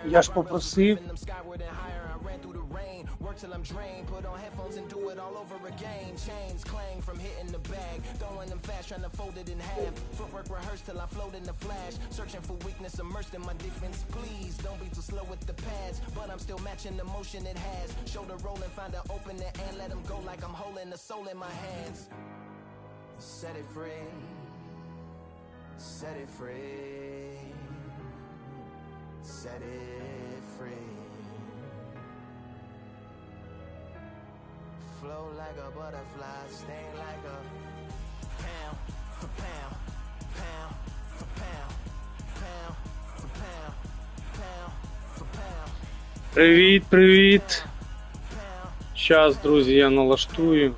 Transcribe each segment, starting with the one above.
Я ж попросив. Till I'm drained, put on headphones and do it all over again. Chains clang from hitting the bag, throwing them fast, trying to fold it in half. Footwork rehearsed till I float in the flash, searching for weakness, immersed in my defense. Please don't be too slow with the pads, but I'm still matching the motion it has. Shoulder rolling, find an opening and let them go like I'm holding the soul in my hands. Set it free, set it free, set it free. Flow like a butterfly, sting like a pound for pound, pound for pound, pound for pound, pound for pound. Привіт, привіт. Щас, друзі, я налаштую.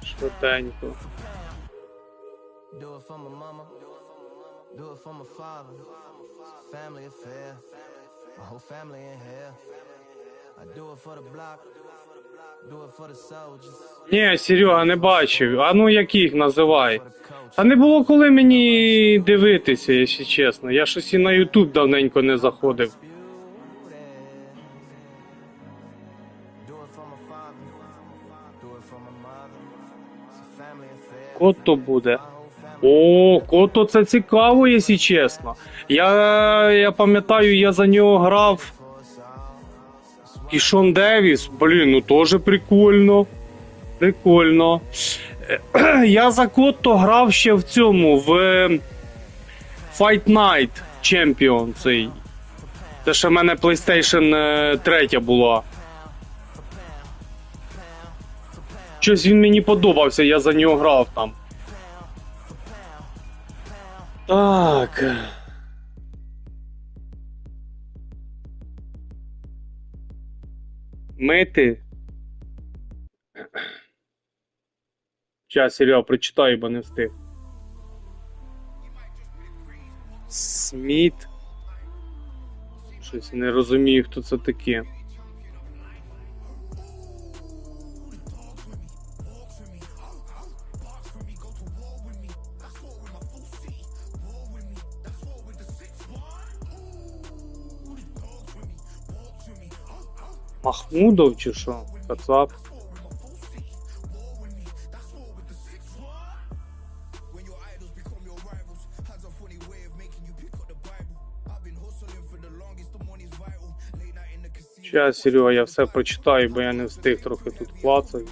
Швиденько. Do it for my mama, do it for my father. Family affair, my whole family in here. I do it for the block. Ні, Серега, не бачив. А ну яких називай? А не було коли мені дивитися, якщо чесно. Я щось і на ютуб давненько не заходив. Кото буде. О, Кото це цікаво, якщо чесно. Я пам'ятаю, я за нього грав. Кішон Девіс, блін, ну теж прикольно. Прикольно. Я за Котто грав ще в цьому, в Fight Night Champion цей. Це ще в мене PlayStation 3 була. Щось він мені подобався, я за нього грав там. Так. Мити. Щас, Серега, прочитаю, бо не встиг. Сміт. Щось не розумію, хто це таке. Махмудов чи що? Кацап? Щас, Серега, я все прочитаю, бо я не встиг трохи тут клацати.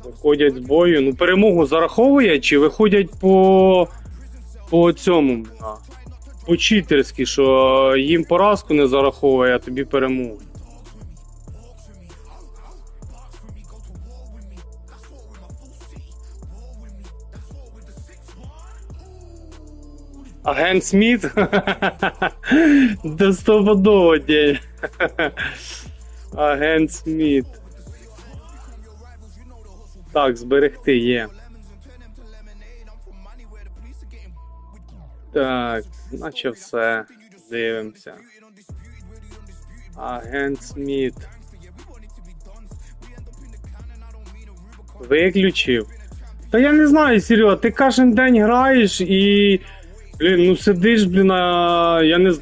Виходять з бою. Ну, перемогу зараховує, чи виходять по цьому, по читерськи, що їм поразку не зараховує, а тобі перемогу. Агент Сміт? До 100-подово день. Агент Сміт. Так, зберегти є. Так, наче все. Дивимося. Агент Сміт. Виключив? Та я не знаю, Серега, ти кожен день граєш і... Блін, ну сидиш, блін, я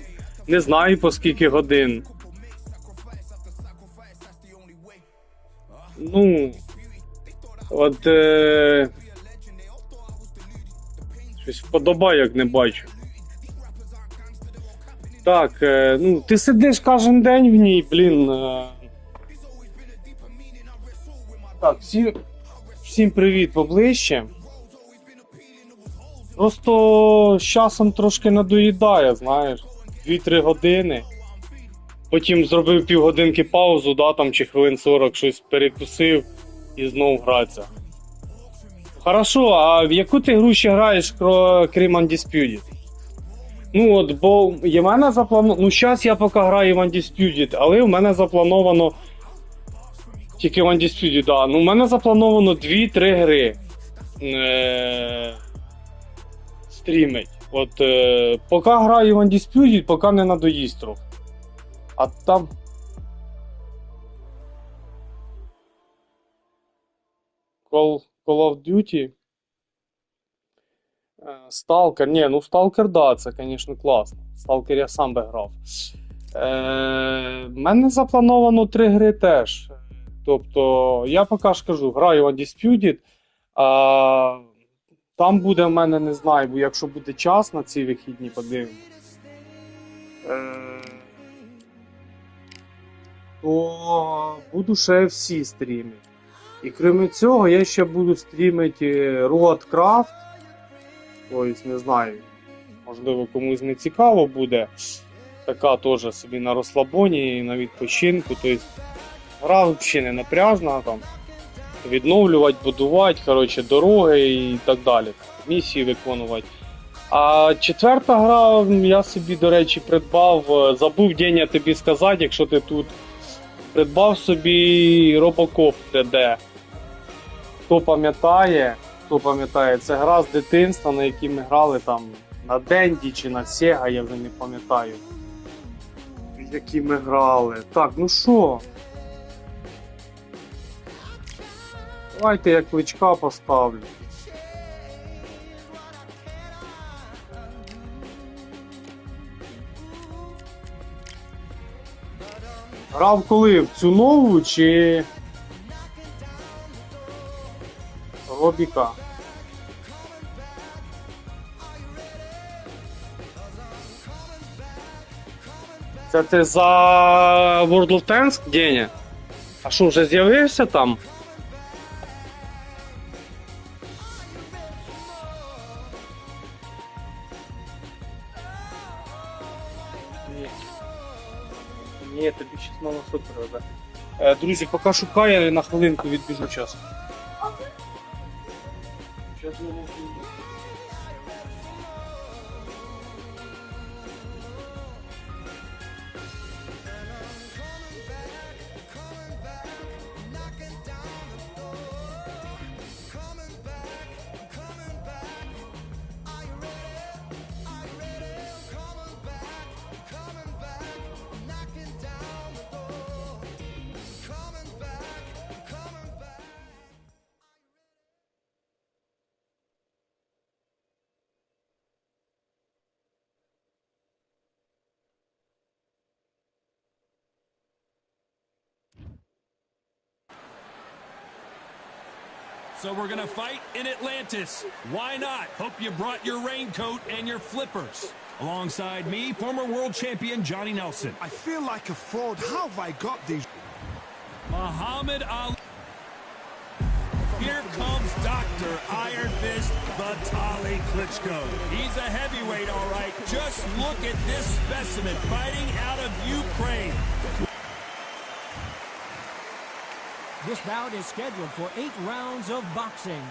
не знаю по скільки годин. Ну... От... Щось вподобайок не бачу. Так, ну, ти сидиш кожен день в ній, блін. Так, всім привіт поближче. Просто з часом трошки надоїдає, знаєш, 2-3 години. Потім зробив півгодинки паузу, да, там, чи хвилин 40, щось перекусив і знов гратися. Хорошо, а в яку ти гру ще граєш, крім Undisputed? Ну от, бо в мене заплановано, ну зараз я поки граю в Undisputed, але в мене заплановано, тільки в Undisputed, да, ну в мене заплановано 2-3 гри. стрімить. От поки граю в Undisputed, поки не надоїсть трохи. А там... Call of Duty. Сталкер. Ні, ну Сталкер, да, це, звісно, класно. Сталкер я сам би грав. В мене заплановано 3 гри теж. Тобто, я поки ж кажу, граю в Undisputed, а там буде в мене, не знаю, бо якщо буде час на ці вихідні, подивимось. То буду ще всі стрімити. І крім цього, я ще буду стрімити розвиток. Тобто, не знаю, можливо, комусь не цікаво буде. Така теж собі на розслабоні, на відпочинку. Тобто, гра взагалі не напряжна, там, відновлювати, будувати, коротше, дороги і так далі. Місії виконувати. А 4-та гра я собі, до речі, придбав, забув Деня тобі сказати, якщо ти тут, придбав собі Робокоп 3D. Хто пам'ятає, це гра з дитинства, на якій ми грали там на Денді чи на Сега, я вже не пам'ятаю. В які ми грали. Так, ну що? Давайте я кличка поставлю. Грав коли? В цю нову чи Робіка? Це ти за World of Tanks, Деня? А що, вже з'явився там? Ні, тобі щось мало супер, да. Друзі, поки шукаю, на хвилинку відбіжу час. Щас ми можемо. So we're gonna fight in Atlantis. Why not? Hope you brought your raincoat and your flippers. Alongside me, former world champion Johnny Nelson. I feel like a fraud. How have I got these? Muhammad Ali. Here comes Dr. Iron Fist Vitaly Klitschko. He's a heavyweight, all right. Just look at this specimen fighting out of Ukraine. This bout is scheduled for 8 rounds of boxing.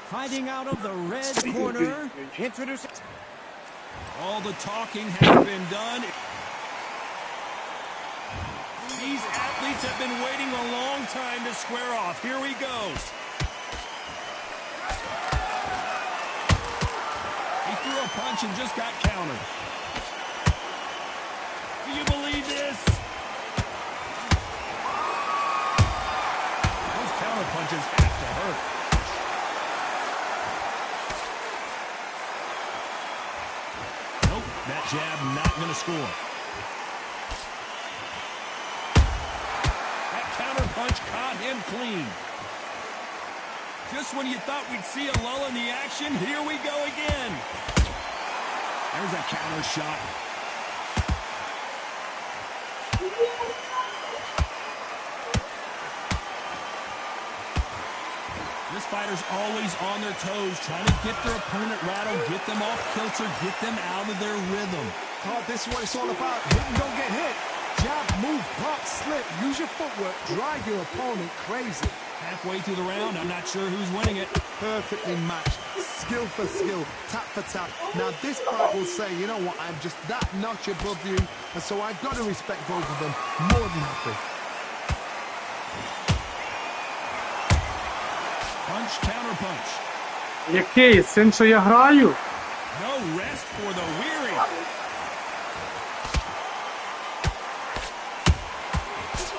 Fighting out of the red corner, introducing... All the talking has been done. These athletes have been waiting a long time to square off. Here he goes. He threw a punch and just got countered. Do you believe this? Counter punches have to hurt. Nope, that jab not gonna score. That counter punch caught him clean. Just when you thought we'd see a lull in the action, here we go again. There's a counter shot. This fighter's always on their toes, trying to get their opponent rattled, get them off kilter, get them out of their rhythm. Oh, this is what it's all about. Hit and don't get hit. Jab, move, block, slip. Use your footwork. Drive your opponent crazy. Halfway through the round, I'm not sure who's winning it. Perfectly matched. Skill for skill. Tap for tap. Now this fight will say, you know what, I'm just that notch above you. And so I've got to respect both of them. More than happy. Punch, counter punch. Який? Син, що я граю? No rest for the weary.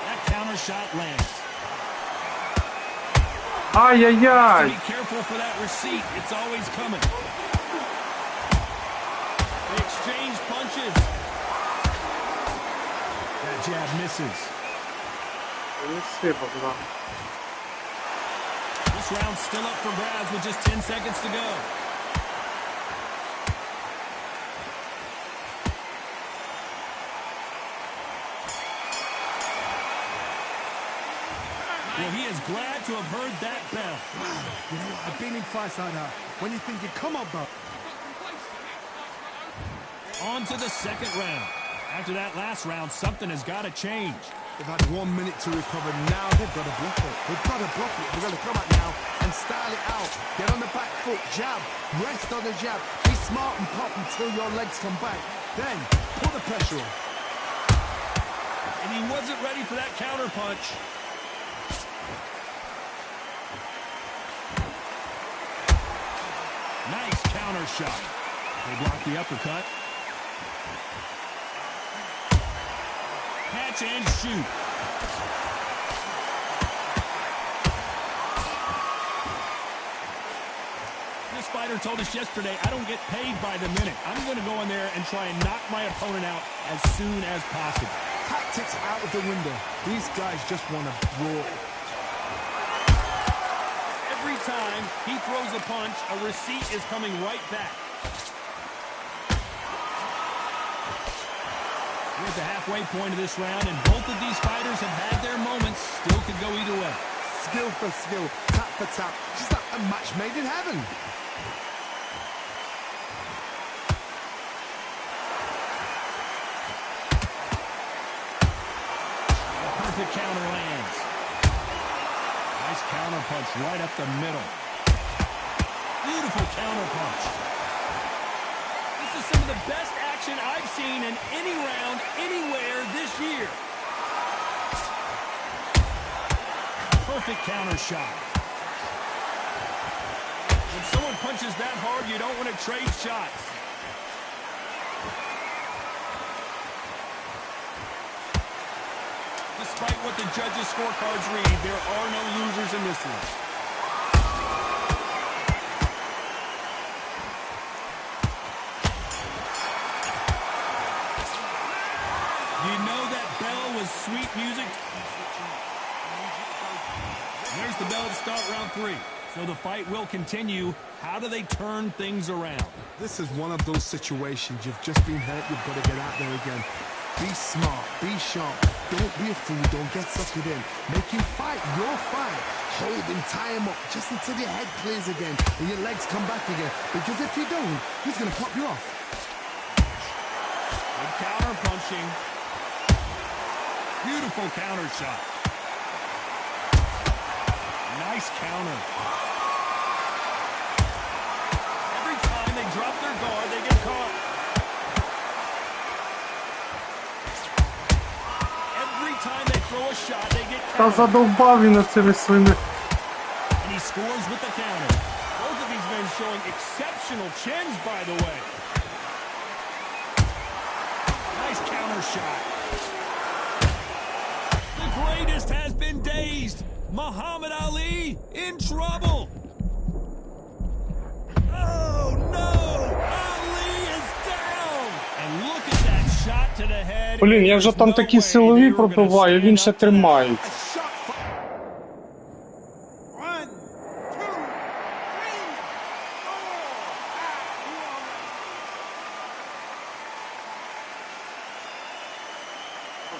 That counter shot lands. Ай-яй-яй! Be careful for that receipt. It's always coming. They exchange punches. That jab misses. This round's still up for grabs with just 10 seconds to go. Well, he is glad to have heard that bell. You know what? I've been in fights like that. When you're thinking, come on, bro. On to the second round. After that last round, something has got to change. They've had 1 minute to recover. Now they've got to block it. They've got to block it. They've got to come out now and style it out. Get on the back foot, jab, rest on the jab. Be smart and pop until your legs come back. Then put the pressure on. And he wasn't ready for that counter punch. Nice counter shot. They block the uppercut. Catch and shoot. This fighter told us yesterday, I don't get paid by the minute. I'm going to go in there and try and knock my opponent out as soon as possible. Tactics out of the window. These guys just want to brawl. Every time he throws a punch, a receipt is coming right back. We're at the halfway point of this round, and both of these fighters have had their moments. Still could go either way. Skill for skill, tap for tap. Just like a match made in heaven. Perfect counter lands. Nice counter punch right up the middle. Beautiful counter punch. This is some of the best action I've seen in any round, anywhere this year. Perfect counter shot. When someone punches that hard, you don't want to trade shots. Despite what the judges' scorecards read, there are no losers in this one. You know that bell was sweet music? There's the bell to start round 3. So the fight will continue. How do they turn things around? This is one of those situations. You've just been hurt. You've got to get out there again. Be smart. Be sharp. Don't be a fool. Don't get suckered in. Make him fight your fight. Hold him, tie him up, just until your head clears again and your legs come back again. Because if you don't, he's going to pop you off. Good counter punching. Beautiful counter shot. Nice counter. Every time they drop their guard, they get caught. Every time they throw a shot, they get Та countered. задовбав він оцими своїми. And he scores with the counter. Both of these men showing exceptional chins, by the way. Nice counter shot. The greatest has been dazed. Muhammad Ali in trouble. Oh no! Ali is down. And look at that shot to the head. Блін, я вже там такі силові пробиваю, він ще тримається.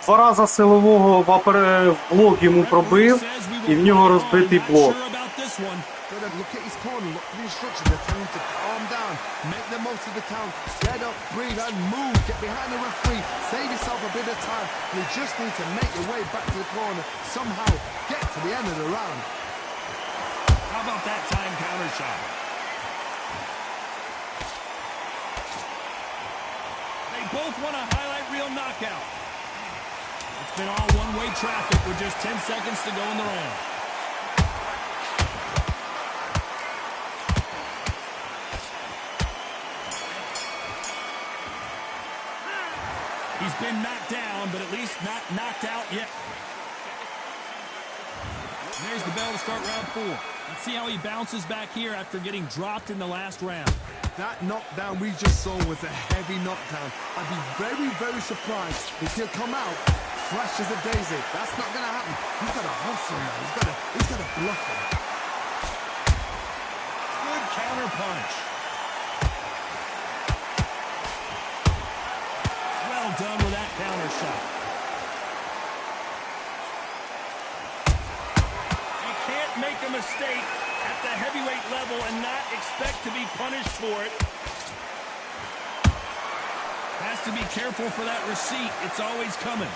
Два рази силового в блок йому пробив, і в нього розбитий блок. Gotta look at his corner, look for the instructions. They're telling him to calm down, make the most of the count, get up, breathe, and move. Get behind the referee, save yourself a bit of time. You just need to make your way back to the corner, somehow get to the end of the round. How about that time counter shot? They both want a highlight reel knockout. It's been all one-way traffic with just 10 seconds to go in the round. He's been knocked down, but at least not knocked out yet. And there's the bell to start round 4. Let's see how he bounces back here after getting dropped in the last round. That knockdown we just saw was a heavy knockdown. I'd be very, very surprised if he'll come out fresh as a daisy. That's not going to happen. He's got to hustle now. He's got to bluff him. Good counter punch. Well done with that counter shot. You can't make a mistake at the heavyweight level and not expect to be punished for it. Has to be careful for that receipt. It's always coming.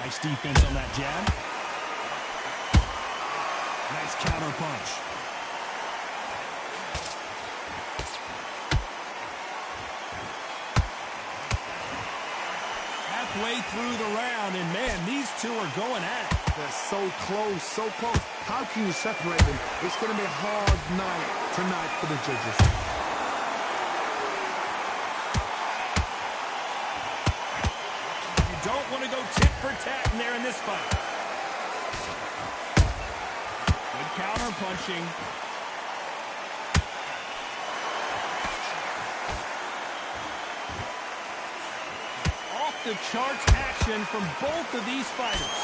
Nice defense on that jab. Nice counter punch. Halfway through the round, and man, these two are going at it. They're so close, so close. How can you separate them? It's going to be a hard night tonight for the judges. You don't want to go tit for tat in there in this fight. Good counter punching. Off the charts action from both of these fighters.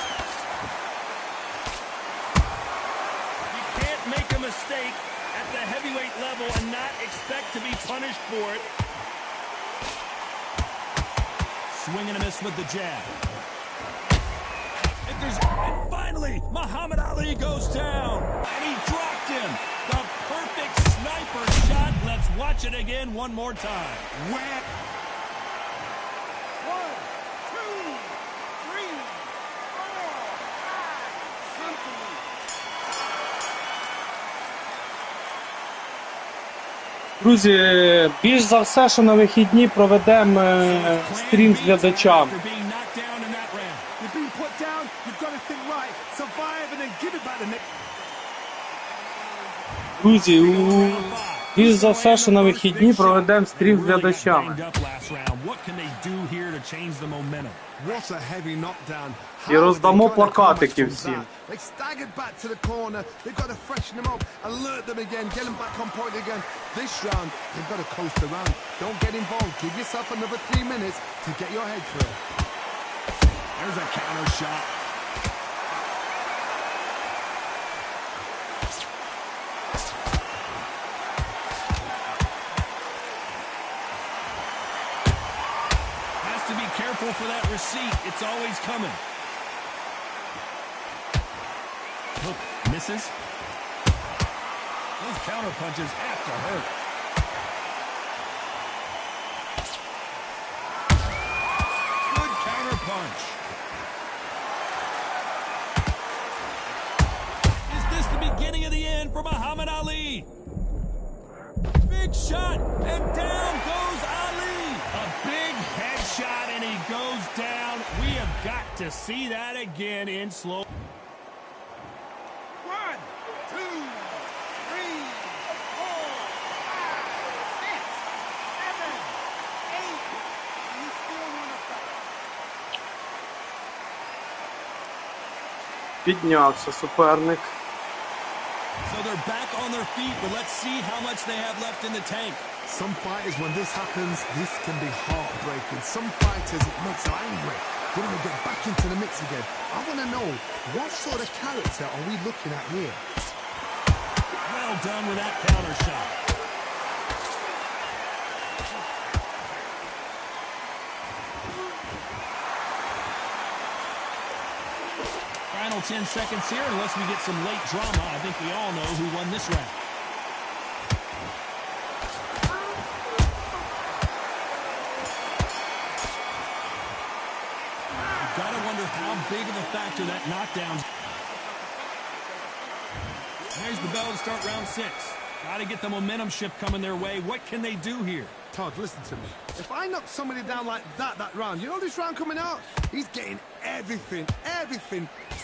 You can't make a mistake at the heavyweight level and not expect to be punished for it. Swing and a miss with the jab. And finally, Muhammad Ali goes down. And he dropped him. The perfect sniper shot. Let's watch it again one more time. Where? 1, 2, 3, 4, 5, simple. Друзі, більш за все, що на вихідні проведемо стрім з глядачами. After being knocked down in that round. You've been put down. You've got to think right. Survive and then give it back the next. Друзі, більш за все, що на вихідні проведемо стрім з глядачами. What a heavy knockdown. І роздамо плакатики всім. They staggered back to the corner. They've got to freshen them up, alert them again, get them back on point again. This round, they've got to coast around. Don't get involved. Give yourself another 3 minutes to get your head through. There's a counter shot. Has to be careful for that receipt. It's always coming. Hook misses. Those counter punches have to hurt. Good counter punch. Is this the beginning of the end for Muhammad Ali? Big shot, and down goes Ali. A big headshot, and he goes down. We have got to see that again in slow. 1, 2, 3, 4, 5, 6, 7, 8. You still want to fight? Піднявся суперник. So they're back on their feet, but let's see how much they have left in the tank. Some fighters, when this happens, this can be heartbreaking. Some fighters, it makes them angry. They want to get back into the mix again. I want to know, what sort of character are we looking at here? Well done with that counter shot. Final 10 seconds here, unless we get some late drama. I think we all know who won this round. You've got to wonder how big of a factor that knockdown. There's the bell to start round 6. Gotta get the momentum shift coming their way. What can they do here? Todd, listen to me. If I knock somebody down like that round, you know this round coming out? He's getting everything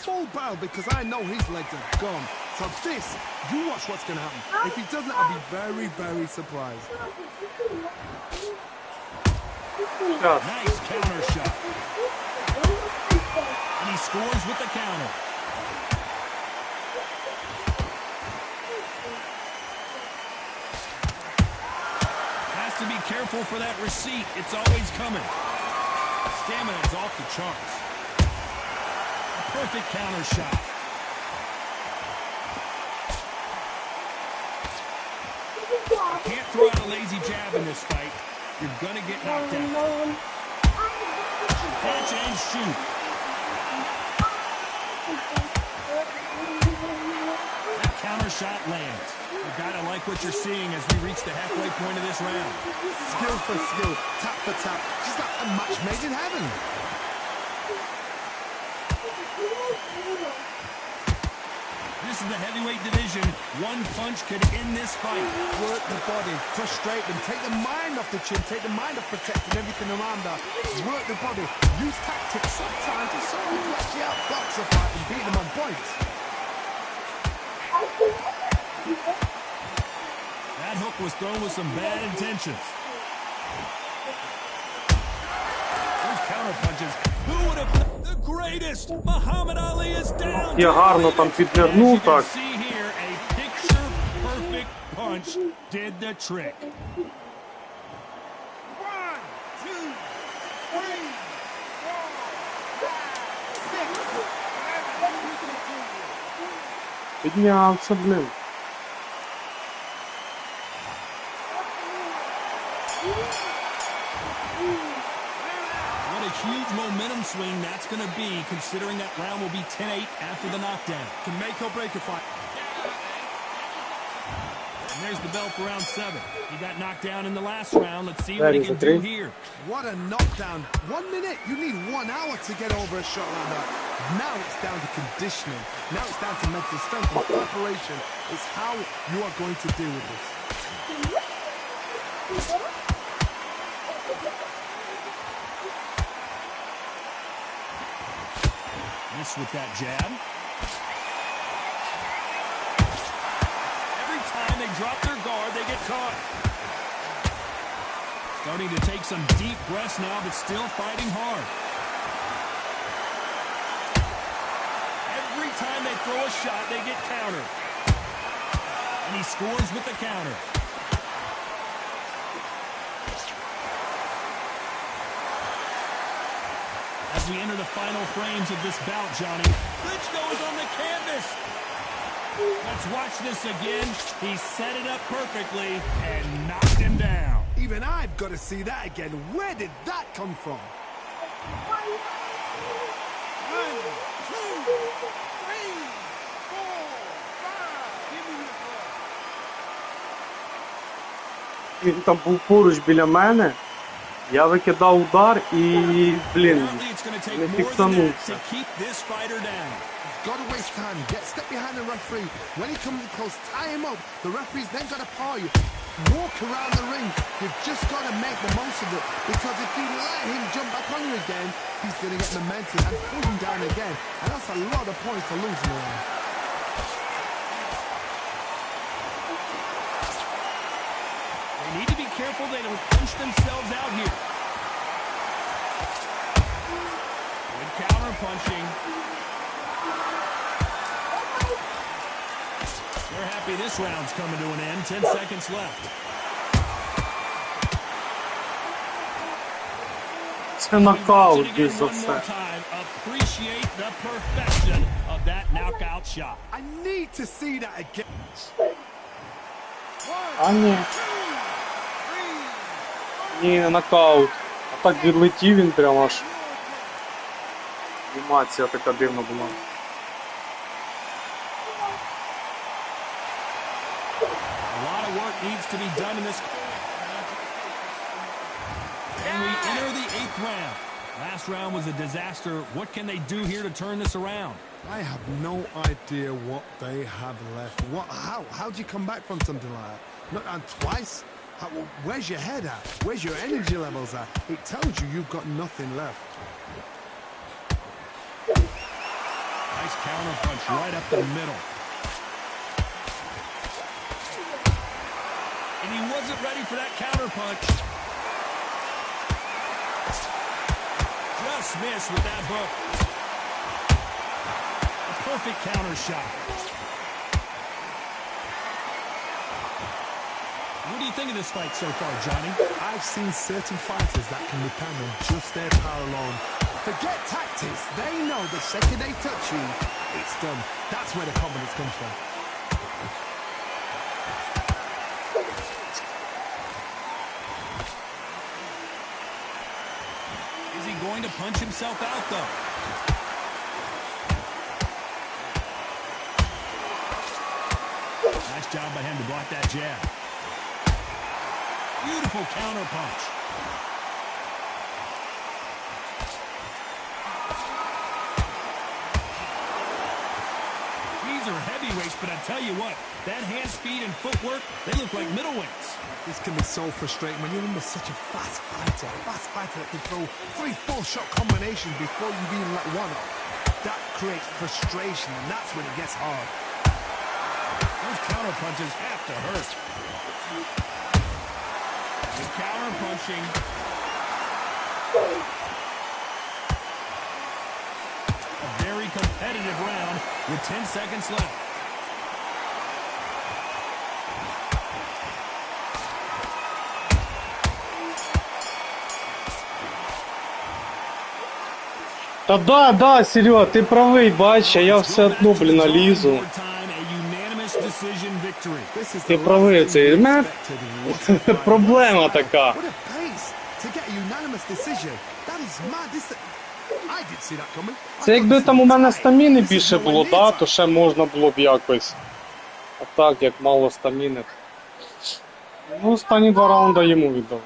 full barrel because I know his legs are gone. So this, you watch what's going to happen. If he doesn't, I'll be very, very surprised. Nice counter shot. And he scores with the counter. Has to be careful for that receipt. It's always coming. Stamina's off the charts. A perfect counter shot. You can't throw out a lazy jab in this fight. You're gonna get knocked out. Catch and shoot. That counter shot lands. You gotta like what you're seeing as we reach the halfway point of this round. Skill for skill, tap for tap. Just like a match made in heaven. This is the heavyweight division. One punch could end this fight. Work the body, frustrate them, take the mind off the chin, take the mind off protecting everything around her. Work the body, use tactics sometimes to sort of actually outbox a fight and beat them on points. That hook was thrown with some bad intentions. Those counter punches. Who would have the greatest? Muhammad Ali is down. Я гарно там піднягнув так. See here, a picture perfect punch did the trick. 1, 2, 3, 4, 5, 6, 7. Піднявся, блін. What a huge momentum swing that's going to be, considering that round will be 10-8 after the knockdown. Can make or break a fight. And there's the bell for round 7. He got knocked down in the last round. Let's see That what he is can a do three. here. What a knockdown. 1 minute. You need 1 hour to get over a shot like that. Now it's down to conditioning. Now it's down to mental strength and preparation. It's how you are going to deal with this. Miss with that jab. Every time they drop their guard, they get caught. Starting to take some deep breaths now, but still fighting hard. Every time they throw a shot, they get countered. And he scores with the counter. As we enter the final frames of this bout, Johnny, Klitschko is on the canvas. Let's watch this again. He set it up perfectly and knocked him down. Even I've got to see that again. Where did that come from? 1, 2, 3, 4, 5. Give me your blood. Він там був поруч біля мене. Я викидав удар і, блін, Apparently it's going to take не more than that фіксанувся. to keep this fighter down. Got to waste time. Step behind the referee. When he comes close, tie him up. The referee's then got to paw you. Walk around the ring. You've just got to make the most of it. Because if you let him jump back on you again, he's going to get momentum and pull him down again. And that's a lot of points to lose in the round. They need to be careful they don't punch themselves out here. Good counter punching. They're happy this round's coming to an end. 10 seconds left. Це нокаут, Watch it більш again за one more все. time. Appreciate the perfection of that knockout shot. I need to see that again. А ні. Ні, нокаут. А так відлетів він прямо аж. Анімація така дивна була. A lot of work needs to be done in this. And we enter the 8th round. Last round was a disaster. What can they do here to turn this around? I have no idea what they have left. How do you come back from something like that? Not and twice? Where's your head at? Where's your energy levels at? It tells you you've got nothing left. Nice counter punch right up the middle. And he wasn't ready for that counter punch. Just missed with that hook. A perfect counter shot. What do you think of this fight so far, Johnny? I've seen certain fighters that can depend on just their power alone. Forget tactics. They know the second they touch you, it's done. That's where the confidence comes from. Is he going to punch himself out, though? Nice job by him to block that jab. Beautiful counter punch. These are heavyweights, but I tell you what, that hand speed and footwork, they look like middleweights. This can be so frustrating when you're under such a fast fighter that can throw 3-4 shot combinations before you've even let one off. That creates frustration, and that's when it gets hard. Those counter punches have to hurt. The counter punching. A very competitive round with 10 seconds left. Та да, Серега, ти правий, бач, а я все одно, блін, налізу. Ти правий, це проблема така. Це якби там у мене стаміни більше було, да, то ще можна було б якось. А так, як мало стаміни. Ну, останні 2 раунди йому віддав.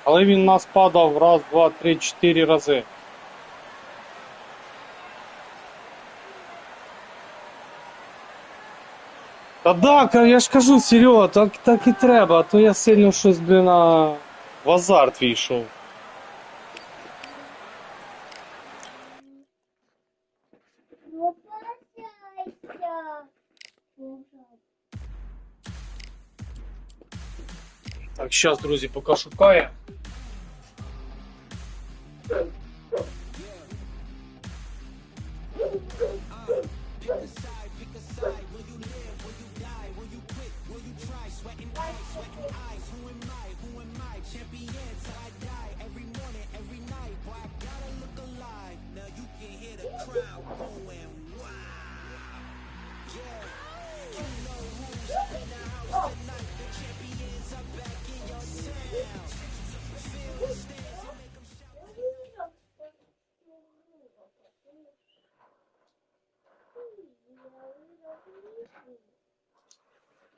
Але він нас падав раз, 2, 3, 4 рази. Та да, я ж кажу, Серега, так і треба, а то я сильно щось, блін, в азарт війшов. Так, зараз, друзі, поки шукає.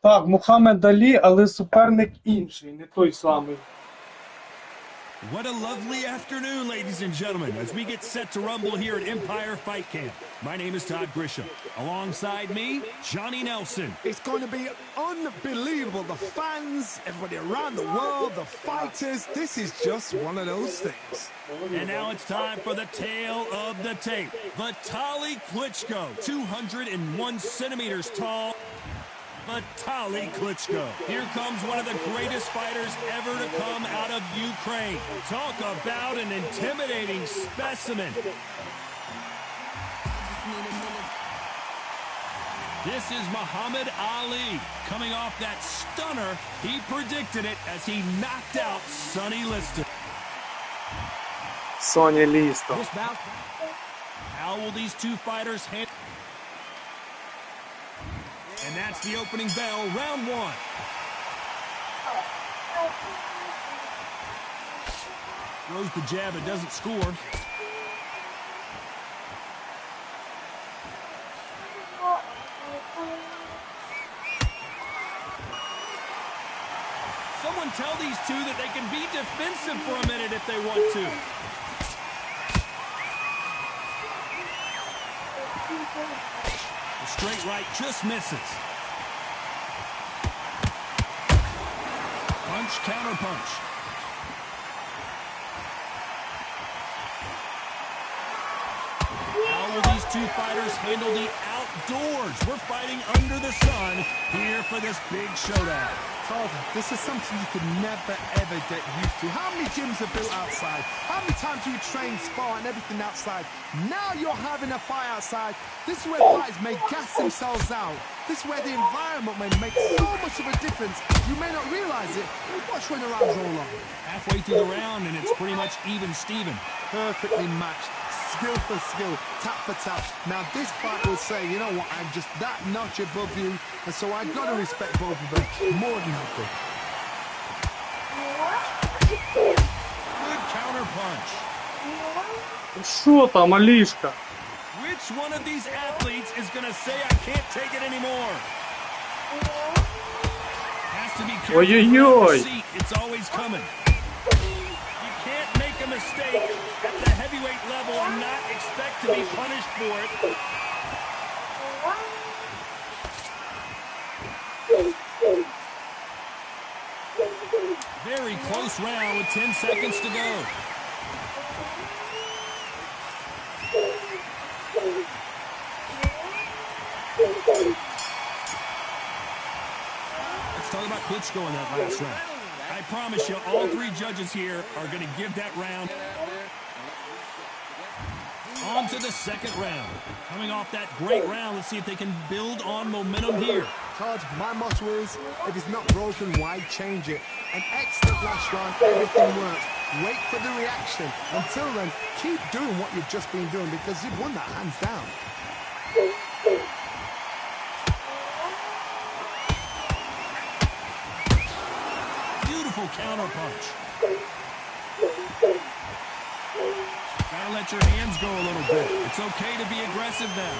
Так, Мухаммед Алі, але суперник інший, не той самий. What a lovely afternoon, ladies and gentlemen, as we get set to rumble here at Empire Fight Camp. My name is Todd Grisham. Alongside me, Johnny Nelson. It's going to be unbelievable. The fans, everybody around the world, the fighters. This is just one of those things. And now it's time for the tale of the tape. Vitaly Klitschko, 201 centimeters tall. Vitaly Klitschko. Here comes one of the greatest fighters ever to come out of Ukraine. Talk about an intimidating specimen. This is Muhammad Ali, coming off that stunner. He predicted it as he knocked out Sonny Liston. Sonny Liston. How will these two fighters handle? And that's the opening bell, round 1. Throws the jab, it doesn't score. Someone tell these two that they can be defensive for a minute if they want to. The straight right just misses. Punch, counter punch. How will these two fighters handle the outdoors? We're fighting under the sun here for this big showdown. Todd, this is something you could never ever get used to. How many gyms are built outside? How many times do you train, spar and everything outside? Now you're having a fight outside. This is where fighters may gas themselves out. This is where the environment may make so much of a difference. You may not realize it, but watch when the rounds roll on. Halfway through the round and it's pretty much even Steven. Perfectly matched. Skill for skill, tap for tap. Now this fight will say, you know what, I'm just that notch above you, and so I gotta respect both of them more than happy. Good counter punch. Що там, Алішка? Which one of these athletes is gonna say I can't take it anymore? Has to be careful. Ой-ой-ой. It's always coming. You can't make a mistake at the heavyweight level and not expect to be punished for it. Very close round with 10 seconds to go. Let's talk about Klitschko in that last round. I promise you, all three judges here are going to give that round. On to the second round. Coming off that great round, let's see if they can build on momentum here. Todd, my motto is, if it's not broken, why change it? An excellent last round, everything works. Wait for the reaction. Until then, keep doing what you've just been doing because you've won that hands down. Beautiful counter punch. Gotta let your hands go a little bit. It's okay to be aggressive now.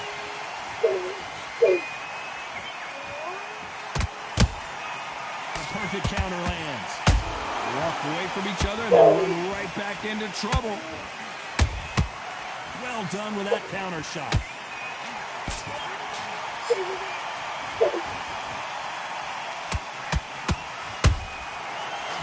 A perfect counter lands. Walk away from each other and then run right back into trouble. Well done with that counter shot.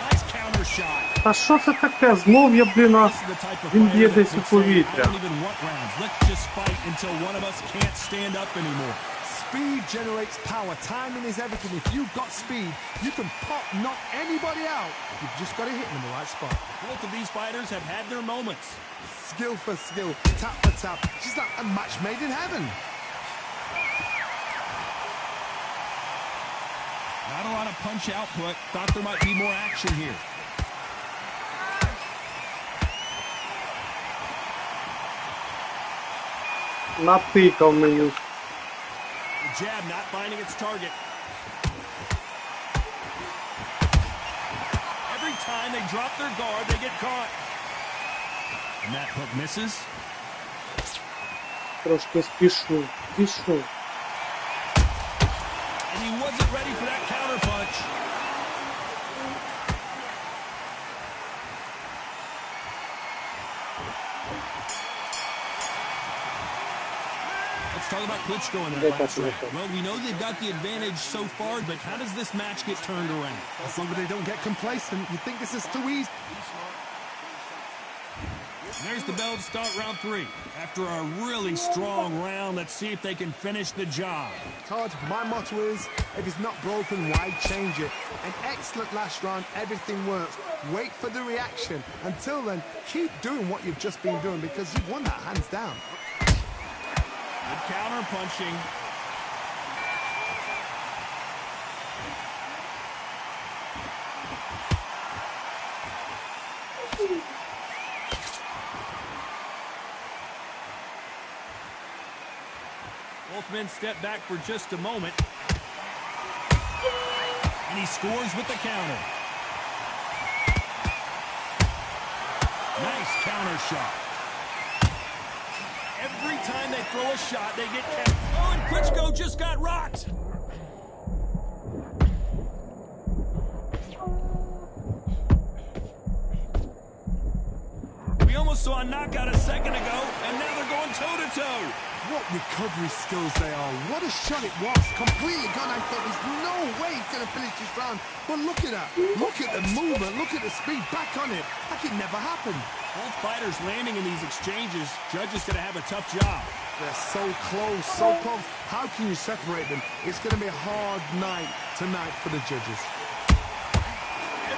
Nice counter shot. Та що це таке? Знов я, блін, This is the type of він fighter б'є that десь у would say, I повітря. don't even want rounds. Let's just fight until one of us can't stand up anymore. Speed generates power. Timing is everything. If you've got speed, you can knock anybody out. You've just got to hit them in the right spot. Both of these fighters have had their moments. Skill for skill, tap for tap. She's like a match made in heaven. Not a lot of punch output. Thought there might be more action here. Натикав мені. The jab not finding its target. Every time they drop their guard, they get caught. And that hook misses. Трошки спішу. And he wasn't ready for that counter punch. Let's talk about Klitschko in that last round. Well, we know they've got the advantage so far, but how does this match get turned around? As long as they don't get complacent, you think this is too easy. And there's the bell to start round 3. After a really strong round, let's see if they can finish the job. Todd, my motto is, if it's not broken, why change it? An excellent last round, everything works. Wait for the reaction. Until then, keep doing what you've just been doing because you've won that hands down. Good counter punching. Both men step back for just a moment. And he scores with the counter. Nice counter shot. Every time they throw a shot, they get kept. Oh, and Klitschko just got rocked. We almost saw a knockout a second ago, and now they're going toe-to-toe. What recovery skills they are. What a shot it was. Completely gone. I thought there's no way he's going to finish this round. But look at that. Look at the movement. Look at the speed. Back on it. Like it never happened. Both fighters landing in these exchanges. Judges going to have a tough job. They're so close, so close. How can you separate them? It's going to be a hard night tonight for the judges.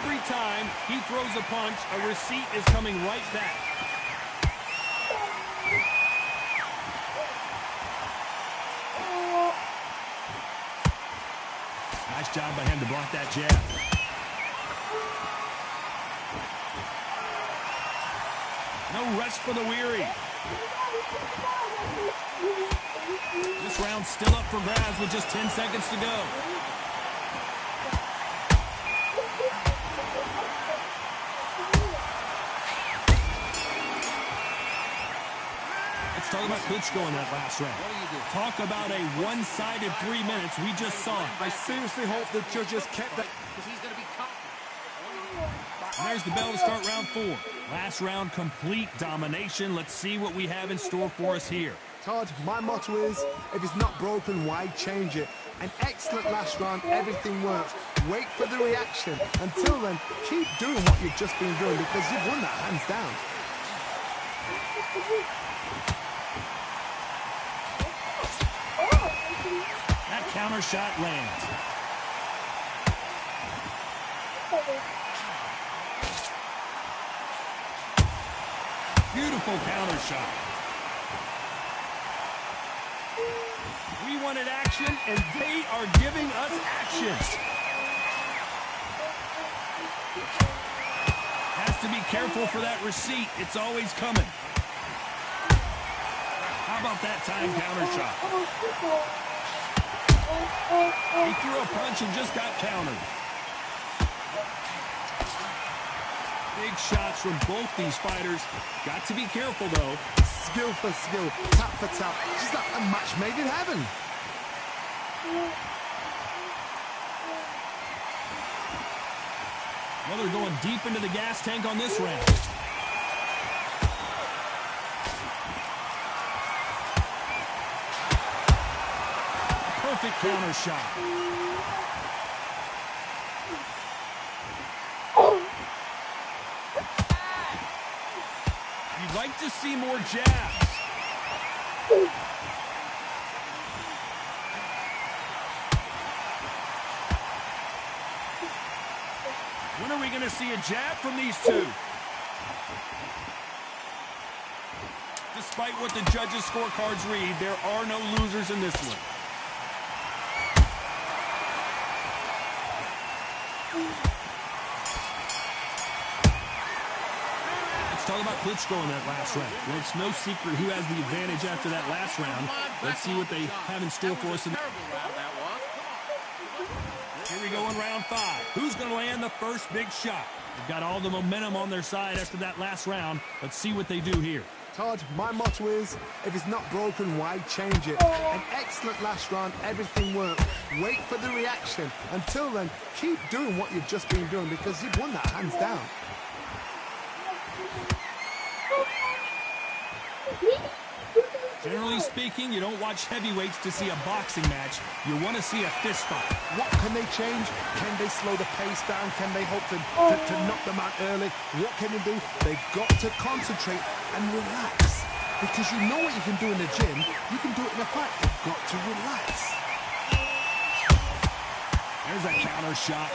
Every time he throws a punch, a receipt is coming right back. Nice job by him to block that jab. No rest for the weary. This round's still up for grabs with just 10 seconds to go. Let's talk about Klitschko in that last round. Talk about a one-sided 3 minutes. We just saw it. I seriously hope the judges kept that. And there's the bell to start round 4. Last round, complete domination. Let's see what we have in store for us here. Todd, my motto is, if it's not broken, why change it? An excellent last round, everything works. Wait for the reaction. Until then, keep doing what you've just been doing because you've won that hands down. That counter shot lands. Beautiful counter shot. We wanted action, and they are giving us action. Has to be careful for that receipt. It's always coming. How about that time counter shot? He threw a punch and just got countered. Big shots from both these fighters. Got to be careful, though. Skill for skill, tap for tap. Just like a match made in heaven. Well, they're going deep into the gas tank on this round. Perfect counter shot. You'd like to see more jabs. When are we going to see a jab from these two? Despite what the judges' scorecards read, there are no losers in this one. Let's talk about Klitschko in that last round. Well, it's no secret who has the advantage after that last round. Let's see what they have in store for us in the... Here we go in round 5. Who's going to land the first big shot? They've got all the momentum on their side after that last round. Let's see what they do here. Todd, my motto is, if it's not broken, why change it? An excellent last round, everything works. Wait for the reaction. Until then, keep doing what you've just been doing because you've won that hands down. Generally speaking, you don't watch heavyweights to see a boxing match. You want to see a fist fight. What can they change? Can they slow the pace down? Can they hope to knock them out early? What can they do? They've got to concentrate and relax. Because you know what you can do in the gym, you can do it in a fight. You've got to relax. There's a counter shot.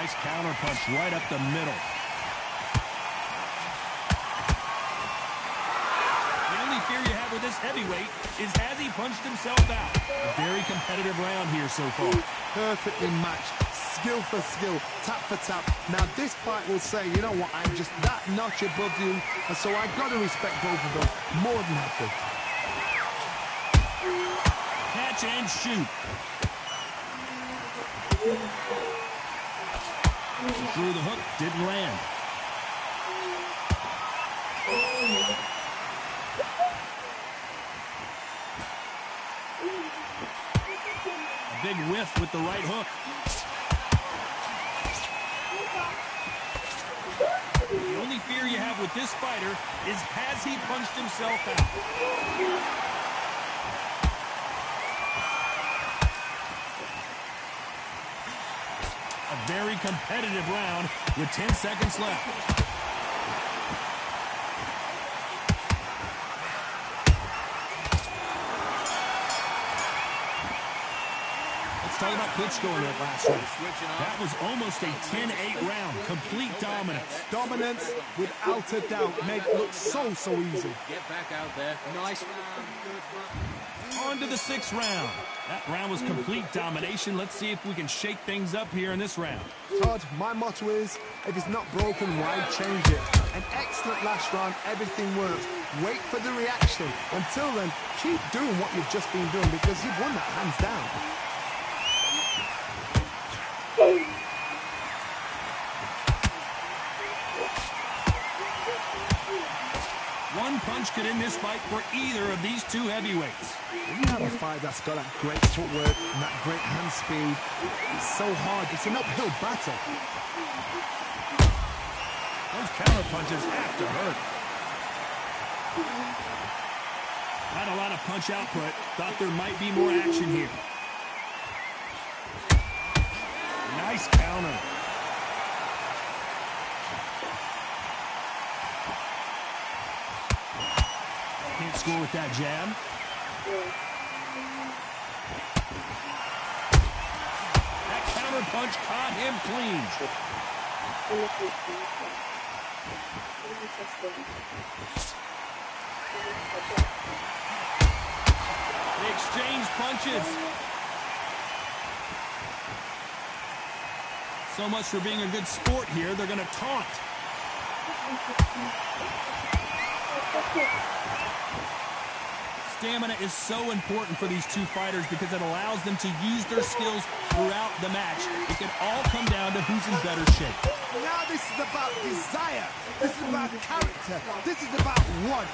Nice counter punch right up the middle. Fear you have with this heavyweight is has he punched himself out. A very competitive round here so far. Perfectly matched, skill for skill, tap for tap. Now this fight will say, you know what, I'm just that notch above you, and so I've got to respect both of them more than happy. Catch and shoot. Threw the hook, didn't land. Big whiff with the right hook. The only fear here you have with this fighter is, has he punched himself out? A very competitive round with 10 seconds left. Let's talk about Klitschko in that last round. That was almost a 10-8 round. Complete dominance. Dominance, without a doubt, made it look so easy. Get back out there. Nice round. On to the 6th round. That round was complete domination. Let's see if we can shake things up here in this round. Todd, my motto is, if it's not broken, why change it? An excellent last round, everything works. Wait for the reaction. Until then, keep doing what you've just been doing because you've won that hands down. One punch could end this fight for either of these two heavyweights. When you have a fight that's got that great footwork and that great hand speed, it's so hard. It's an uphill battle. Those counter punches have to hurt. Not a lot of punch output. Thought there might be more action here. Nice counter. Can't score with that jab. That counter punch caught him clean. They exchanged punches. So much for being a good sport here. They're going to taunt. Stamina is so important for these two fighters because it allows them to use their skills throughout the match. It can all come down to who's in better shape. Now this is about desire. This is about character. This is about want.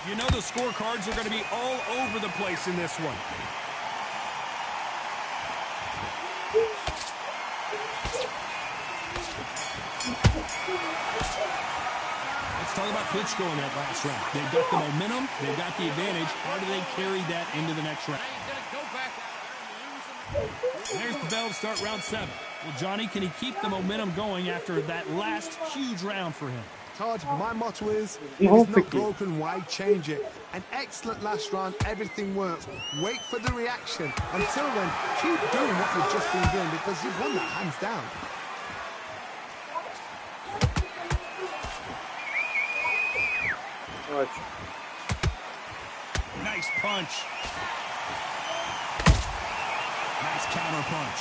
You know the scorecards are going to be all over the place in this one. Let's talk about Klitschko in that last round. They've got the momentum, they've got the advantage. How do they carry that into the next round? There's the bell to start round 7. Well, Johnny, can he keep the momentum going after that last huge round for him? Todd, my motto is, if it's not broken, why change it? An excellent last round, everything works. Wait for the reaction. Until then, keep doing what you've just been doing because you've won that hands down. Nice punch. Nice counter punch.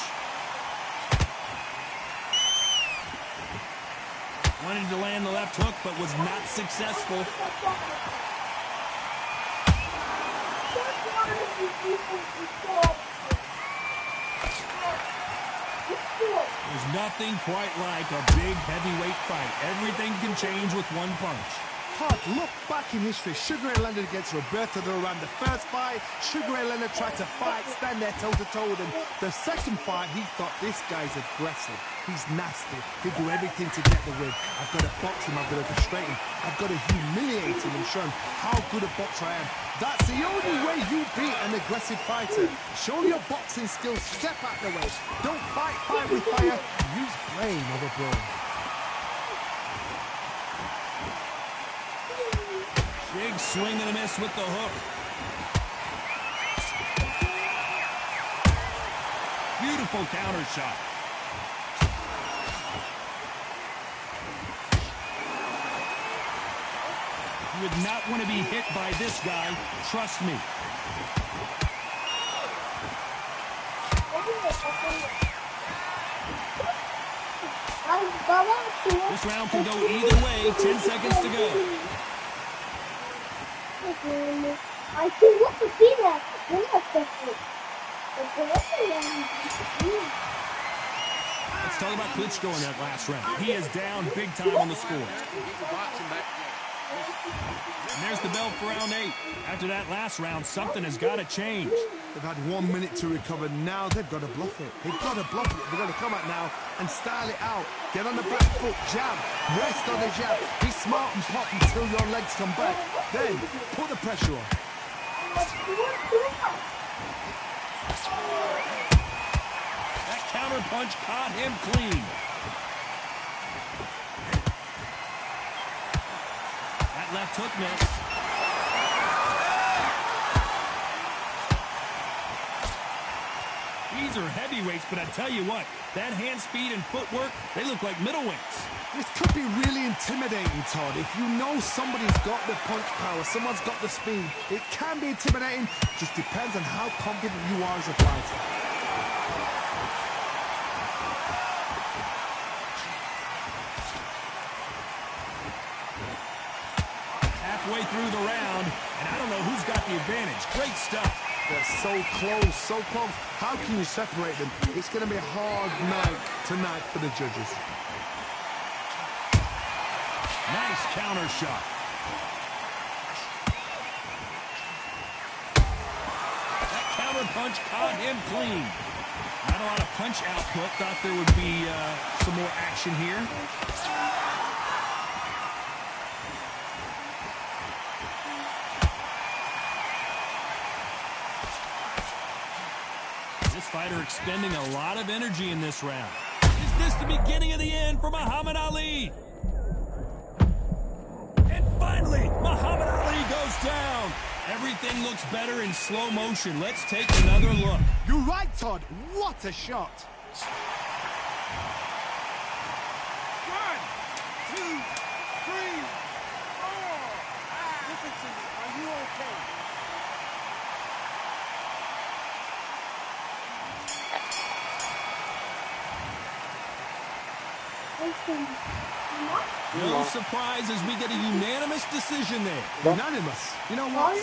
Wanted to land the left hook, but was not successful. There's nothing quite like a big heavyweight fight. Everything can change with one punch. Todd, look back in history. Sugar Ray Leonard against Roberto Duran. The first fight, Sugar Ray Leonard tried to fight, stand there toe-to-toe with him. The second fight, he thought, this guy's aggressive. He's nasty. He'll do everything to get the win. I've got to box him. I've got to frustrate him. I've got to humiliate him and show him how good a boxer I am. That's the only way you beat an aggressive fighter. Show your boxing skills. Step out the way. Don't fight with fire. Use brain over brawn. Big swing and a miss with the hook. Beautiful counter shot. You would not want to be hit by this guy, trust me. This round can go either way, 10 seconds to go. I see what to see that. Let's talk about Klitschko in that last round. He is down big time on the score. And there's the bell for round 8. After that last round, something has got to change. They've had 1 minute to recover. Now they've got to bluff it. They've got to bluff it. They've got to come out now and style it out. Get on the back foot, jab. Rest on the jab. Be smart and pop until your legs come back. Then put the pressure on. That counter punch caught him clean. That left hook missed. These are heavyweights, but I tell you what, that hand speed and footwork, they look like middleweights. This could be really intimidating, Todd. If you know somebody's got the punch power, someone's got the speed, it can be intimidating. Just depends on how confident you are as a fighter. Halfway through the round, and I don't know who's got the advantage. Great stuff. They're so close, so close. How can you separate them? It's going to be a hard night tonight for the judges. Nice counter shot. That counter punch caught him clean. Not a lot of punch output. Thought there would be some more action here. This fighter expending a lot of energy in this round. Is this the beginning of the end for Muhammad Ali? And finally, Muhammad Ali goes down. Everything looks better in slow motion. Let's take another look. You're right, Todd. What a shot. 1, 2, 3, 4. Listen to me. Are you okay? No surprise as we get a unanimous decision there. Unanimous. You know what?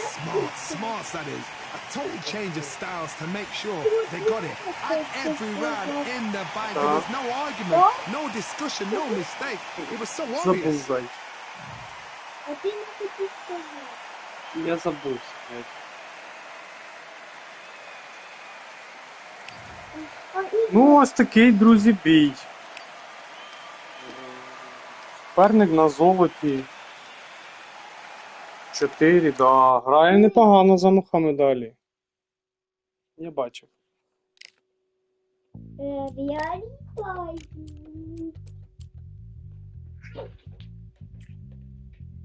Smart, that is. A total change of styles to make sure they got it. At every round in the bag, there was no argument, no discussion, no mistake. It was so obvious. Забув, А ти не хотів сказати. я забув. Ну, ось такий, друзі, бій. Суперник на золоті. 4, да. Грає непогано за Мухаммеда Алі. Я бачив. Реалітай.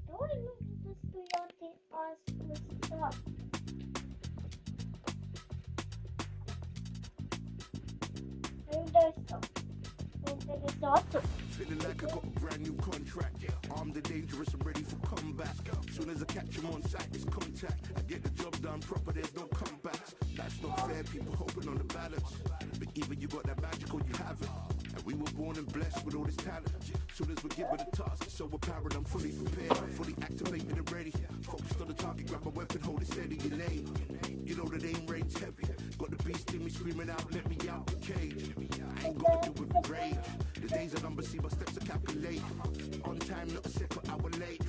Той може стояти аж ось так. Десь так. Передати. Feeling like I got a brand new contract. Armed and dangerous and ready for comeback. Soon as I catch him on sight, it's contact. I get the job done proper, there's no comebacks. That's not fair, people hoping on the balance. But either you got that magic or you haven't. And we were born and blessed with all this talent. Soon as we're given a task, it's so apparent I'm fully prepared, fully activated and ready. Focused on the target, grab my weapon, hold it steady, your name. You know that aim rain's heavy. Got the beast in me screaming out, let me out the cage. I ain't got to do it with rage. The days are numbered, see my steps are calculated. On time, not a second hour late.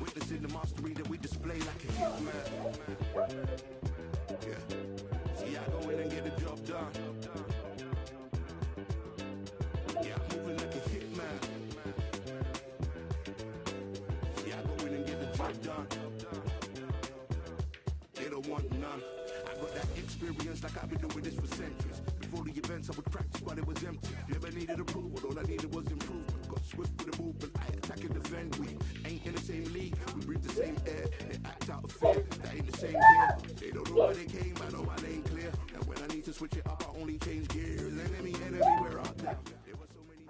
Witnessing the mastery that we display like a hitman. Yeah. See, I go in and get the job done. Yeah, I'm moving like a hitman. See, I go in and get the job done. They don't want none. I got that experience like I've been doing this for centuries. Before the events, I would practice while it was empty. Never needed approval, all I needed was improvement. Got swift with the movement, I attack and defend. We ain't in the same league, we breathe the same air. They act out of fear, that ain't the same here. They don't know where they came, I know my lane clear. And when I need to switch it up, I only change gears. Enemy, we're out there. There were so many.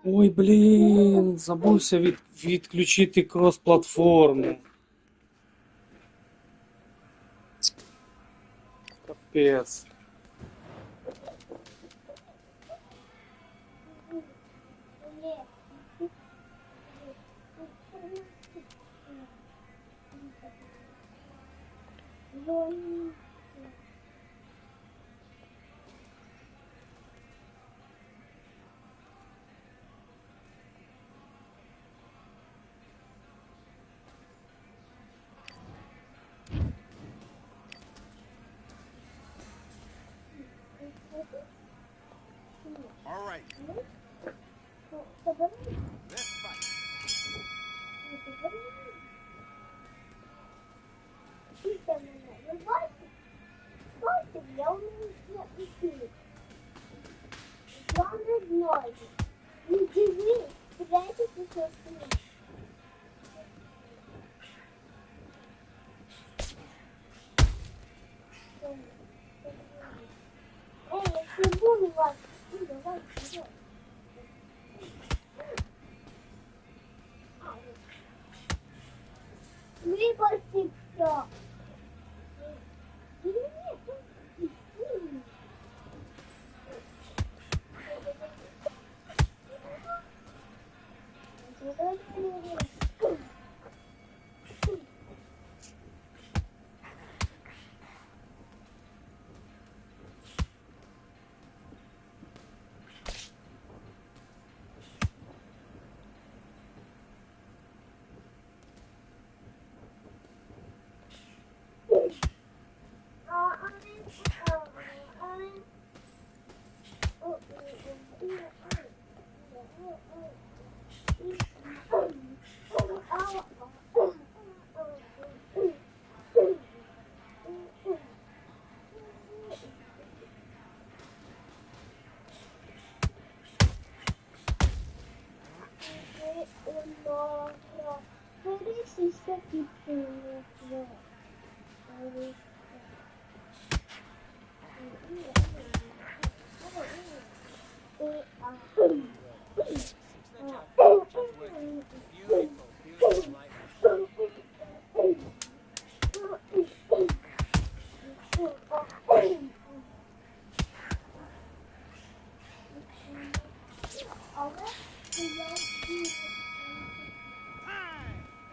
Ой, блін, забувся відключити крос-платформу. Капець. All right. Let's fight. Я умею идти. Главное ноги. Не держи, прячься со спины. Эй, я прибуду вас. Давай, давай. Выпуститься.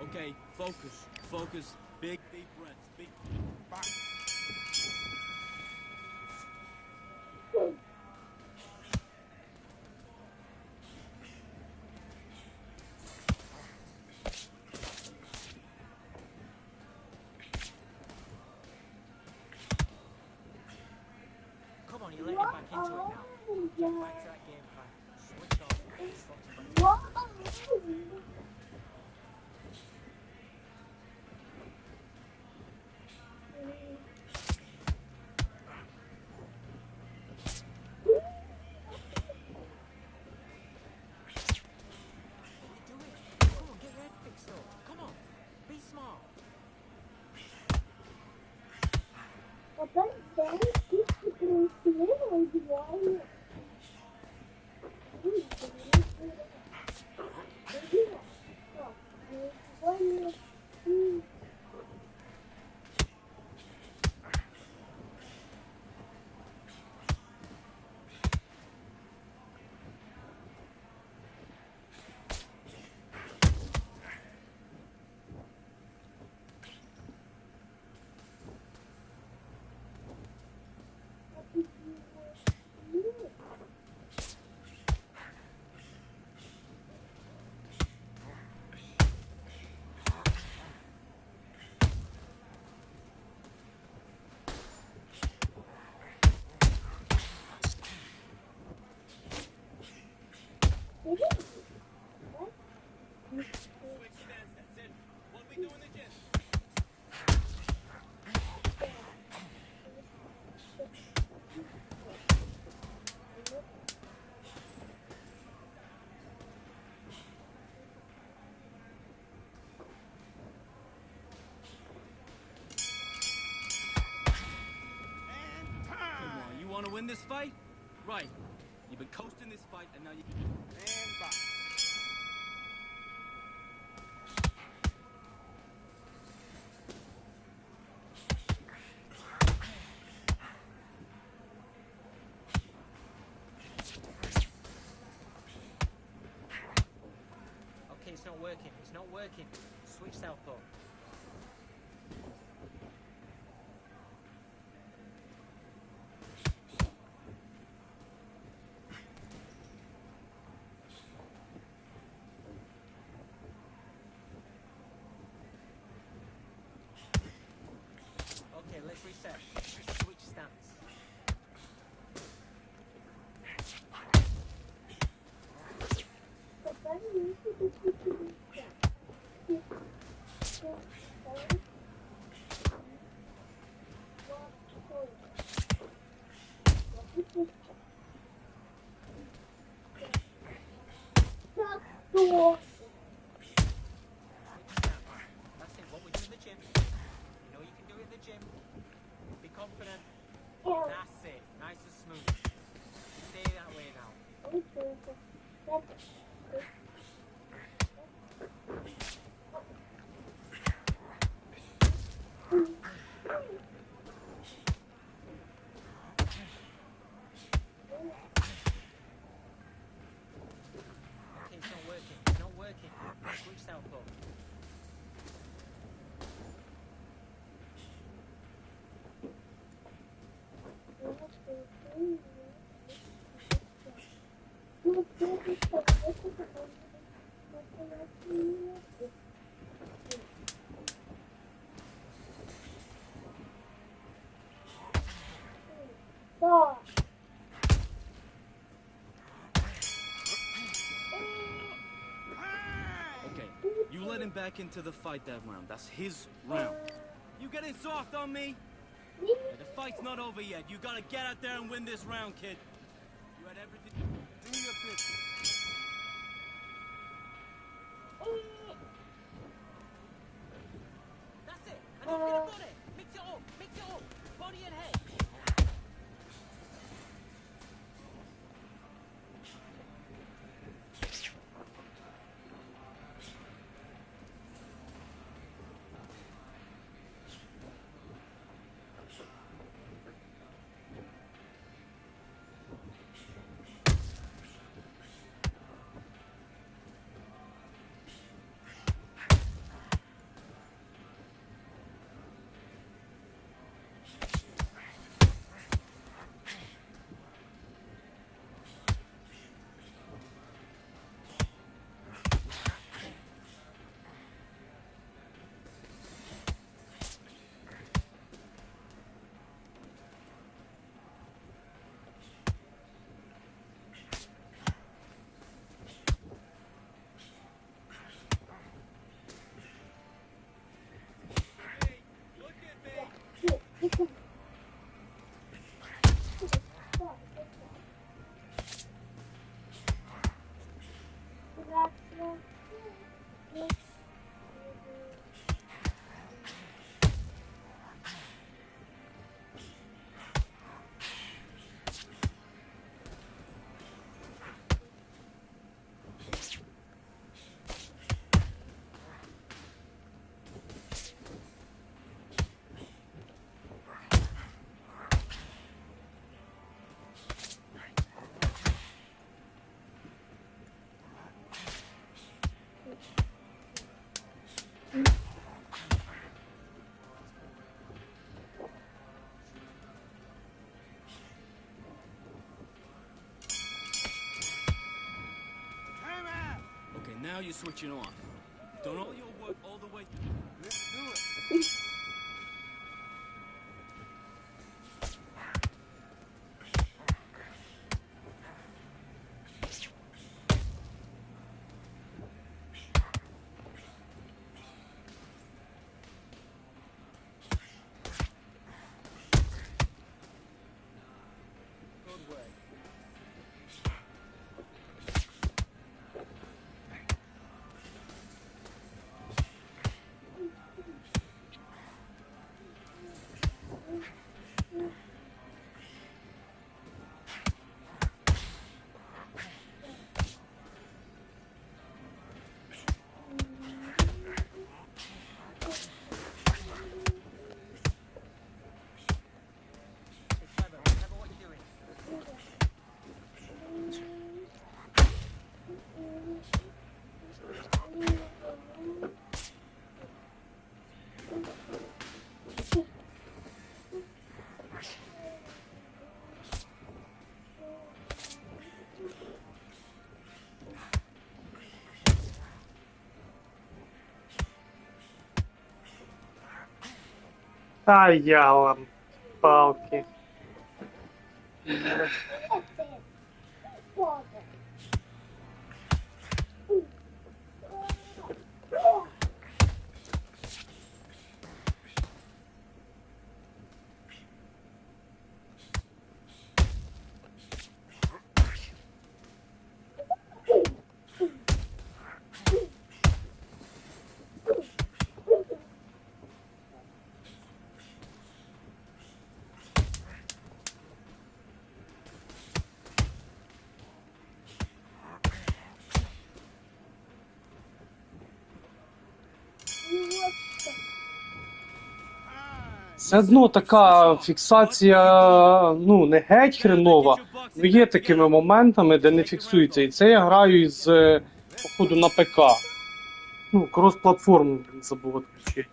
Okay, focus, focus. Big, deep breaths. Big. Come on, you're letting back into it now. Get back to that game plan. Switch off. Потом дай кисти проектировать двойно. Want to win this fight? Right. You've been coasting this fight, and now you. And box. Okay, it's not working. It's not working. Switch southpaw. Okay, let's reset. Switch stance. That's it, what we do in the gym. You know you can do it in the gym. Be confident. That's it, nice and smooth. Stay that way now. Okay, it's not working. It's not working. Switch southpaw. Okay, you let him back into the fight that round. That's his round. You getting soft on me? Yeah, the fight's not over yet. You gotta get out there and win this round, kid. You had everything. Do your business. That's it. And don't forget about it. Mix it up. Mix it up. Body and head. Okay, now you're switching off. You've done all your work all the way through. Let's do it. Good way. Та я вам палки. все одно така фіксація, ну, не геть хренова, але є такими моментами, де не фіксується. І це я граю із, походу, на ПК. Ну, крос-платформу, блін, забув відключити.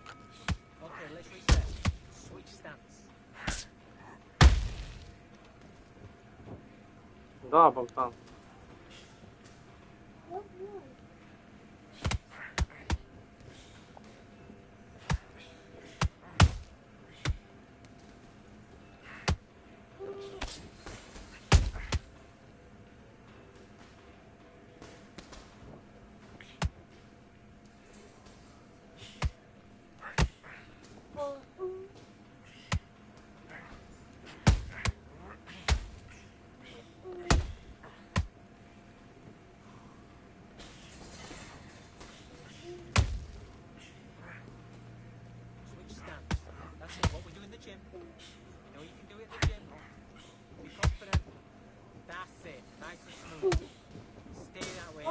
Okay, let's reset. Switch stance. Да, Богдан. Switch stance. That's it. What we do in the gym. You know you can do it in the gym. Be confident. That's it. Nice and smooth. Stay that way.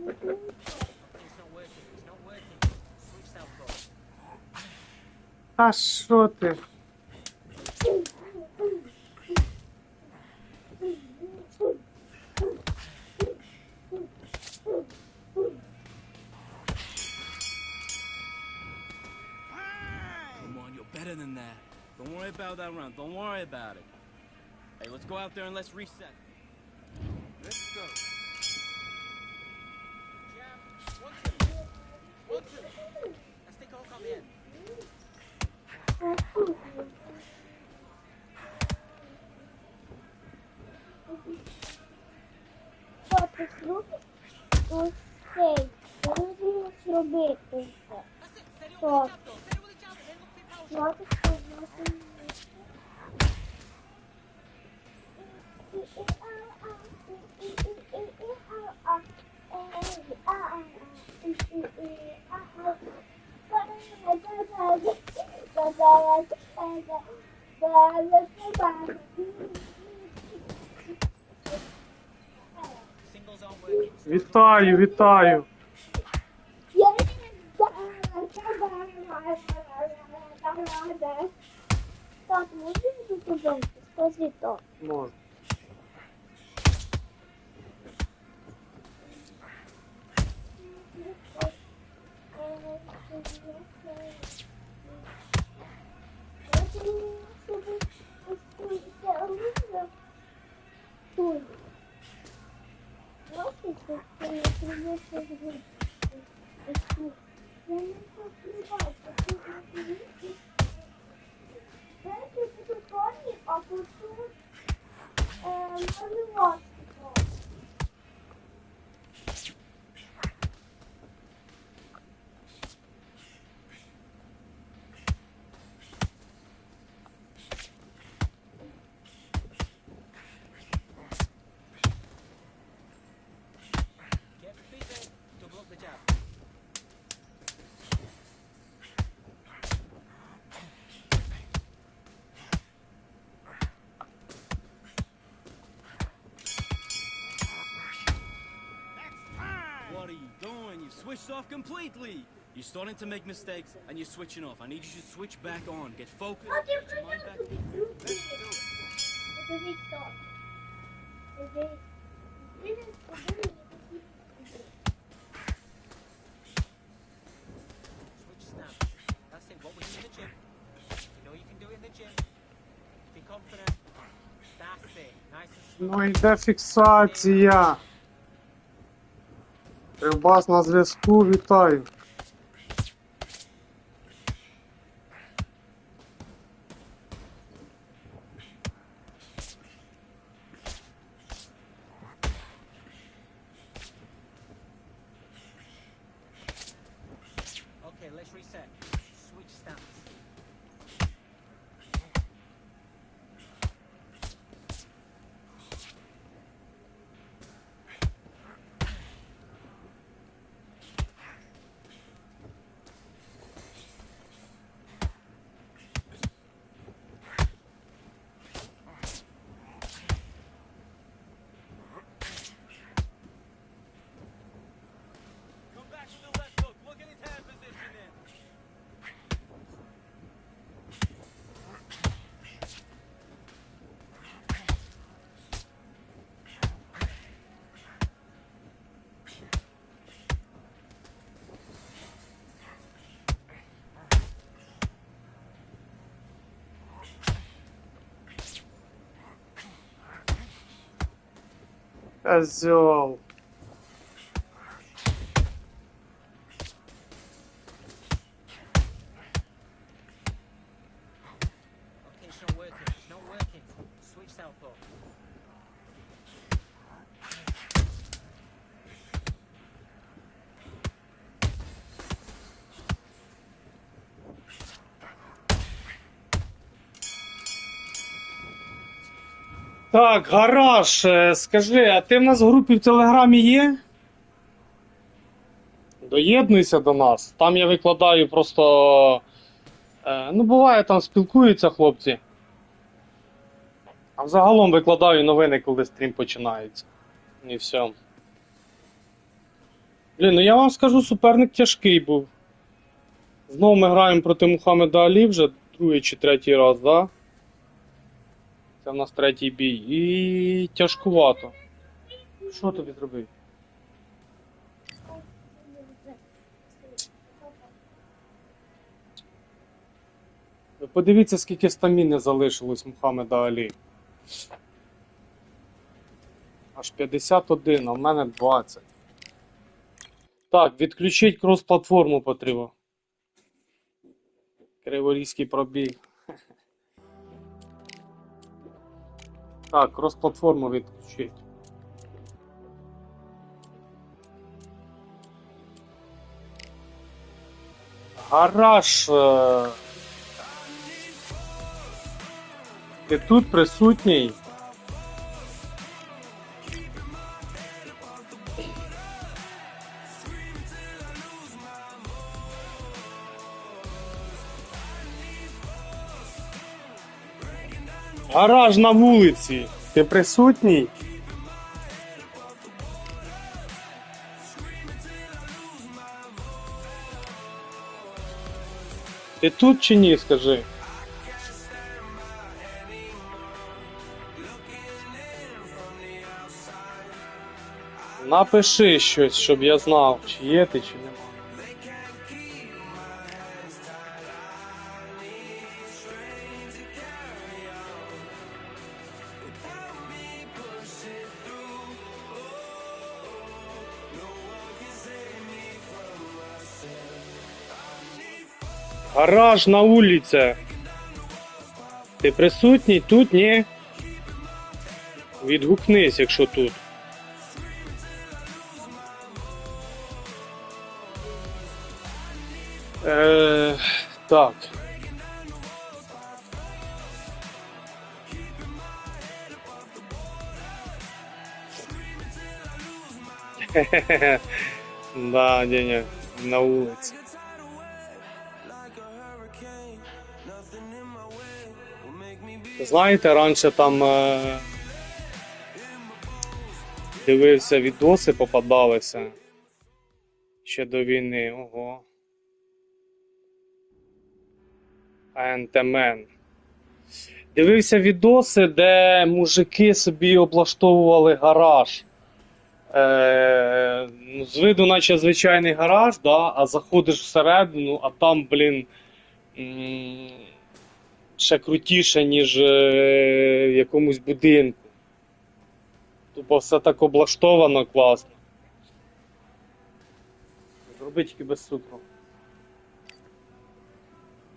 It's not working. It's not working. Switch southpaw. А що ти? Come on, you're better than that. Don't worry about that round. Don't worry about it. Hey, let's go out there and let's reset. Let's go. Jab. 1, 2. 1, 2. Let's take all come in. Що ти зробиш? Ось цей. Ти розумієш робити все. That's it. Steady So- on with the jab, though. Steady with the jab and then look for your power shot. Знаєте, що зробити? Singles aren't working. Вітаю, вітаю. Так, можна тут побачити? Скажи так. Можна. А тут малювати. Get the feet in. Double up the jab. What are you doing? You've switched off completely. You're starting to make mistakes and you're switching off. I need you to switch back on. Get focused. А ти Get your mind back. Це Віктор. Switch stance. That's it. What we do in the gym. You know you can do it in the gym. Be confident. That's it. Nice and smooth. Ну йде фіксація. Рибас на зв'язку, вітаю. let's reset. Switch stance. Come back to the left hook. Look at his hand position there. Козел. Okay, it's not working. It's not working. Switch southpaw. Так, гараж, скажи, а ти в нас в групі в Телеграмі є? Доєднуйся до нас. Там я викладаю просто. Ну, буває, там спілкуються хлопці. А взагалом викладаю новини, коли стрім починається. І все. Блін, ну я вам скажу, суперник тяжкий був. Знову ми граємо проти Мухаммеда Алі вже другий чи третій раз, да? Це в нас третій бій. І тяжкувато. Що тобі зробив? Ви подивіться, скільки стаміни залишилось Мухаммеда Алі. Аж 51, а в мене 20. Так, відключить крос-платформу потрібно. Криворізький пробіг. Так, крос-платформу відключить. Гараж. Ти тут присутній? Гараж на вулиці. Ти присутній? Ти тут чи ні, скажи? Напиши щось, щоб я знав, чи є ти, чи нема. Гараж на вулиці. Ти присутній? Тут, ні? Відгукнись, якщо тут. Так. Да, Деня, на вулиці. Знаєте, раніше там дивився відоси, попадалися ще до війни, ого. Антимен. Дивився відоси, де мужики собі облаштовували гараж. З виду наче звичайний гараж, да, а заходиш всередину, а там, блін, ще крутіше, ніж в якомусь будинку. Тупо все так облаштовано класно. Зроби тільки без цукру.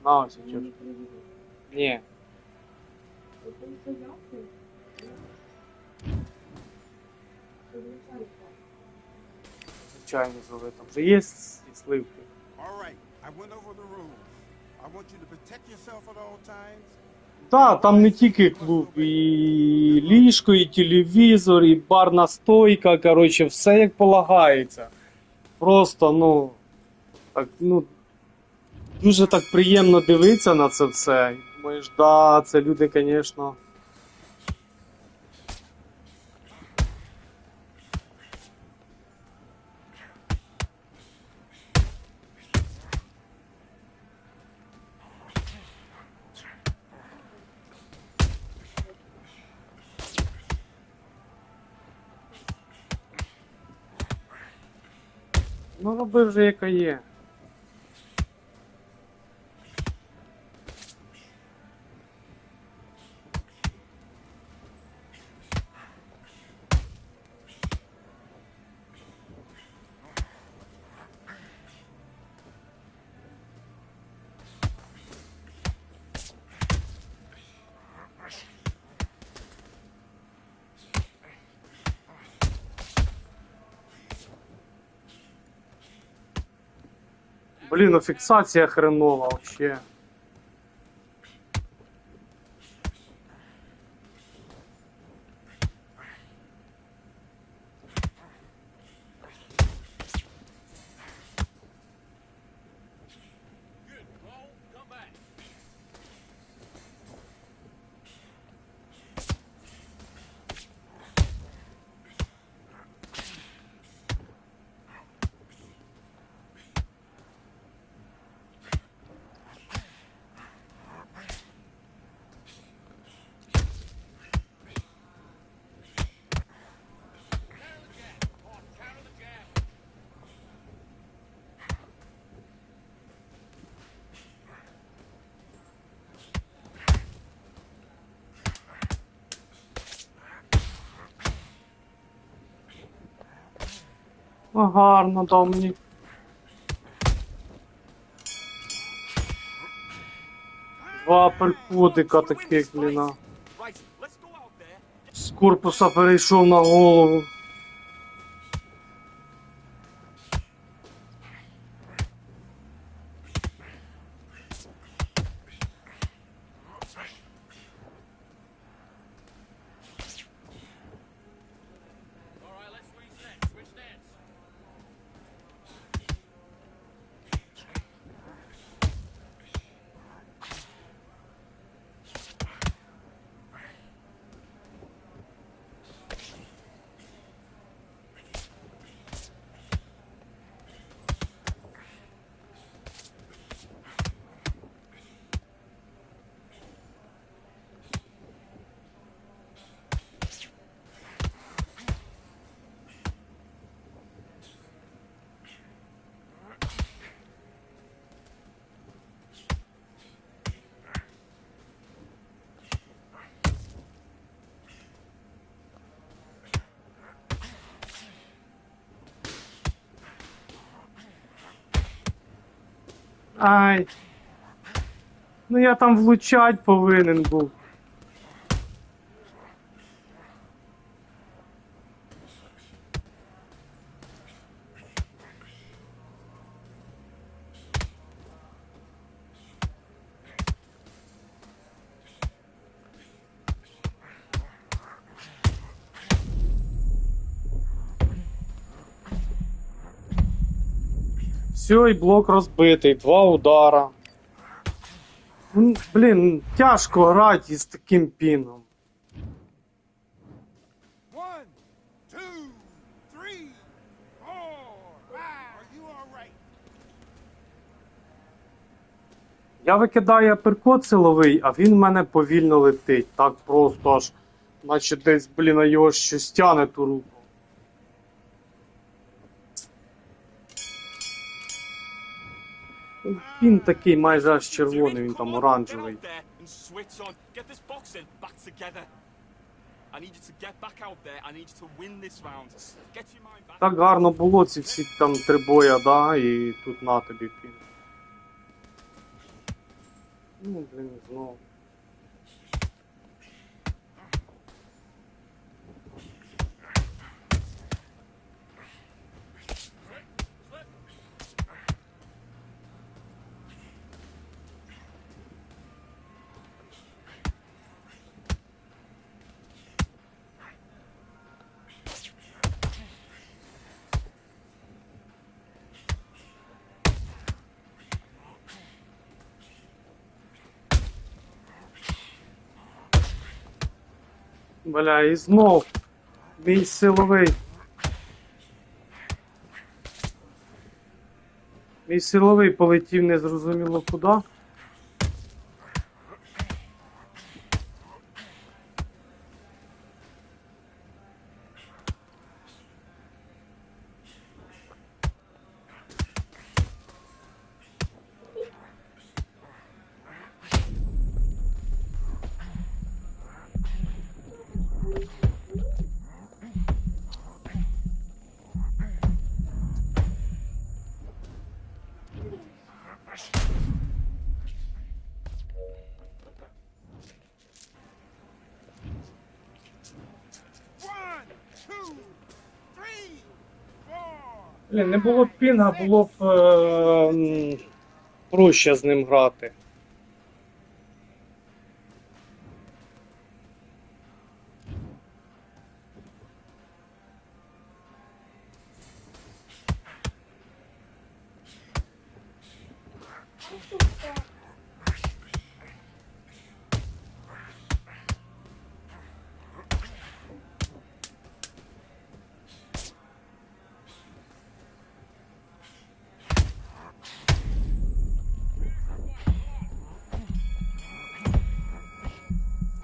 На, ось, чуш. Ні. Звичайно зроби, там вже є і сливки. All right, I went over the rules. I want you to protect yourself at all times. Так, там не тільки клуб, і ліжко, і телевізор, і барна стойка, коротше, все як полагається. Просто, ну, так, ну, дуже так приємно дивитися на це все. Думаєш, да, це люди, звісно. Ну, роби вже яка є. Блін, ну фіксація хренова вообще. Ну, гарно дав мені. Два перкутика таких, бліна. З корпуса перейшов на голову. Ай. Ну я там влучать повинен був. Все, і блок розбитий, 2 удара. Ну, блін, тяжко грати із таким піном. 1, 2, 3, 4, 5. Are you all right? Я викидаю аперкот силовий, а він в мене повільно летить. Так просто аж, наче десь, блін, його щось тяне ту руку. Він такий майже аж червоний, він там оранжевий. Так гарно було ці всі там 3 боя, да, і тут на тобі пін. Ну, блін, знову. Бля, і знов мій силовий. Мій силовий полетів незрозуміло куди. One, two, three, four. Блін, не було б пінга, було б проще з ним грати.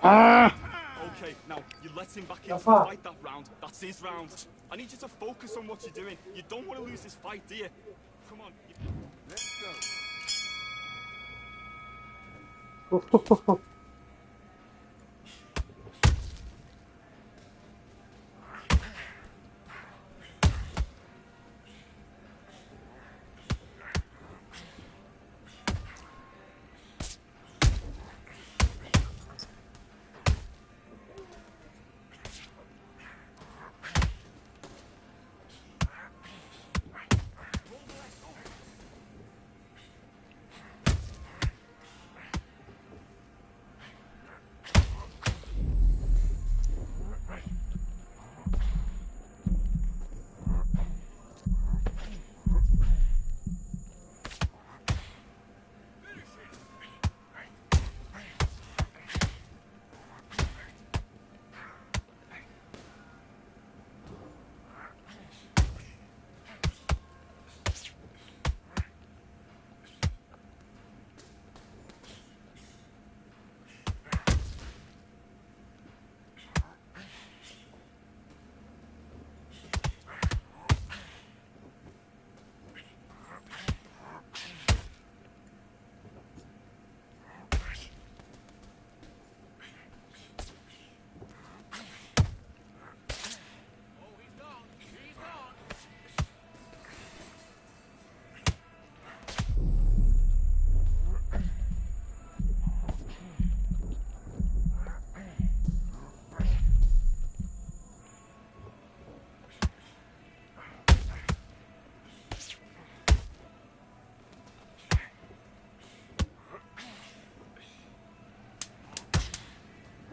Okay, now you let him back into the fight that round. That's his round. I need you to focus on what you're doing. You don't want to lose this fight, do you? Come on. Let's go.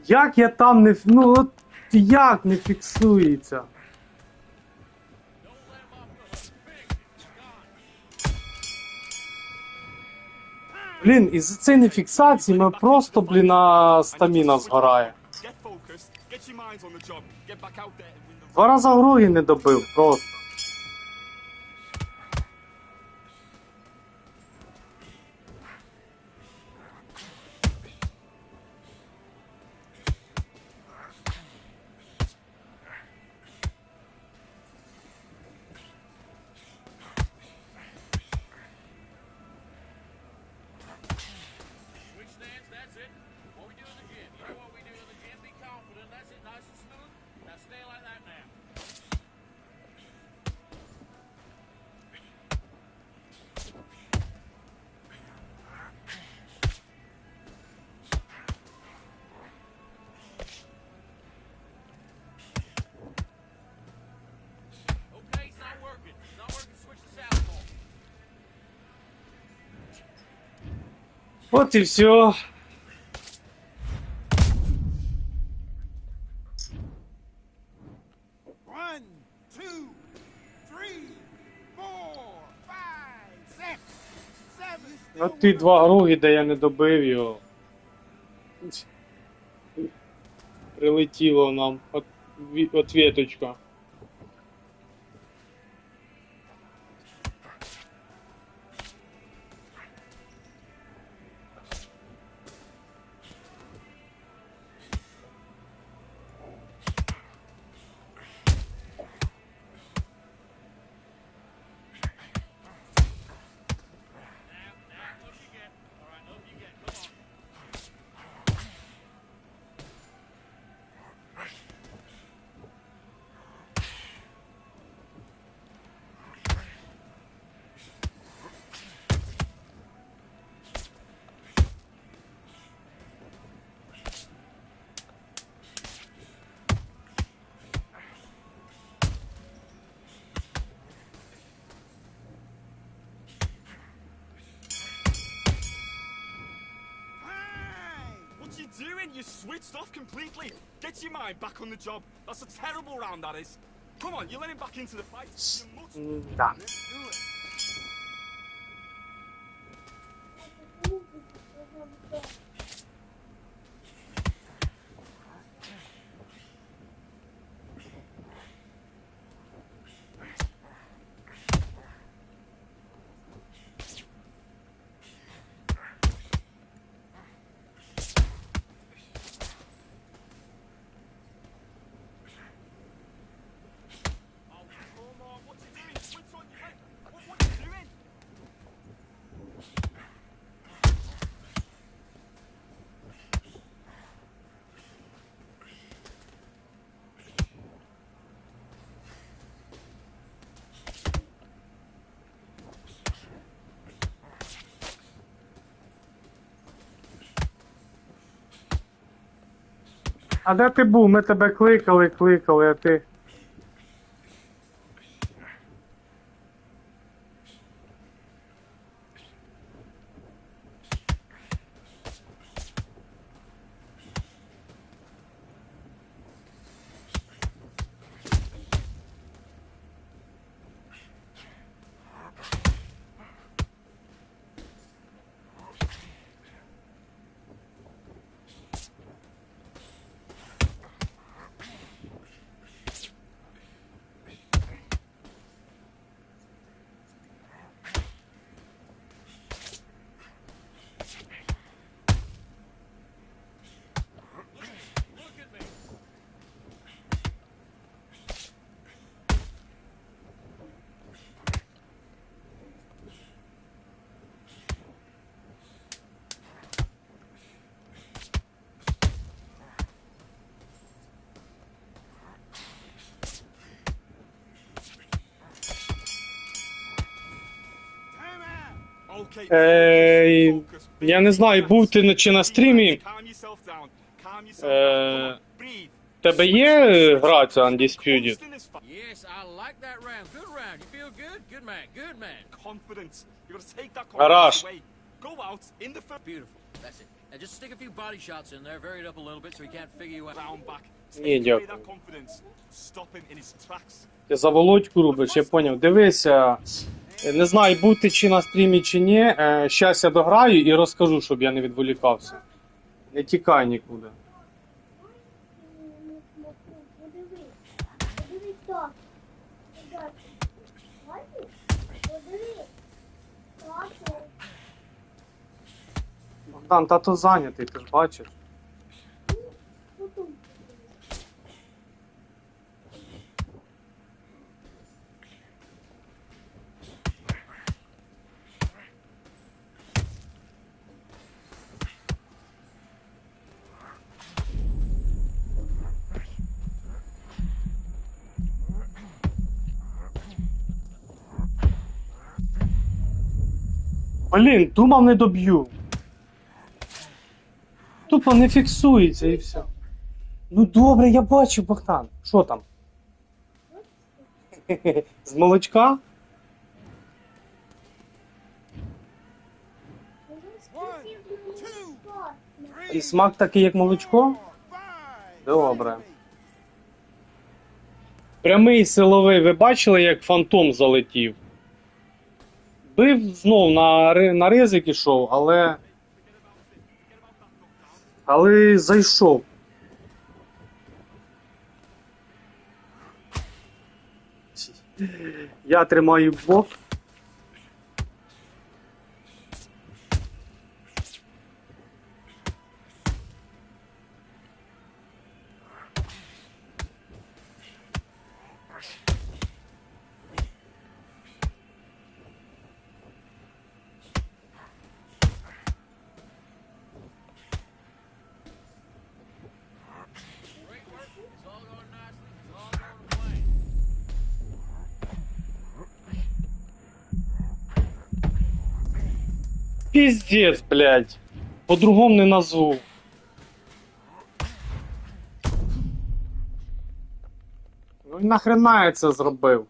Як я там не... Ну от як не фіксується? Блін, із-за цієї нефіксації ми просто, блін, стаміна згорає. Get focused. Get your minds on the job. Get back out there and win the 2 рази грої не добив, просто. Switch stance, that's it. What we do in the gym. You know what we do in the gym. Be confident. That's it. Nice and smooth. Now stay like that now. Okay, it's not working. It's not working. Switch to southpaw. От і все. One, two, three, four, five, six, seven. От ті 2 гроги, де я не добив його. Прилетіло нам ответочка. What you doing? You switched off completely. Get your mind back on the job. That's a terrible round, that is. Come on, you're letting back into the fight. You must Да. do it. А де ти був? Ми тебе кликали, а ти... Я не знаю, був ти чи на стрімі. Тебе є грати Undisputed? Yes, I like that round. Good round. You feel good? Good man. Good man. Confidence. You gotta take that Гараж. confidence away. Go out in the first Beautiful. That's it. Now just stick a few body shots in there, vary it up a little bit so he can't figure you out. round back. Ні, Take away дякую. that confidence. Stop him in his tracks. Ти за Володьку робиш, я поняв. Дивися, не знаю, був ти чи на стрімі, чи ні. Щас я дограю і розкажу, щоб я не відволікався. Не тікай нікуди. Подивись так. Бачиш? Подивись. Бачиш? Богдан, тато зайнятий, ти ж бачиш. Потім. Блін, думав не доб'ю. Тупо не фіксується і все. Ну добре, я бачу, Богдан. Що там? З молочка? І смак такий, як молочко? Добре. Прямий силовий, ви бачили, як фантом залетів? Бив знов на ризик ішов, але зайшов. Я тримаю блок. Great work. It's all going nicely. It's all going to plan. Піздець, блядь. По-другому не назву. Ну і нахрена я це зробив?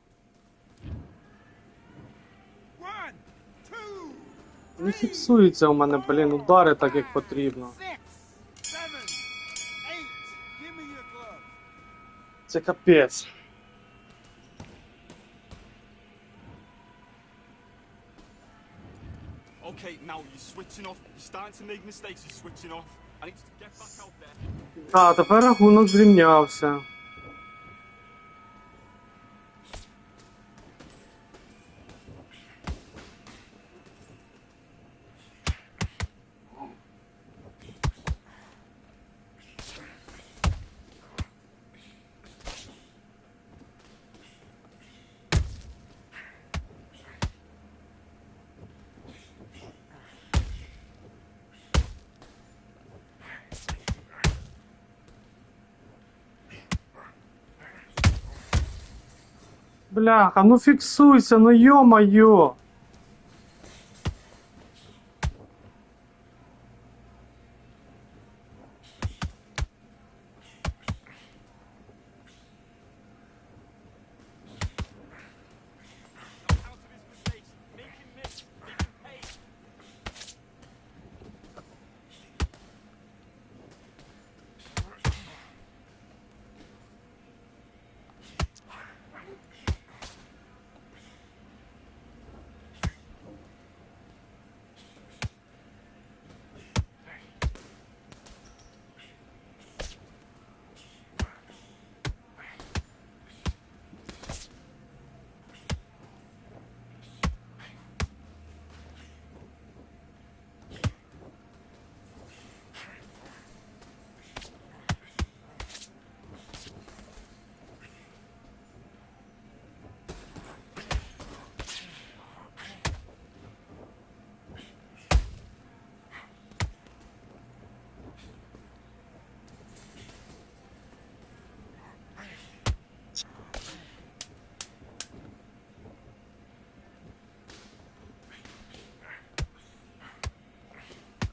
Не фіксуються у мене, блін, удари так, як потрібно. Це капець. Okay, now you're switching off. You're starting to make mistakes. You're switching off. I need you to get back out there. А, тепер рахунок зрівнявся. Бляха, ну фіксуйся, ну ё-моё. Out of his mistakes. Make him miss. Make him pay.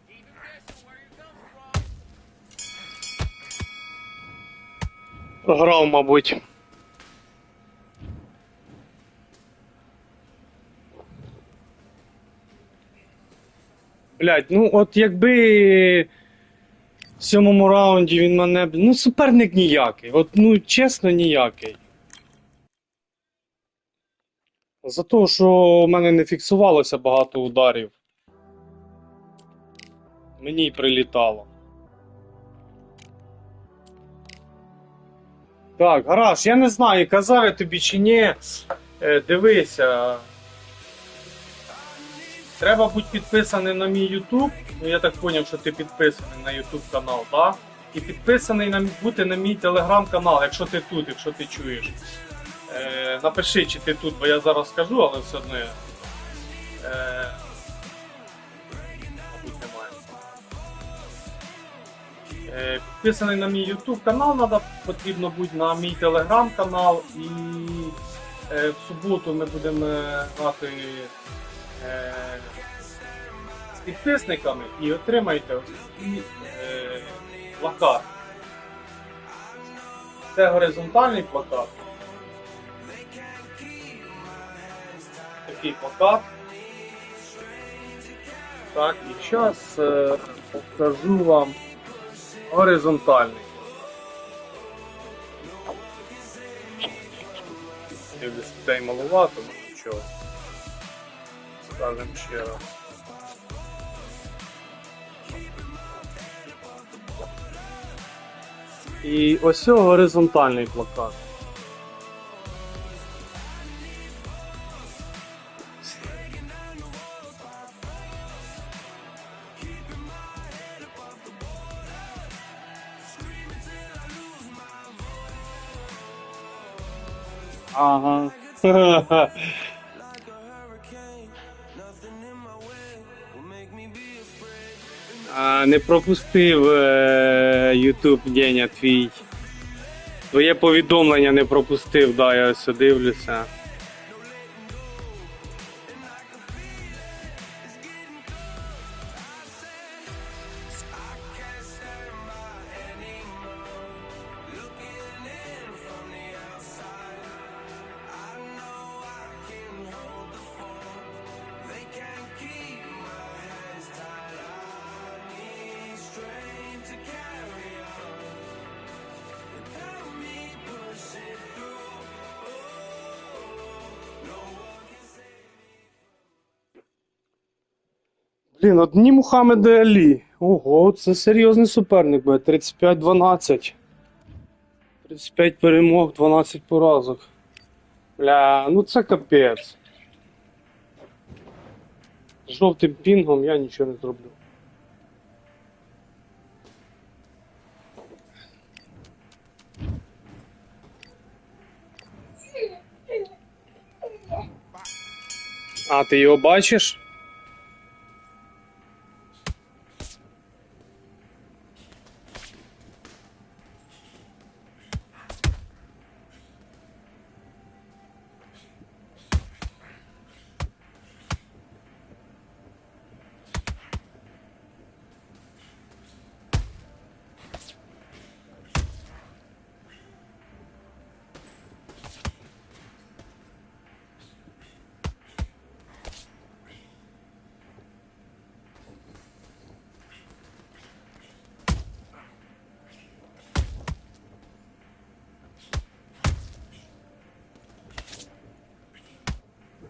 Keep him guessing where you're coming from. Програв, мабуть. Блядь, ну от якби в 7-му раунді він мене... Ну суперник ніякий, от ну чесно ніякий. За те, що в мене не фіксувалося багато ударів. Мені й прилітало. Так, гараж, я не знаю, казав я тобі чи ні. Дивися. Треба бути підписаний на мій YouTube. Ну я так зрозумів, що ти підписаний на YouTube канал, так? І підписаний бути на мій телеграм-канал, якщо ти тут, якщо ти чуєш. Напиши, чи ти тут, бо я зараз скажу, але все одно я... Мабуть, немає. Підписаний на мій YouTube канал, потрібно бути на мій телеграм-канал. І в суботу ми будемо грати з підписниками і отримаєте ось такий плакат. Це горизонтальний плакат. Такий плакат. Так, і зараз покажу вам горизонтальний. Дивлюсь, людей маловато, ну нічого. Скажемо ще раз. І ось горизонтальний плакат. Ага. Не пропустив YouTube Деня твій. Твоє повідомлення не пропустив, да, я ось дивлюся. Блін, одні Мухаммеди Алі. Ого, це серйозний суперник буде. 35-12. 35 перемог, 12 поразок. Бля, ну це капець. З жовтим пінгом я нічого не зроблю. А, ти його бачиш?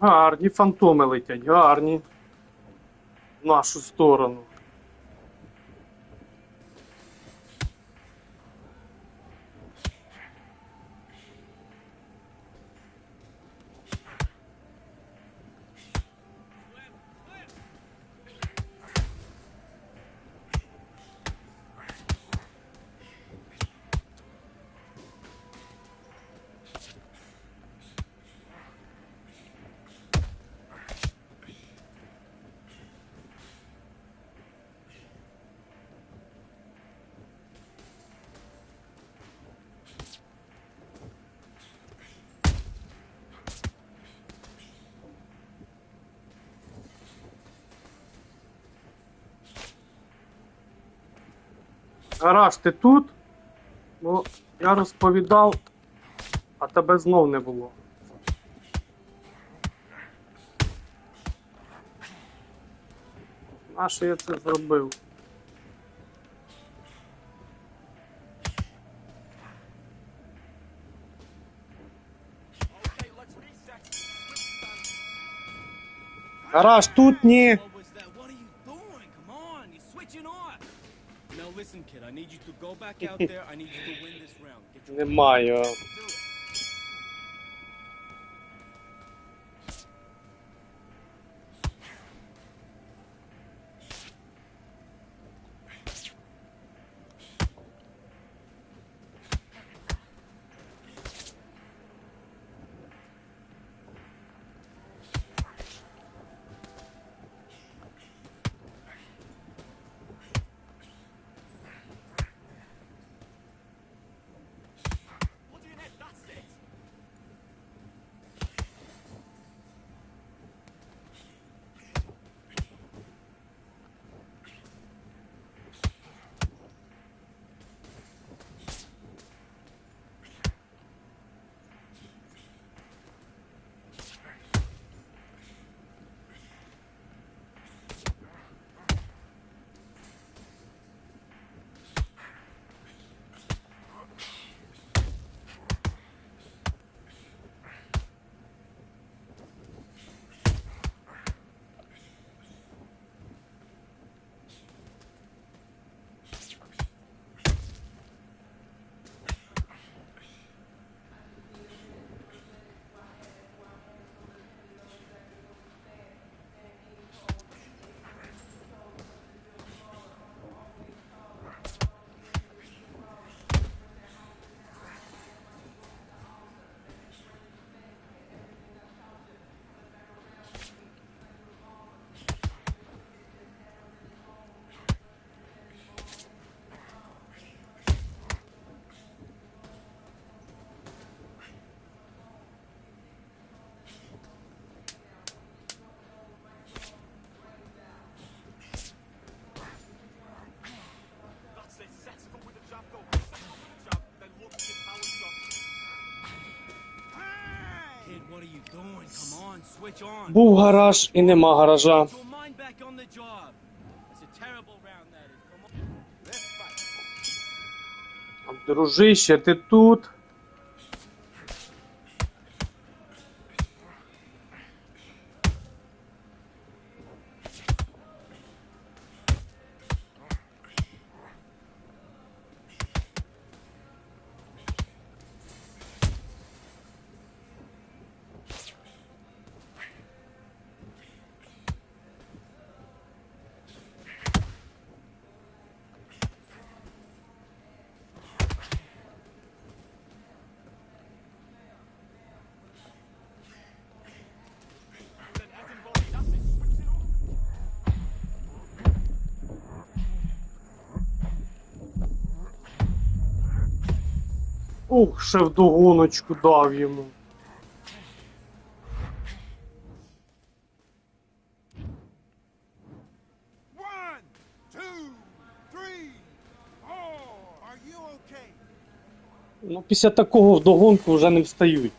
Гарні фантоми летять, гарні. В нашу сторону. Гараж, ти тут? Ну, я розповідав, а тебе знов не було. Нащо я це зробив? Гараж, тут ні. What was that? What are you doing? Come on, you're switching off. Now listen, kid, I need you to go back out there. I need you to win this round. Get your Не маю. Bloody net, that's switch on. Був гараж і нема гаража. Your mind back on the job. It's a terrible round, that is. Come on. Let's fight. Дружище, ти тут? Ух, ще вдогоночку дав йому. One, two, three, four. Are you okay? Ну, після такого вдогонку вже не встають.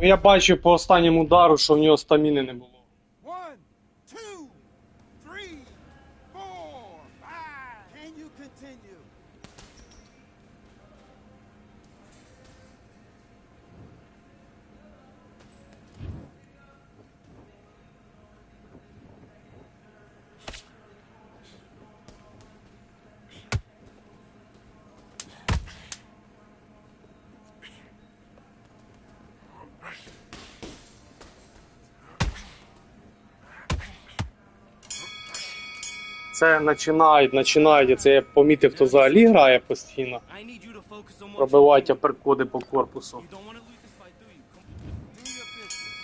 Ну, я бачу по останньому удару, що в нього стаміни не було. One, two, three, four, five. Can you continue? Це починають, це я помітив, хто взагалі грає постійно. I need you to focus on what Пробивають аперкоди по корпусу. you don't want to lose this fight, do you? Come on. Do your business.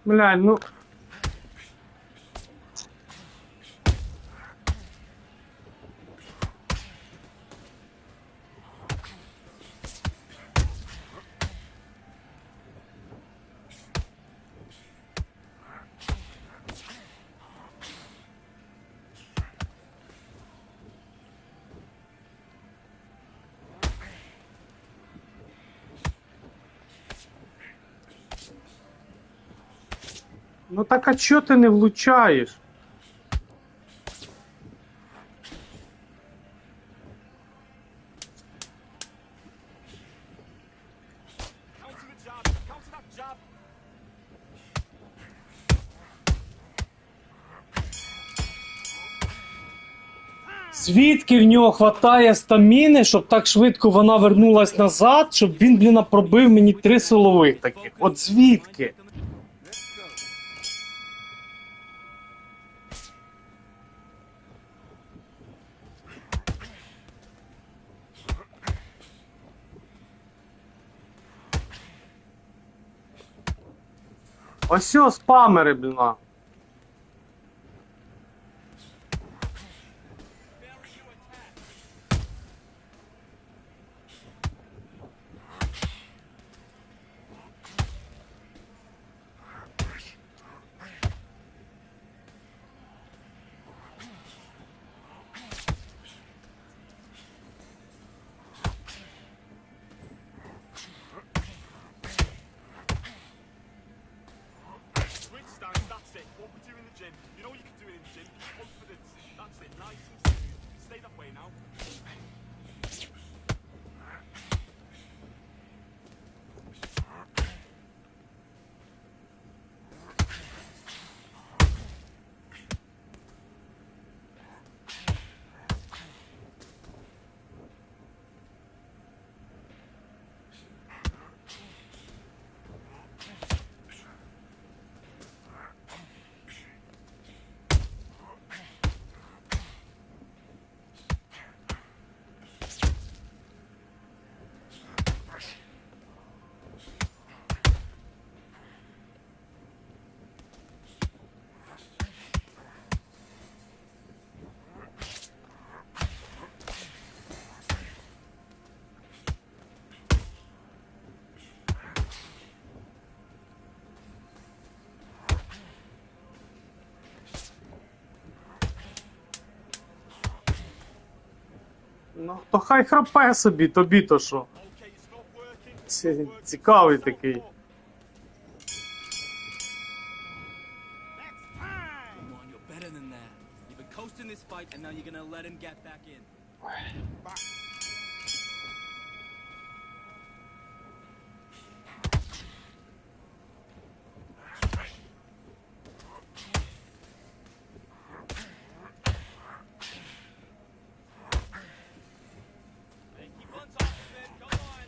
Блядь, ну... Ну так а чо ти не влучаєш? Counter the jab. Counter that jab. Звідки в нього хватає стаміни, щоб так швидко вона вернулась назад, щоб він, блін, пробив мені 3 силових таких? От звідки? Ось о, спамери, блін. Barry, you attack. Ну, то хай храпе собі, тобі то що. Цікавий такий. Come on, you're better than that. You've been coasting this fight, and now you're gonna let him get back in. Hey, keep on top of it. Go on.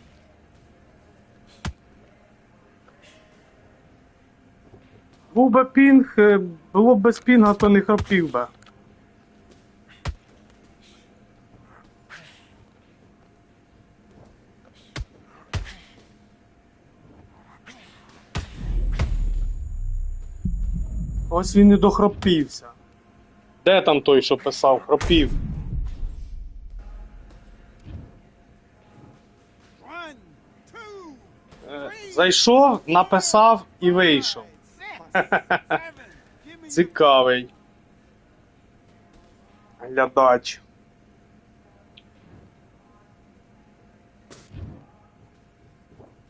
Був би пінг, було б без пінга, то не храпів би. Ось він і дохропівся. Де там той, що писав, хропів? Зайшов, написав і вийшов. Цікавий. Глядач.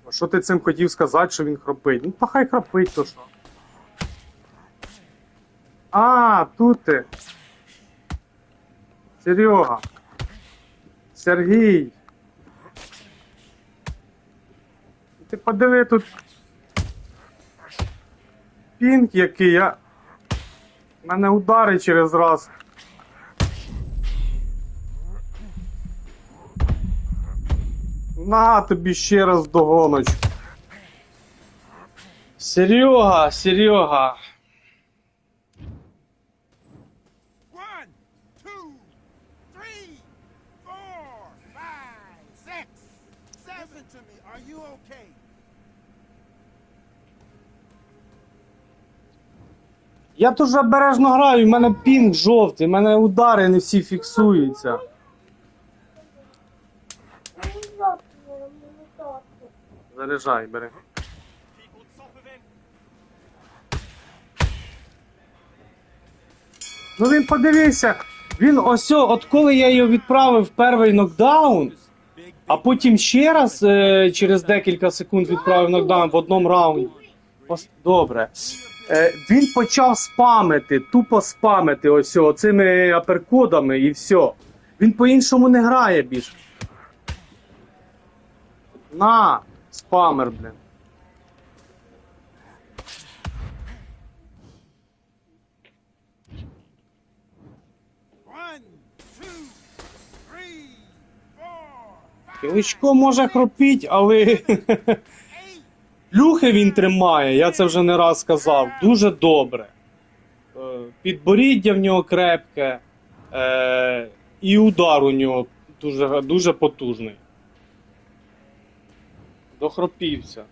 А що ти цим хотів сказати, що він хропить? Ну, та хай хропить, то що. А, тут ти. Серега. Сергій. Ти подиви тут. Пінг який, я... Мене удари через раз. На тобі ще раз догоночку. Серега, Серега. 1, 2, 3, 4, 5, 6, 7. Listen to me. Are you okay? Я дуже обережно граю, в мене пінг жовтий, в мене удари не всі фіксуються. Заряджай, бери. Ну він подивився, він ось, от коли я його відправив в перший нокдаун, а потім ще раз через декілька секунд відправив нокдаун в одному раунді. Добре. Він почав спамити, тупо спамити ось цими аперкодами і все. Він по-іншому не грає більше. На, спамер, блин. Кіличко може хропіть, але плюхи він тримає, я це вже не раз сказав, дуже добре. Підборіддя в нього крепке, і удар у нього дуже, дуже потужний. Дохропівся.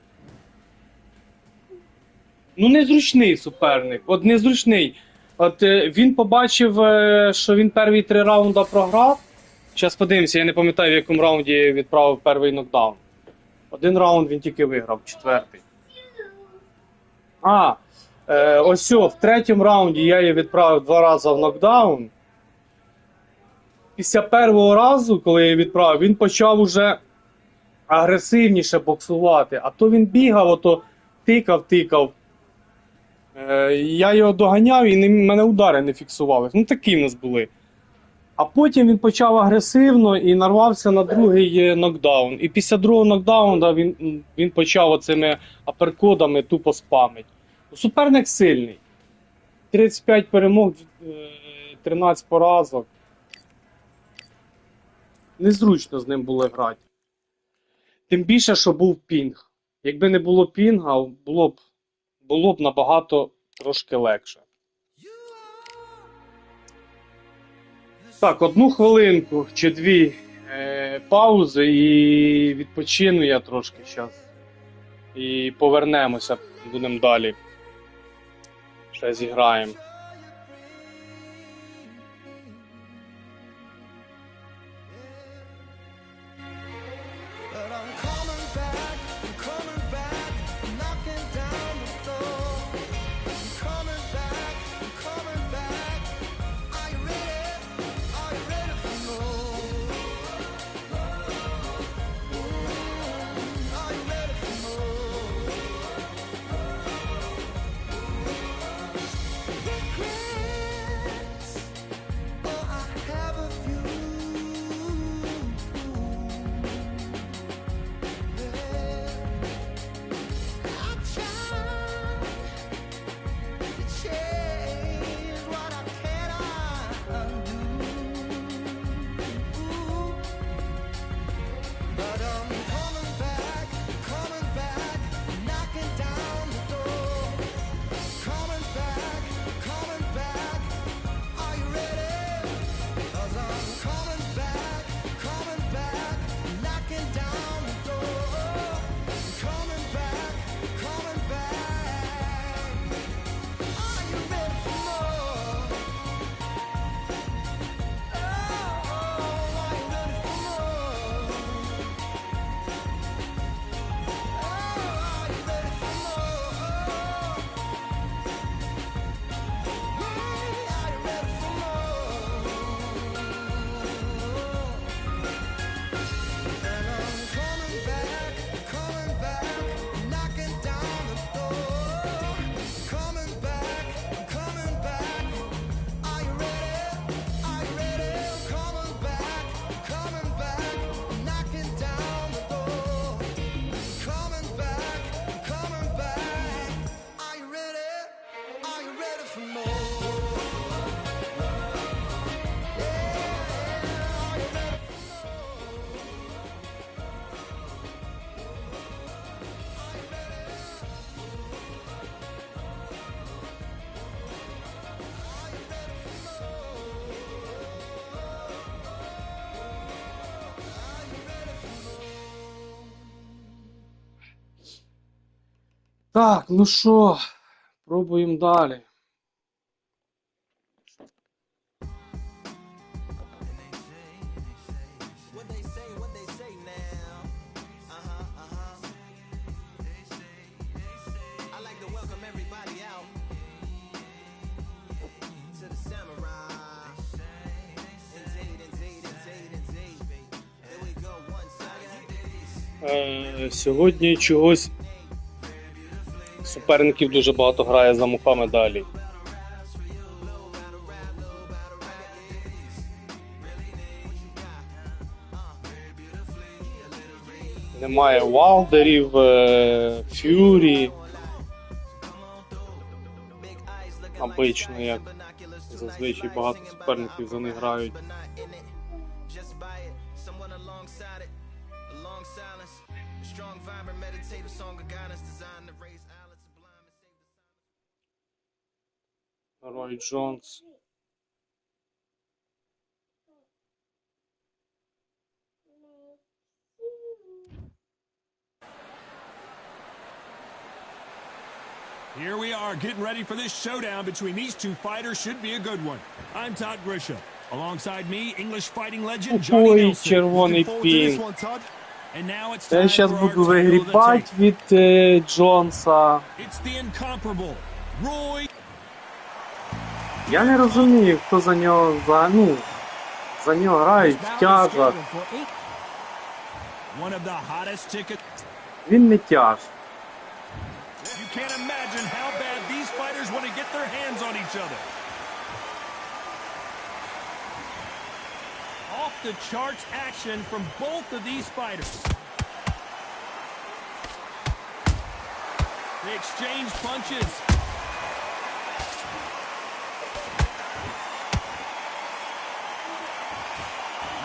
Ну, незручний суперник, от незручний. От він побачив, що він перші 3 раунди програв. Зараз подивимося, я не пам'ятаю, в якому раунді відправив перший нокдаун. 1 раунд він тільки виграв, 4-й. Ось в 3-му раунді я її відправив 2 рази в нокдаун. Після першого разу, коли я її відправив, він почав уже агресивніше боксувати. А то він бігав, ото тикав. Я його доганяв і в мене удари не фіксувалися. Ну такі в нас були. А потім він почав агресивно і нарвався на другий нокдаун. І після другого нокдауна він почав оцими аперкодами тупо спамити. Суперник сильний. 35 перемог, 13 поразок. Незручно з ним було грати. Тим більше, що був пінг. Якби не було пінга, було б набагато трошки легше. Так, 1 хвилинку чи 2 паузи і відпочину я трошки зараз. І повернемося, будемо далі. Ще зіграємо. Так, ну що, пробуємо далі. What they say now. I like to welcome everybody out to the samurai. Indeed. Here we go, one side. Сьогодні чогось суперників дуже багато грає за Мухаммед-Алі. Немає Валдерів, Ф'юрі. Обично, як зазвичай багато суперників за них грають. Just by it, someone alongside it, a long silence, a strong, vibrant, meditative song of guidance designed to raise eyelids sublime and save the silence. Рой Джонс. Here we are, getting ready for this showdown between these two fighters. Should be a good one. I'm Todd Grisham. Alongside me, English fighting legend Johnny Ой, Nelson. червоний пінг. And now it's Я time зараз for our буду tale of the вигрібати tape. від Джонса. It's the incomparable Roy. Я не розумію, хто за нього, за нього грають в тяжах. One of the hottest tickets. Він не тяж. You can't imagine how bad these fighters want to get their hands on each other. Off the charts action from both of these fighters. They exchange punches.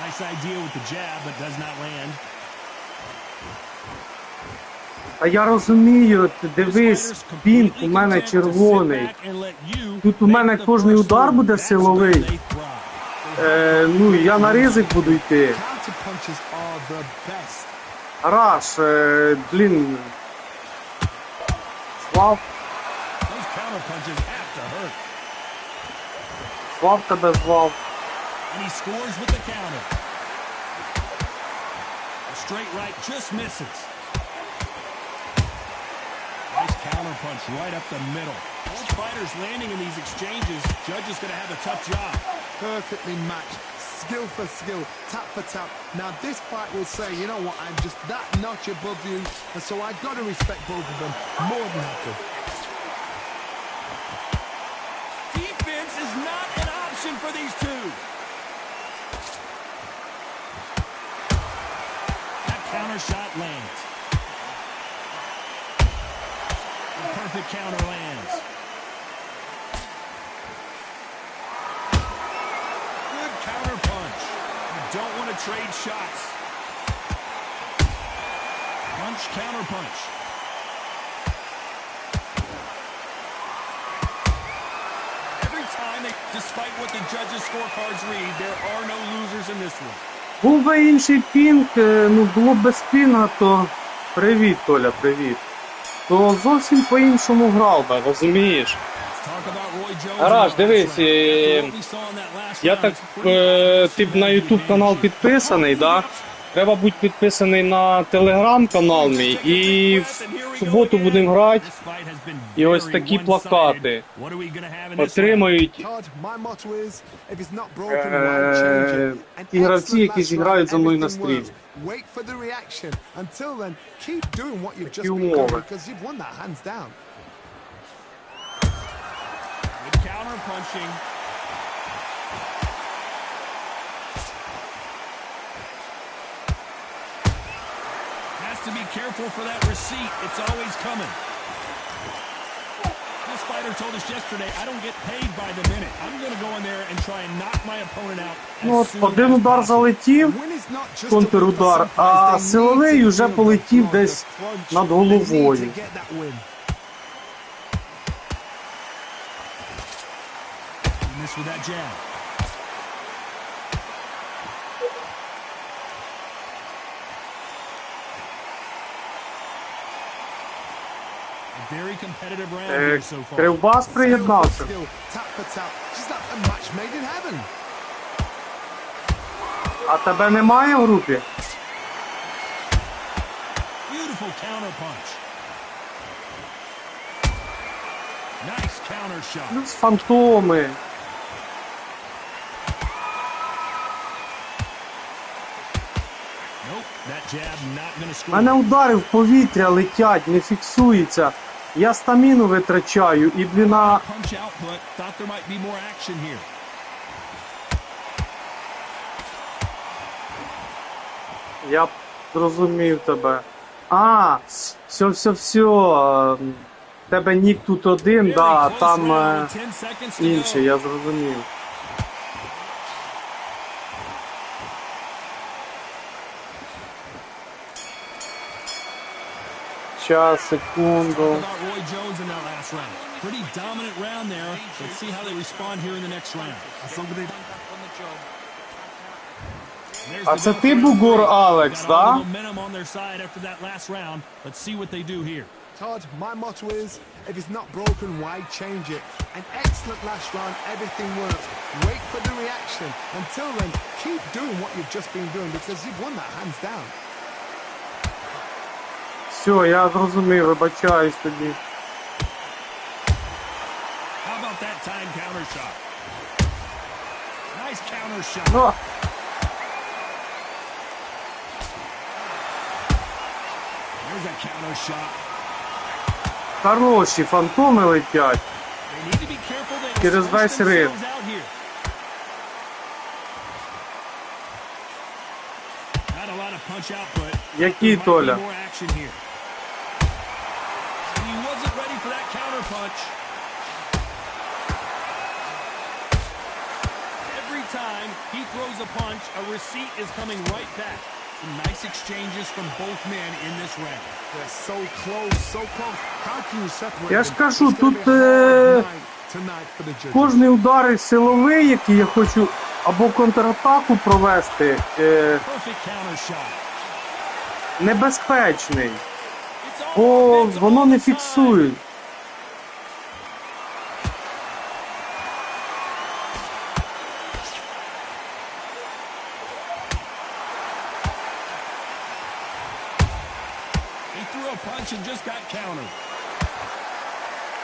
Nice idea with the jab, but does not land. А я розумію, ти дивись, пінг у мене червоний. Тут у мене кожний удар буде силовий. Ну, я на ризик буду йти. Раш, блін. Звав тебе, звав. And he scores with the counter. A straight right just misses. Nice counter punch right up the middle. Both fighters landing in these exchanges. Judge is going to have a tough job. Perfectly matched. Skill for skill, tap for tap. Now this fight will say, you know what, I'm just that notch above you, and so I've got to respect both of them more than happy. Defense is not an option for these two. That counter shot lands. The perfect counter lands. Good counter punch. You don't want to trade shots. Punch, counter punch. Every time, despite what the judges' scorecards read, there are no losers in this one. Був би інший пінг, ну було б без пінга, то привіт, Толя, привіт. То зовсім по-іншому грав би, розумієш? Гараж, дивись, я так, ти б на YouTube канал підписаний, да? Треба бути підписаний на телеграм-канал мій, і в суботу будемо грати, і ось такі плакати отримають ті гравці, які зіграють за мною на стрімі. Такі умови. Counter punching. Has to be careful for that receipt. It's always coming. This fighter told us yesterday, I don't get paid by the minute. I'm going to go in there and try and knock my opponent out. Ну от, один удар залетів, контрудар, а силовий вже полетів десь над головою. With that jab. Very competitive round here so far. Кривбас приєднався. Skill, tap for tap. She's like a match made in heaven. А тебе немає в групі? Beautiful counter punch. Nice counter shot. Плюс фантоми. Nope, that jab not gonna score. Мене удари в повітря летять, не фіксуються. Я стаміну витрачаю і, блін, Punch output. Thought there might be more action here. я б зрозумів тебе. Все. Тебе нік тут один, да, а там інший, я зрозумів. Час, секунду. Talk about Roy Jones in that last round. Pretty dominant round there. Let's see how they respond here in the next round. А це ти Бугор Алекс, Got all да? the momentum on their side after that last round. Let's see what they do here. Todd, my motto is, if it's not broken, why change it? An excellent last round, everything works. Wait for the reaction. Until then, keep doing what you've just been doing because you've won that hands down. Все, я зрозумів, вибачаюсь тоді. How about that time counter shot? Nice counter shot. Ну, There's a counter shot. хороші фантоми летять. They need to be careful they Через don't весь push ринг. themselves out here. Not a lot of punch output. Який, There might be Толя? more action here. He wasn't ready for that counter punch. Every time he throws a punch, a receipt is coming right back. Some nice exchanges from both men in this round. They're so close, so close. How can you separate Я ж them? кажу, It's gonna тут be a hard night tonight for the judges. кожний удар силовий, який я хочу або контратаку провести, Perfect counter shot. небезпечний, It's all бо offense воно all не the time. фіксує. He threw a punch and just got countered.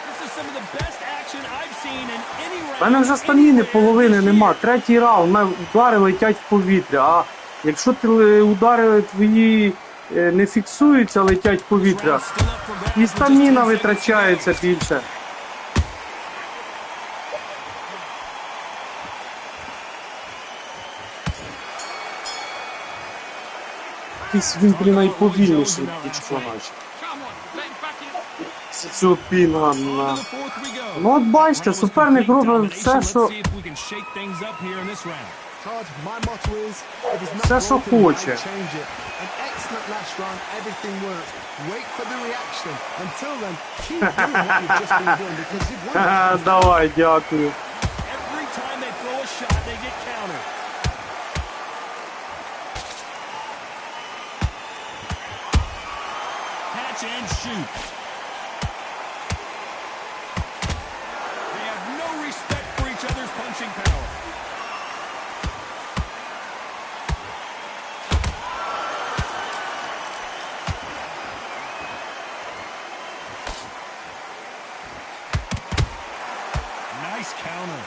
This is some of the best action I've seen in any round. У мене вже стаміни anywhere половини this нема. year. Третій раунд, у мене удари летять в повітря. А якщо ти удари твої не фіксуються, летять в повітря, Round still up for grabs і with just 10 стаміна seconds to витрачається go. більше. Якийсь він, блін, найповільніший пічко наче. Come on, let him back in. З цього пінга. On to на. the fourth we go. Ну от бачите, Round was суперник complete робить domination. все, Let's що... see if we can shake things up here in this round. Todd, my motto is, if it's not Все, що broken, why хоче. change it? An excellent last round, everything works. Wait for the reaction. Until then, keep doing what you've just been doing because you've won that hands down. Давай, дякую. Every time they throw a shot, they get countered. Catch and shoot. They have no respect for each other's punching power. Nice counter.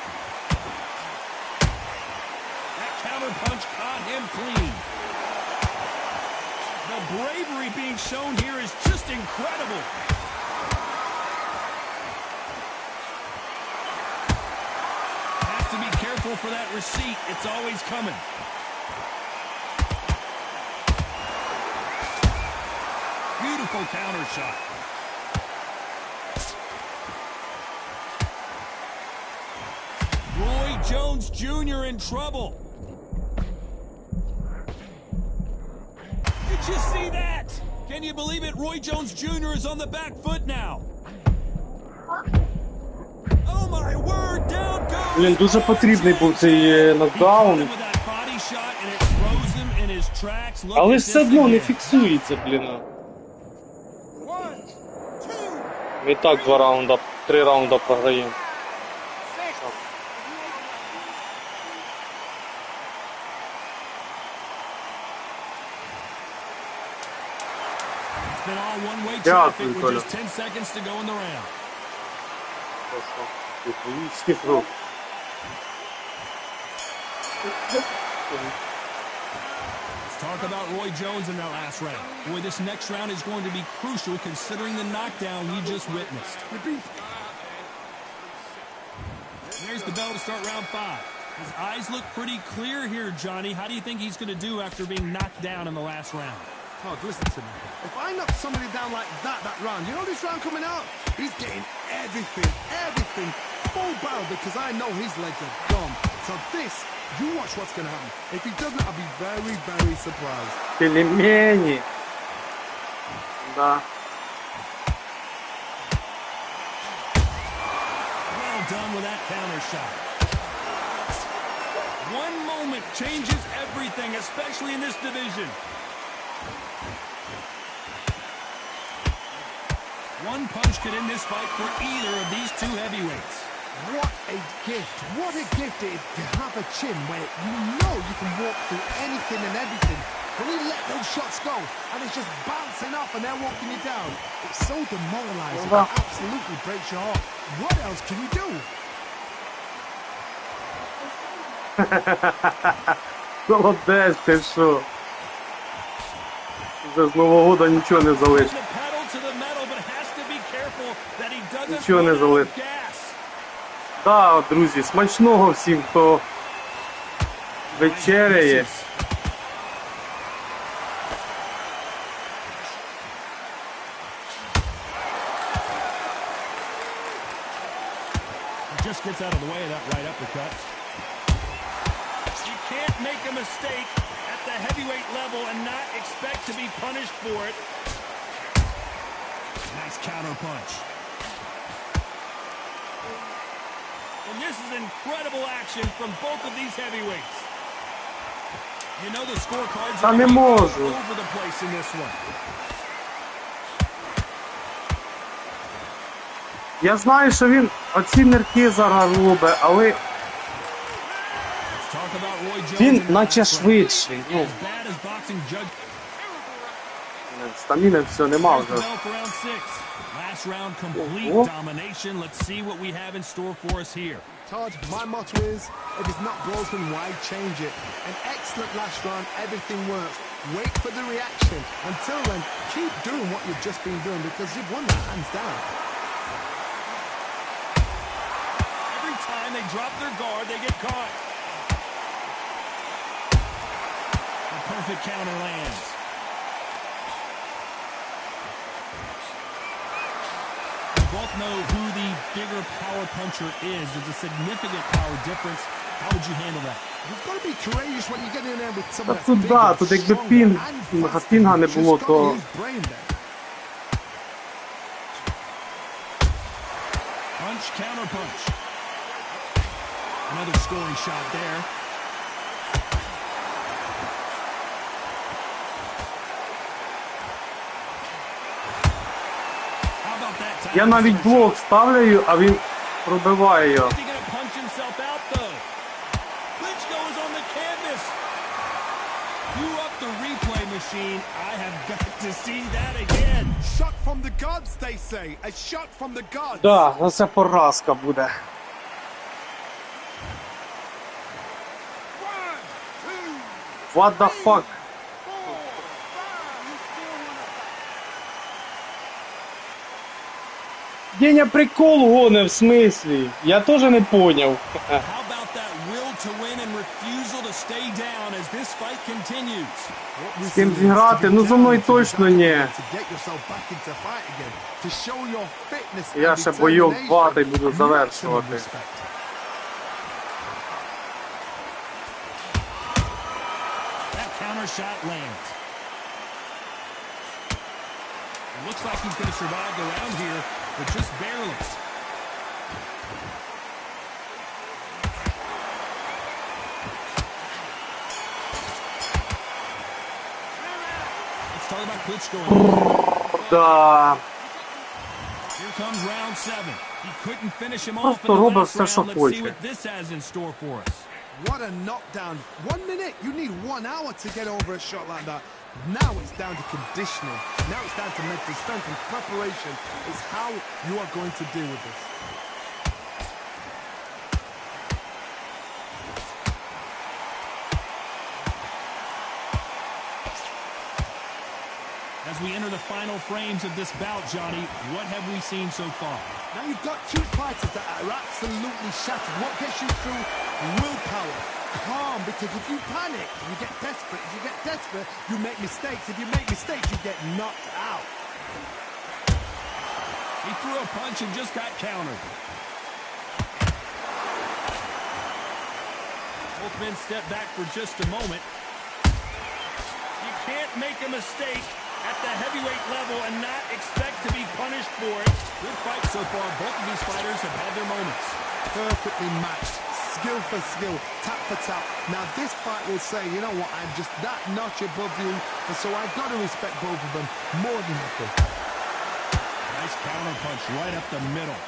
That counter punch caught him clean. The bravery being shown here is just incredible. Has to be careful for that receipt. It's always coming. Beautiful counter shot. Roy Jones Jr. in trouble. Did you see that? Can you believe it? Roy Jones Jr. is on the back foot now. Oh my word, down goes. Блін, дуже потрібний був цей He caught нокдаун. him with that body shot and it froze him in his tracks. Look Але at ж все this одно не again. фіксується, блін. 1, 2, Ми і так 3 раунда програємо. It's been all one-way Yeah, traffic with Cola. just 10 seconds to go in the round. Let's talk about Roy Jones in that last round. Boy, this next round is going to be crucial considering the knockdown we just witnessed. There's the bell to start round 5. His eyes look pretty clear here, Johnny. How do you think he's going to do after being knocked down in the last round? Todd, listen to me. If I knock somebody down like that round, you know this round coming out? He's getting everything, full barrel because I know his legs are gone. So this, you watch what's going to happen. If he doesn't, I'll be very surprised. Пельмени. Да. Well done with that counter shot. One moment changes everything, especially in this division. One punch could end this fight for either of these two heavyweights. What a gift. What a gift it is to have a chin where you know you can walk through anything and everything. When you let those shots go and it's just bouncing off and they're walking you down, it's so demoralizing. It absolutely breaks your heart. What else can you do? Молодець, ти що? Вже з Нового года нічого не залиш. Нічого не залиш. Так, друзі, смачного всім, хто вечеряє. Just gets out of the way of that right uppercut. You can't make a mistake at the heavyweight level and not expect to be punished for it. Nice counter punch. And this is incredible action from both of these heavyweights. You know the scorecards are all over the place in this one. Я знаю, що він оці нирки зараз робить, але він наче швидший. Ну. Стаміни все, нема вже. Last round complete domination. Let's see what we have in store for us here. Todd, my motto is, if it's not broken, why change it? An excellent last round, everything works. Wait for the reaction. Until then, keep doing what you've just been doing because you've won that hands down. Every time they drop their guard, they get caught. The perfect counter lands. Both know who the bigger power puncher is. There's a significant power difference. How would you handle that? You've got to be courageous when you get in there with Та someone тут, да, тут якби пінга не було, то... Punch, counter punch. Another scoring shot there. Я навіть блок ставляю, а він пробиває його. Да, це поразка буде. What the fuck? Деня прикол гоне, в смислі? Я теж не поняв. З ким зіграти? Ну, зо мною точно ні. Я ще бойок 2 та й буду завершувати. Looks like he's going to survive the round here, but just barely. Let's talk about Klitschko. Да. Here's comes round 7. He couldn't finish him off in Просто the робить last все, що round. Let's see хоче. what this has in store for us. What a knockdown. 1 minute, you need 1 hour to get over a shot like that. Now it's down to conditioning. Now it's down to mental strength and preparation. Is how you are going to deal with this. As we enter the final frames of this bout, Johnny, what have we seen so far? Now you've got two fighters that are absolutely shattered. What gets you through? Willpower. Calm, because if you panic, you get desperate. If you get desperate, you make mistakes. If you make mistakes, you get knocked out. He threw a punch and just got countered. Both men step back for just a moment. You can't make a mistake at the heavyweight level and not expect to be punished for it. Good fight so far. Both of these fighters have had their moments. Perfectly matched. Skill for skill. Tap for tap. Now this fight will say, you know what, I'm just that notch above you, and so I've got to respect both of them more than nothing. Nice counter punch right up the middle.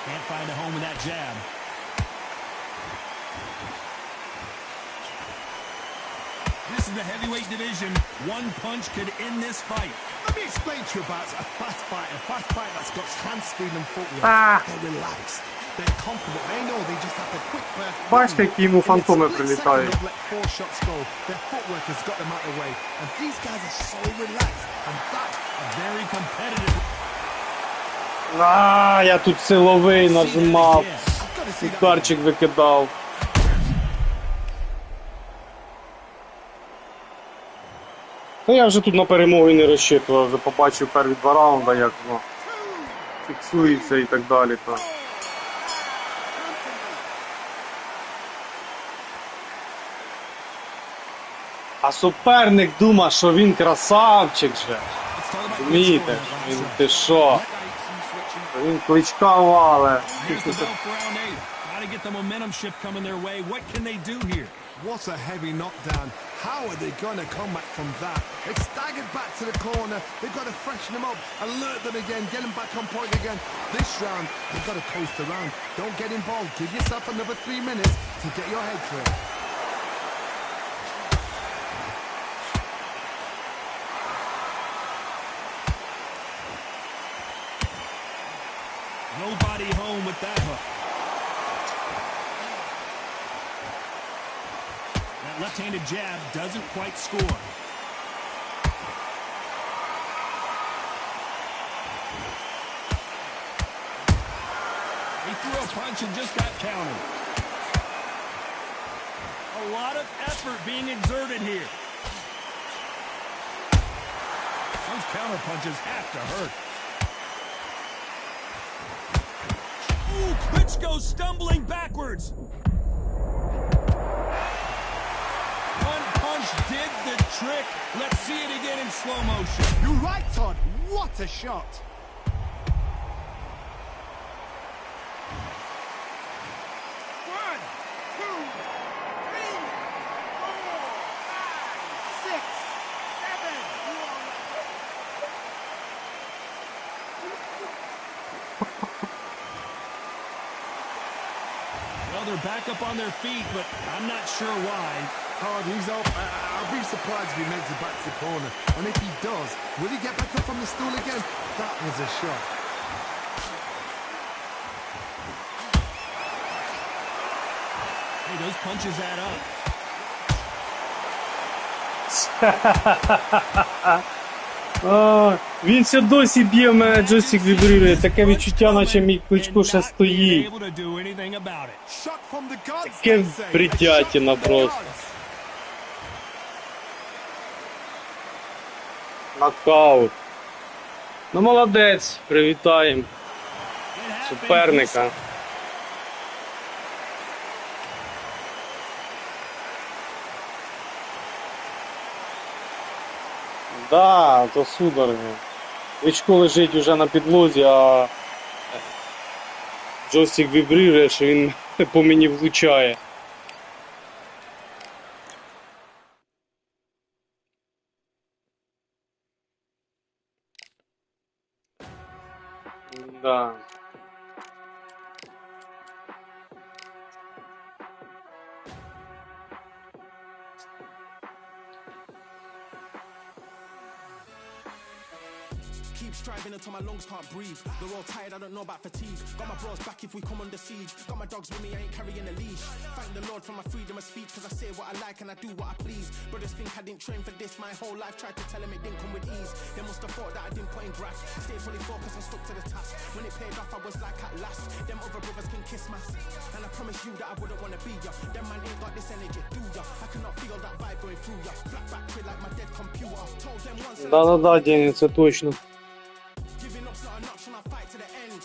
Can't find a home with that jab. This is the heavyweight division. One punch could end this fight. Let me explain to you about a fast fight that's got hand speed and footwork. They're relaxed. They're confident. They know they just have a quick burst. Бачите, які йому фантоми прилітають. Let 4 shots go. Their footwork has got them out of the way. And these guys are so relaxed. And that's A very competitive. Я тут силовий нажимав, ударчик викидав. Та я вже тут на перемогу і не розчитував, вже побачив перві 2 раунди, як воно фіксується і так далі. То. А суперник думає, що він красавчик же. Розумієте? Він ти що? Він кличка вале. Here's the bell for round 8. Got to get the momentum shift coming their way. What can they do here? What a heavy knockdown. How are they going to come back from that? They've staggered back to the corner. They've got to freshen them up, alert them again, get them back on point again. This round, they've got to coast around. Don't get involved. Give yourself another 3 minutes to get your head clear. Nobody home with that hook. That left-handed jab doesn't quite score. He threw a punch and just got countered. A lot of effort being exerted here. Those counter punches have to hurt. Ooh, Klitschko stumbling backwards. One punch did the trick. Let's see it again in slow motion. You're right, Todd. What a shot. Well, they're back up on their feet, but I'm not sure why. Todd, he's up. I'll be surprised if he makes it back to the corner. And if he does, will he get back up on the stool again? That was a shot. Hey, those punches add up. Він ще досі б'є, в мене джойстик вібрює. Таке відчуття, наче мій Кличко ще стоїть. Able to do anything about it. Shot from the gods, Таке they say. бредятіна A shot from the просто. gods. Нокаут. Ну молодець, привітаємо It happened. суперника. Да, то судороги. Кличко лежить уже на підлозі, а джойстик вібрює, що він по мені влучає. Keep striving until my lungs can't breathe. They're all tired, I don't know about fatigue. Got my bros back if we come under siege. Got my dogs with me, I ain't carrying a leash. Thank the Lord for my freedom of speech, cause I say what I like and I do what I please. Brothers think I didn't train for this my whole life. Tried to tell them it didn't come with ease. They must have thought that I didn't put in graft. Stayed fully focused and stuck to the task. When it paid off, I was like at last. Them other brothers can kiss my ass. And I promise you that I wouldn't wanna be ya. Them man ain't got this energy, do ya? I cannot feel that vibe going through ya. Flat back trade like my dead computer. Told them once. Да-да-да, Денис, це точно. Giving up's not an option, I'll fight to the end.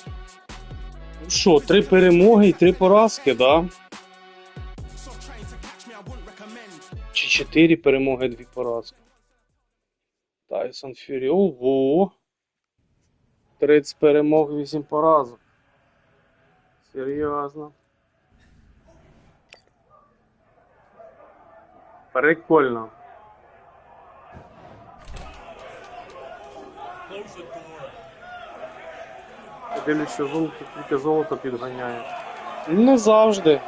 Ну що, 3 перемоги і 3 поразки, да? So trying to catch me, I wouldn't recommend. Чи 4 перемоги, 2 поразки. Тайсон Фюрі. Ого! 30 перемог, 8 поразок. Серйозно. Прикольно. Я дивлюсь, що золото, тільки золото підганяє. Не завжди.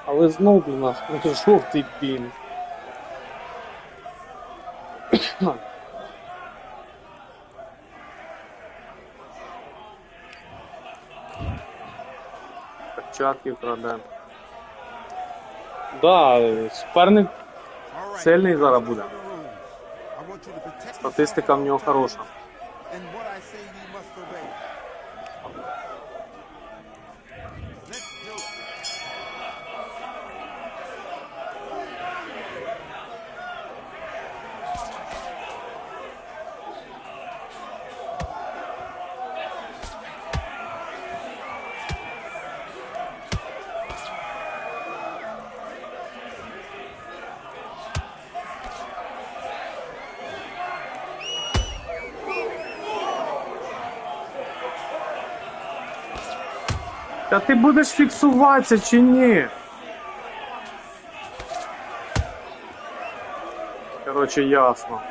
Але знов для нас жовтий пін. Перчатки краде. Да, суперник сильний зараз буде. Статистика в нього хороша. Та ти будеш фіксуватися чи ні? Короче, ясно.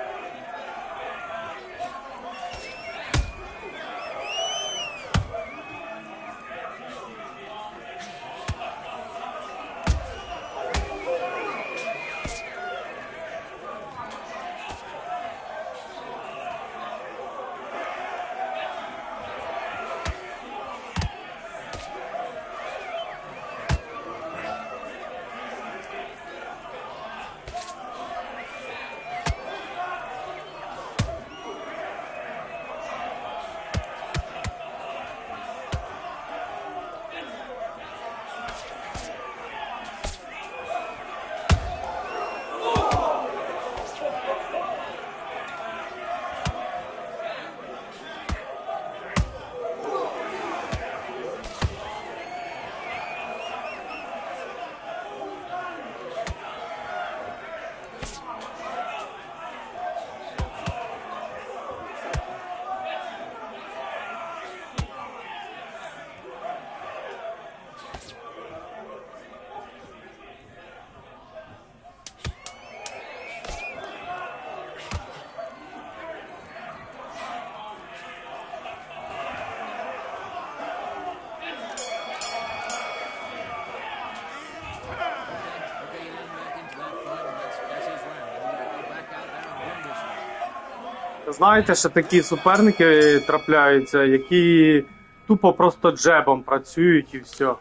Знаєте, що такі суперники трапляються, які тупо просто джебом працюють і все.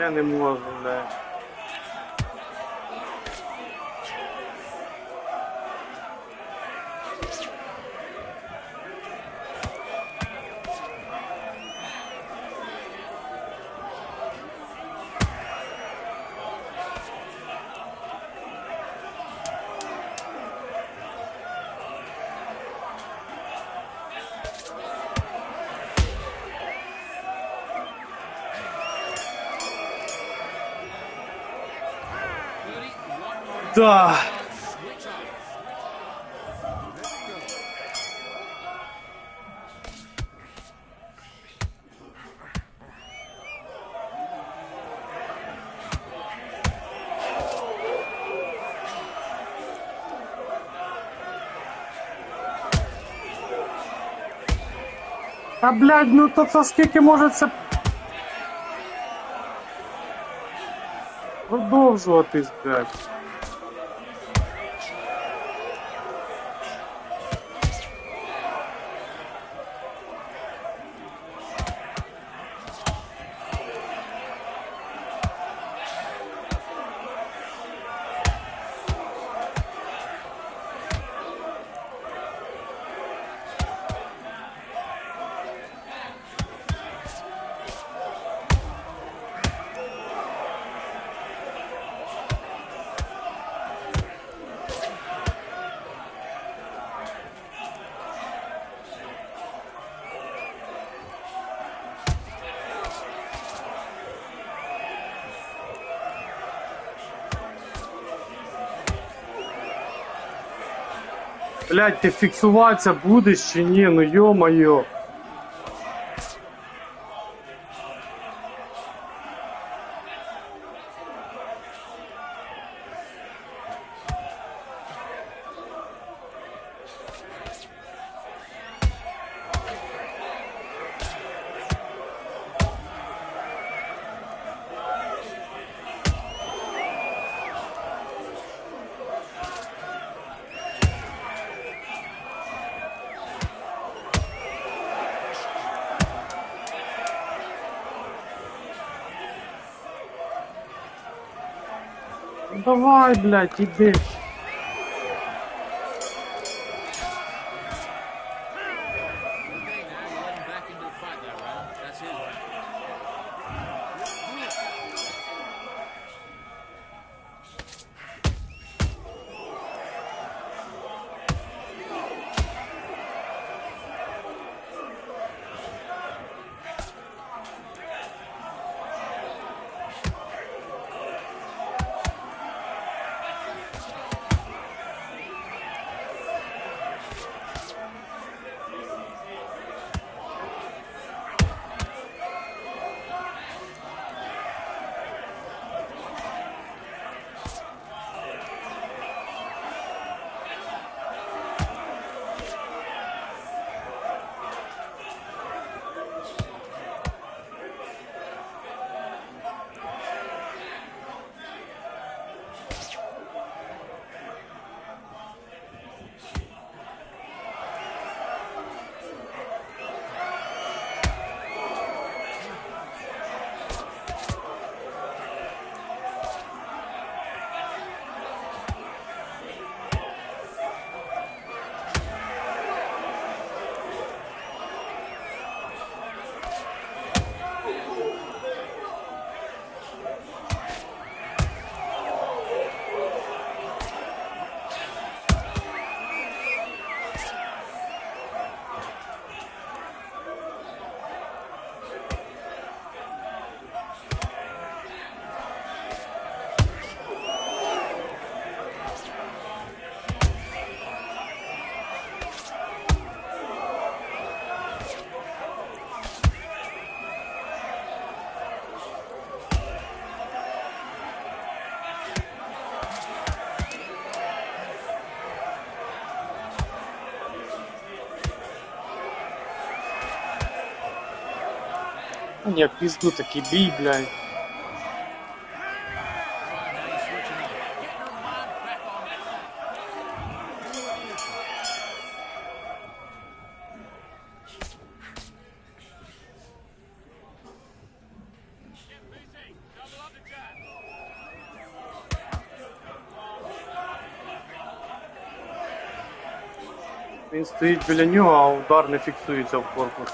Я не можу, блядь. Да. А, блядь, ну то це скільки може це продовжуватись, блядь? Блядь, ти фіксуватися будеш чи ні? Ну йо-моє. Давай, блядь, іди. Ні, пізду такий бій, блядь. Він стоїть біля нього, а удар не фіксується в корпус.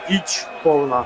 Діч повна.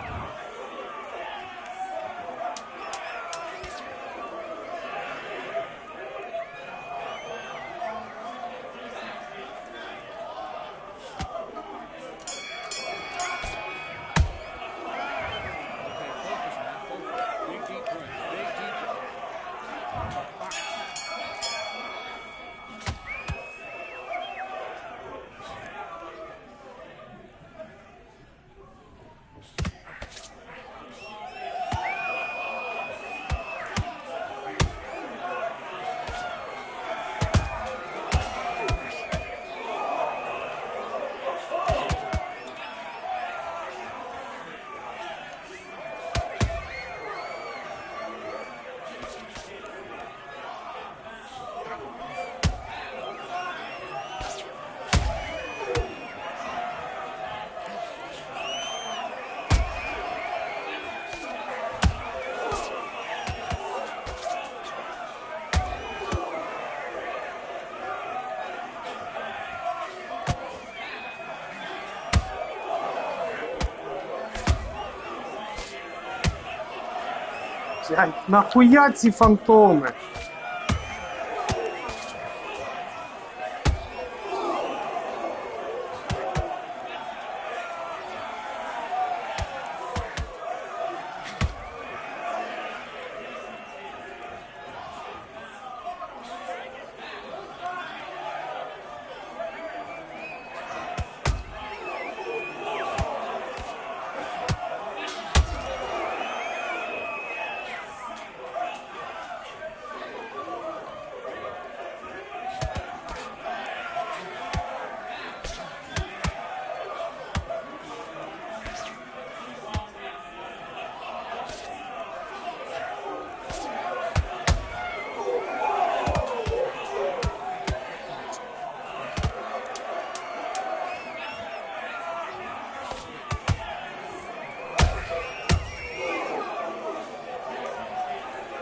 Нахуя ці фантоми?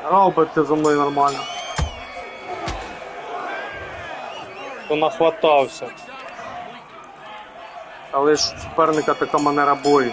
Грав би ти за мною нормально. То нахватався. Але ж у суперника така манера бою.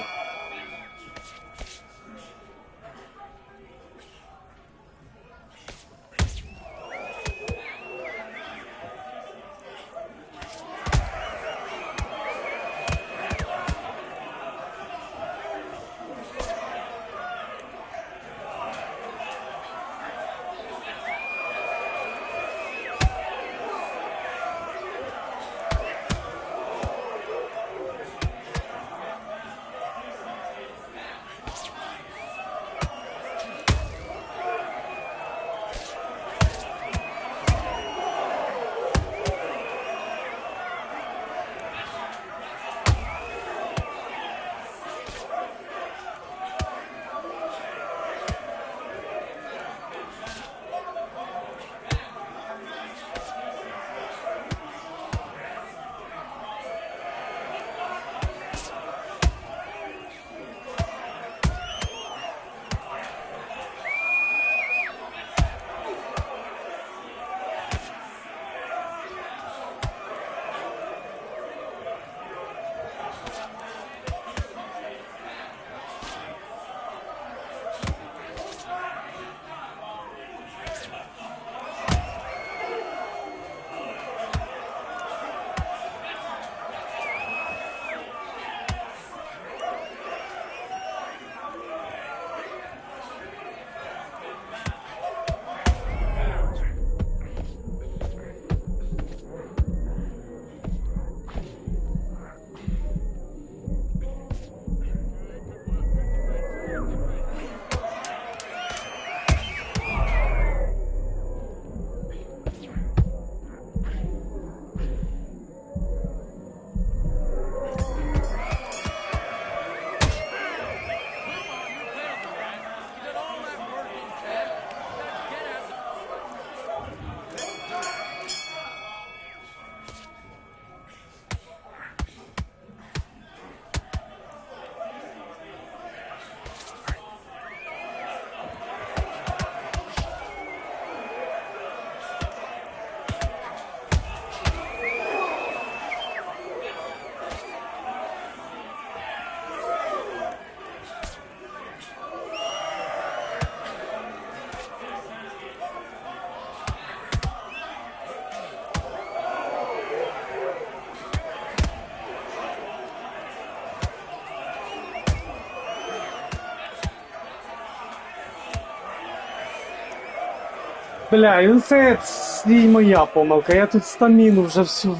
Бля, ну це і моя помилка. Я тут стаміну вже всю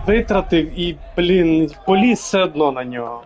витратив і, блін, поліз все одно на нього.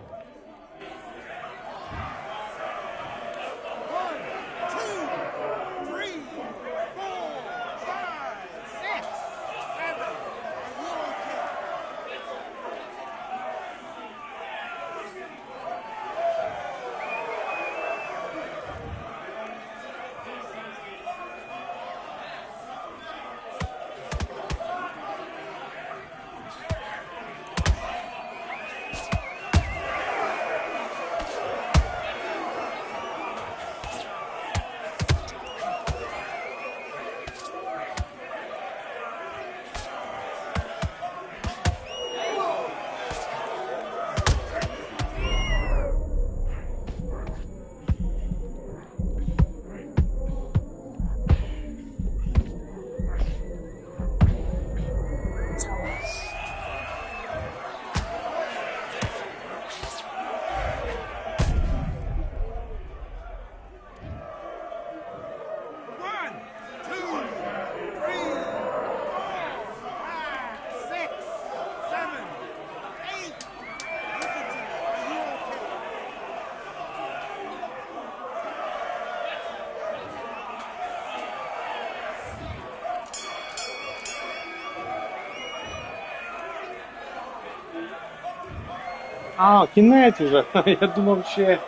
А, кінець уже. Я думав, ще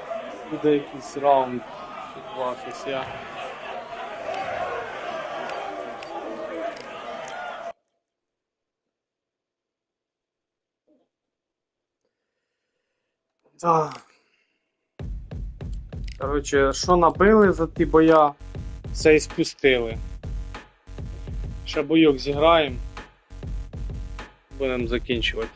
буде якийсь раунд. Два, щось я. Так. Коротше, що набили за ті боя, все і спустили. Ще бойок зіграємо. Будемо закінчувати.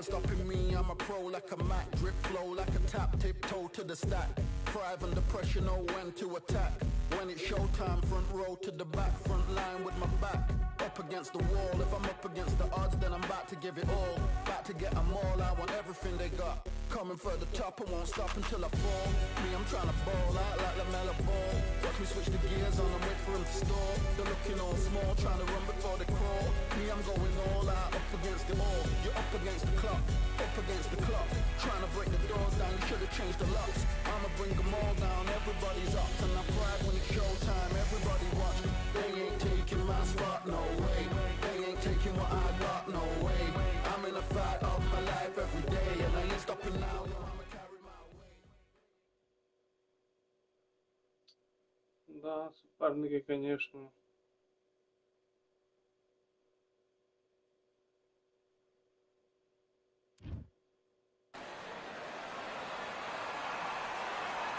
Stopping me, I'm a pro like a Mac, drip flow like a tap, tiptoe to the stack. Thrive under pressure, know when to attack. When it's showtime, front row to the back, front line with my back. Up against the wall, if I'm up against the odds, then I'm about to give it all. About to get them all, I want everything they got. Coming for the top, I won't stop until I fall. Me, I'm trying to ball out like the Mela ball. Watch me switch the gears on and wait for him to stall. They're looking all small, trying to run before they crawl. Me, I'm going all out, up against the all. You're up against the clock, up against the clock. Trying to break the doors down, you should have changed the locks. I'ma bring them all down, everybody's up. And I thrive when it's showtime, everybody watch. They ain't taking my spot, no way. They ain't taking what I got, no way. I'm in a fight of my life every day, and I ain't stopping now, no, I'ma carry my weight. Да, суперники, конечно.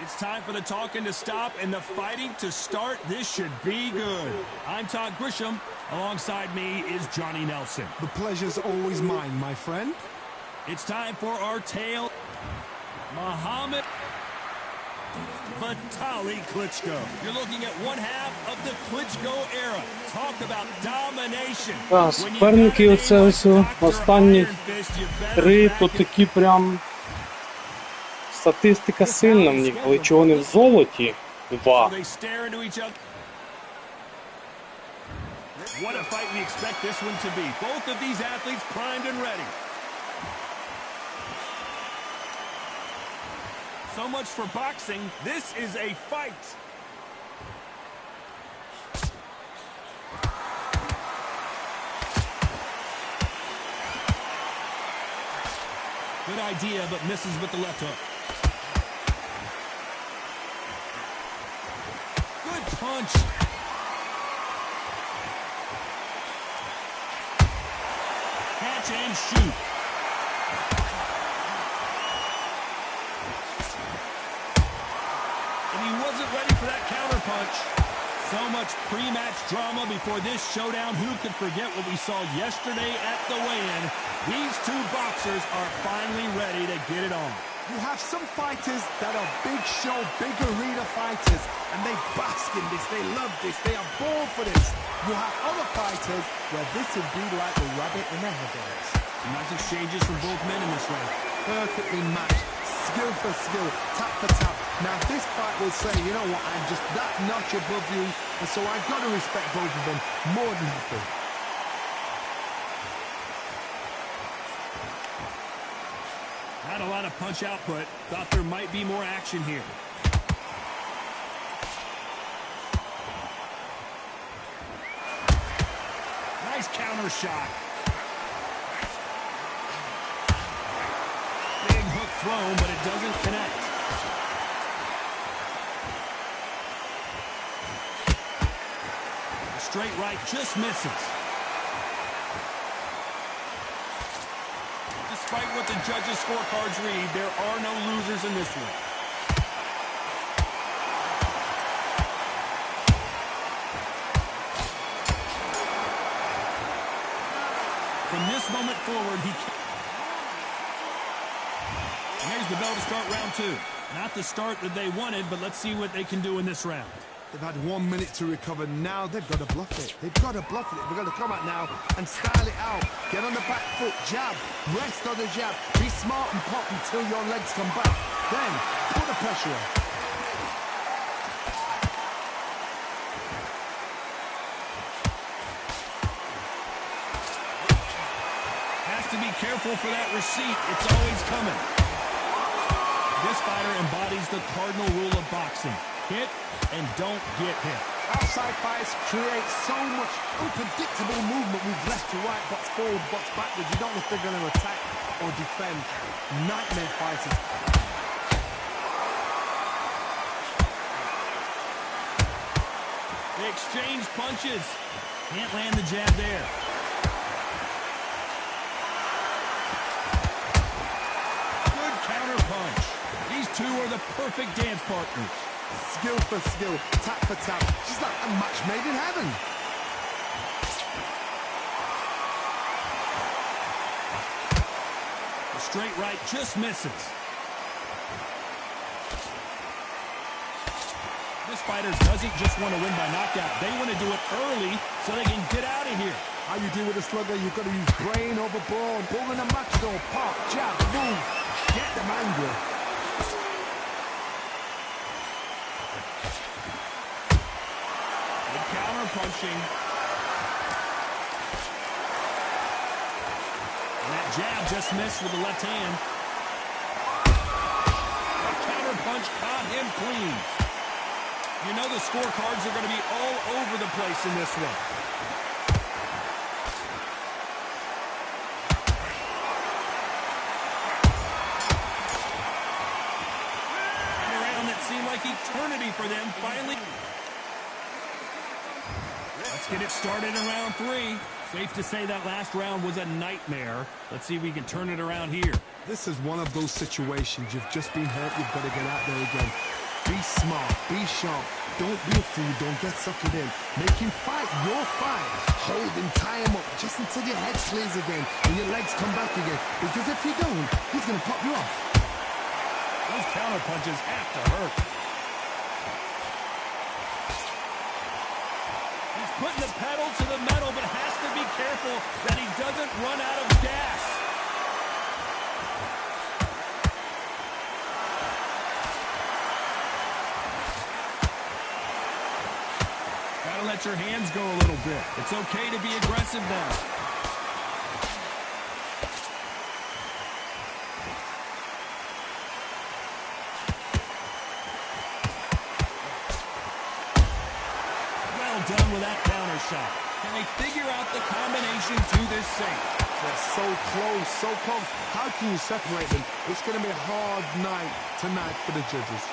It's time for the talking to stop and the fighting to start. This should be good. I'm Todd Grisham. Alongside me is Johnny Nelson. The pleasure's always mine, my friend. It's time for our tale. Muhammad Vitaly Klitschko. You're looking at one half of the Klitschko era. Talk about domination. Так, суперники оце ось останні три, то такі прям статистика сильна в них, але чого не в золоті? Два. What a fight we expect this one to be. Both of these athletes primed and ready. So much for boxing. This is a fight. Good idea, but misses with the left hook. Good punch. Catch and shoot. And he wasn't ready for that counter punch. So much pre-match drama before this showdown. Who could forget what we saw yesterday at the weigh-in? These two boxers are finally ready to get it on. You have some fighters that are big show, big arena fighters, and they bask in this, they love this, they are born for this. You have other fighters where this would be like the rabbit in the headlights. Nice exchanges from both men in this round. Perfectly matched, skill for skill, tap for tap. Now this fight will say, you know what, I'm just that notch above you, and so I've got to respect both of them more than happy. Not a lot of punch output. Thought there might be more action here. Nice counter shot. Big hook thrown, but it doesn't connect. A straight right just misses. Despite what the judges' scorecards read, there are no losers in this one. From this moment forward, and there's the bell to start round two. Not the start that they wanted, but let's see what they can do in this round. They've had 1 minute to recover. Now they've got to bluff it. They've got to bluff it. They've got to come out now and style it out. Get on the back foot, jab, rest on the jab. Be smart and pop until your legs come back. Then put the pressure on. Has to be careful for that receipt. It's always coming. This fighter embodies the cardinal rule of boxing. Hit and don't get hit. Outside fights create so much unpredictable movement with left to right, box forward, box backwards. You don't know if they're going to attack or defend. Nightmare fighters. They exchange punches. Can't land the jab there. Good counter punch. These two are the perfect dance partners. Skill for skill, tap for tap. She's like a match made in heaven. The straight right just misses. This fighter doesn't just want to win by knockout. They want to do it early so they can get out of here. How you deal with a slugger, you've got to use brain over brawn. Bull in a match though, pop, jab, move. Get them angry. Good counter punching. And that jab just missed with the left hand. That counter punch caught him clean. You know the scorecards are going to be all over the place in this one. And a round that seemed like eternity for them finally. Let's get it started in round three. Safe to say that last round was a nightmare. Let's see if we can turn it around here. This is one of those situations. You've just been hurt. You've got to get out there again. Be smart. Be sharp. Don't be a fool. Don't get suckered in. Make him fight your fight. Hold him. Tie him up just until your head clears again and your legs come back again. Because if you don't, he's going to pop you off. Those counter punches have to hurt. He's putting the pedal to the metal, but has to be careful that he doesn't run out of gas. Gotta let your hands go a little bit. It's okay to be aggressive now. Done with that counter shot. Can they figure out the combination to this safe? They're so close, so close. How can you separate them? It's going to be a hard night tonight for the judges.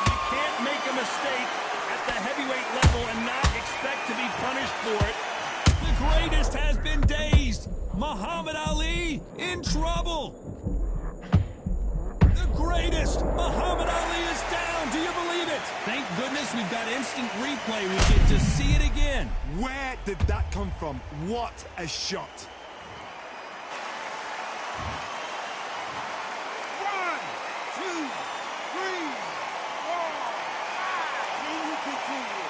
You can't make a mistake at the heavyweight level and not expect to be punished for it. The greatest has been dazed. Muhammad Ali in trouble. The greatest, Muhammad Ali is down. Do you believe it? Thank goodness we've got instant replay. We get to see it again. Where did that come from? What a shot. 1, 2, 3, 4, 5. Can you continue?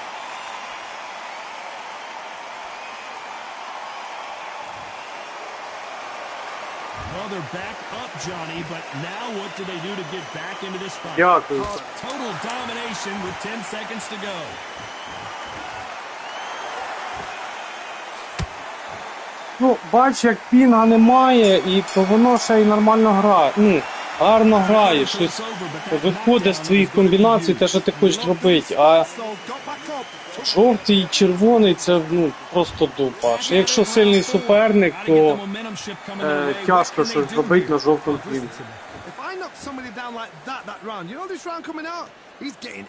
Well, they're back up, Johnny, but now what do they do to get back into this fight? Дякую. Total domination with 10 seconds to go. Ну, бач, як пінга немає, і то воно ще й нормально грає. Ну, гарно грає, щось виходить з твоїх комбінацій, те, що ти хочеш робити. А жовтий і червоний це, ну, просто дупа. Ще якщо сильний суперник, то тяжко щось зробити на жовтому тлі. If I knock somebody down like that round, you know this round coming out? He's getting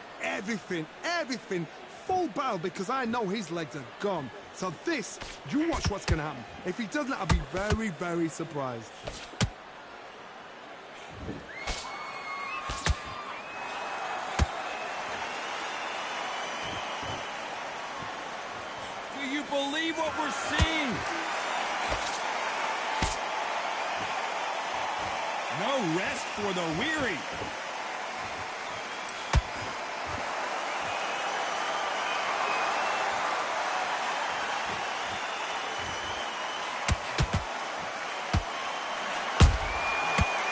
everything full barrel because I know his legs are gone. So this, you watch what's going to happen. If he doesn't, I'll be very, very surprised. Do you believe what we're seeing? No rest for the weary.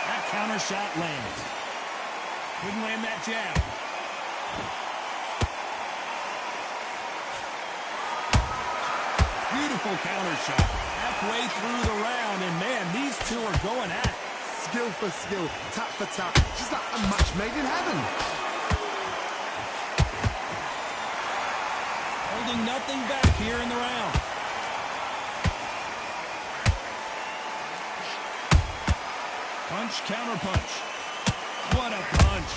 That counter shot lands. Couldn't land that jab. Beautiful counter shot. Halfway through the round, and man, these two are going at it. Skill for skill, tap for tap, just like a match made in heaven. Holding nothing back here in the round. Punch, counter punch. What a punch.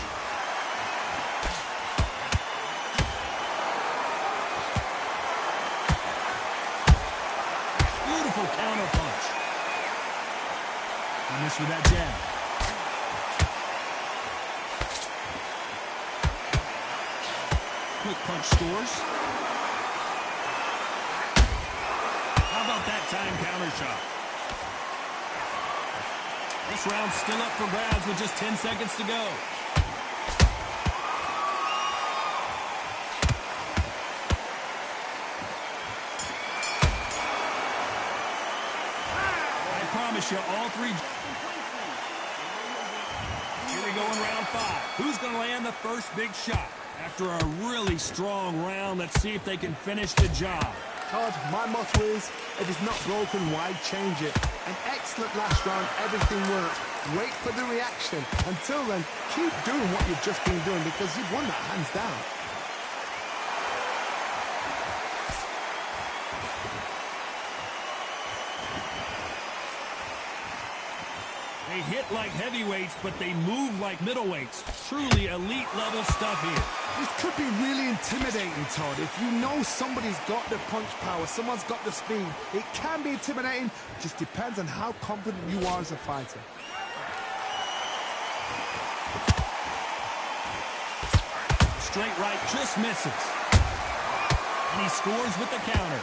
Beautiful counter punch. He missed with that jab. Quick punch scores. How about that time counter shot? This round's still up for grabs with just 10 seconds to go. I promise you, all three. Here we go in round 5. Who's going to land the first big shot? After a really strong round, let's see if they can finish the job. Todd, my motto is, if it's not broken, why change it? An excellent last round, everything worked. Wait for the reaction. Until then, keep doing what you've just been doing because you've won that hands down. They hit like heavyweights, but they move like middleweights. Truly elite level stuff here. This could be really intimidating, Todd. If you know somebody's got the punch power, someone's got the speed, it can be intimidating. Just depends on how confident you are as a fighter. Straight right just misses. And he scores with the counter.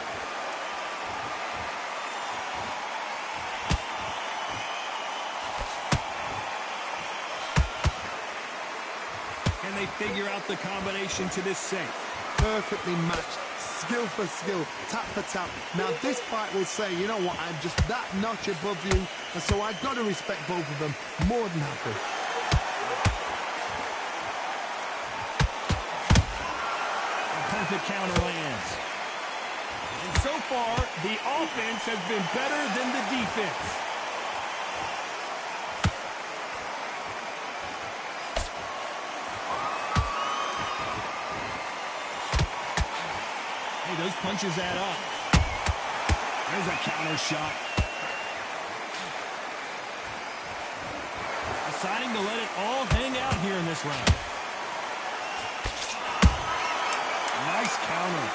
Can they figure out the combination to this safe? Perfectly matched, skill for skill, tap for tap. Now this fight will say, you know what, I'm just that notch above you, and so I've got to respect both of them. More than happy. A perfect counter lands. And so far, the offense has been better than the defense. Hey, those punches add up. There's a counter shot. Deciding to let it all hang out here in this round. Nice counter.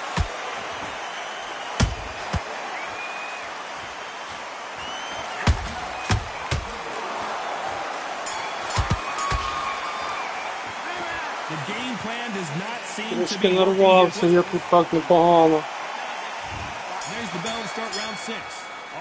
The game plan does not seem to Трошки be нарвався, я тут так непогано. There's the bell to start round 6.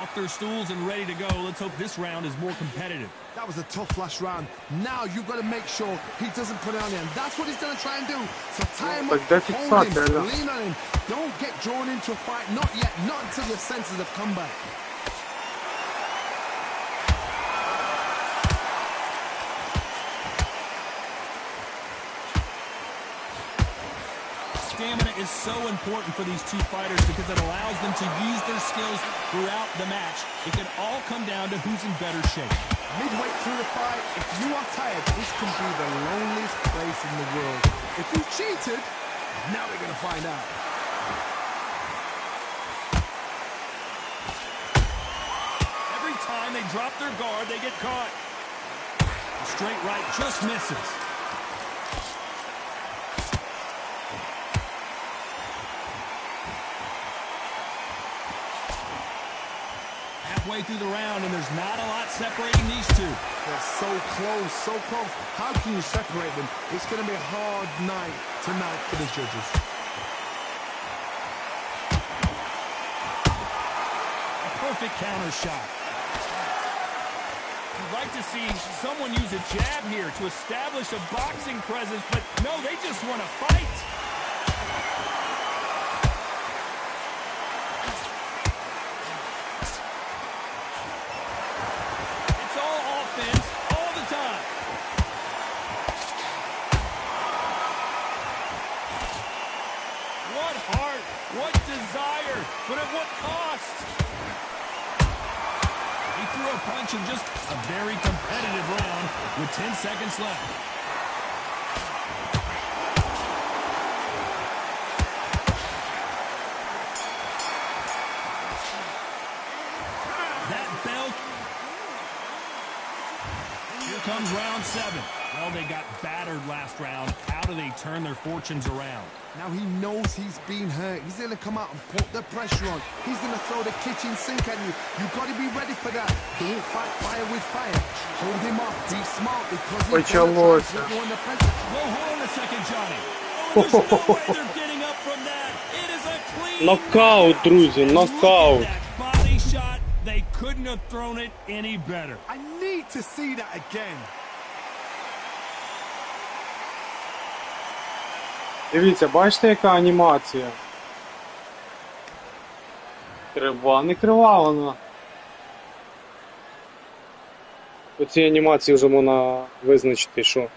Off their stools and ready to go. Let's hope this round is more competitive. That was a tough last round. Now you've got to make sure he doesn't put it on him. That's what he's going to try and do. So tie him up, Так, де hold him, фіксація, Ля? lean on him. Don't get drawn into a fight. Not yet. Not until your senses have come back. stamina is so important for these two fighters because it allows them to use their skills throughout the match. It can all come down to who's in better shape. Midway through the fight, if you are tired, this can be the loneliest place in the world. If you cheated, now we're going to find out. Every time they drop their guard, they get caught. The straight right just misses. Halfway through the round, and there's not a lot separating these two. They're so close, so close. How can you separate them? It's going to be a hard night tonight for the judges. A perfect counter shot. You'd like to see someone use a jab here to establish a boxing presence, but no, they just want to fight. It's all offense all the time. What heart, what desire, but at what cost? He threw a punch in just a very competitive round with 10 seconds left. That belt. Here comes round 7. Well, they got battered last round. How do they turn their fortunes around? Now he knows he's been hurt. He's going to come out and put the pressure on. He's going to throw the kitchen sink at you. You've got to be ready for that. Don't fight fire with fire. Hold him off. Be smart because he's going to try and put you under pressure. Whoa, hold on a second, Johnny. Oh, there's no way they're getting up from that. It is a clean Нокаут, друзі, нокаут. That body shot, they couldn't have thrown it any better. I need to see that again. Дивіться, бачите, яка анімація? Крива, не крива вона. По цій анімації вже можна визначити, що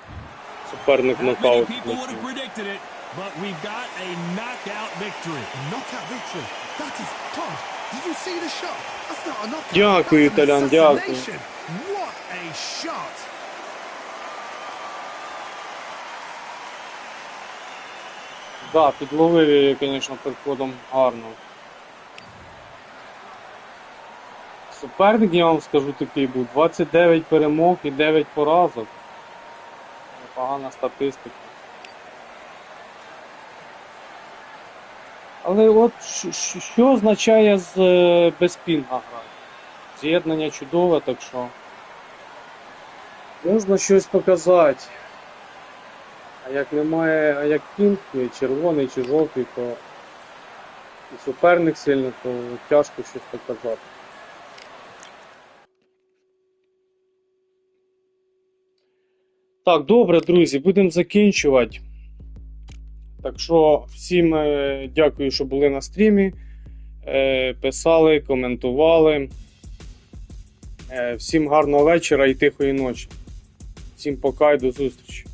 суперник Not many нокаут. people would have predicted it, but we've got a knockout victory. Knockout victory. That is God. Did you see the shot? That's not a knockout. Дякую, That's an Італян, дякую. assassination. What a shot. Да, підловив її, звісно, підходом гарно. Суперник, я вам скажу, такий був. 29 перемог і 9 поразок. Непогана статистика. Але от що означає з без пінга грати? З'єднання чудове, так що можна щось показати. А як немає, а як пінг, червоний чи жовтий, то і суперник сильний, то тяжко щось показати. Так, добре, друзі, будемо закінчувати. Так що всім дякую, що були на стрімі, писали, коментували. Всім гарного вечора і тихої ночі. Всім пока і до зустрічі.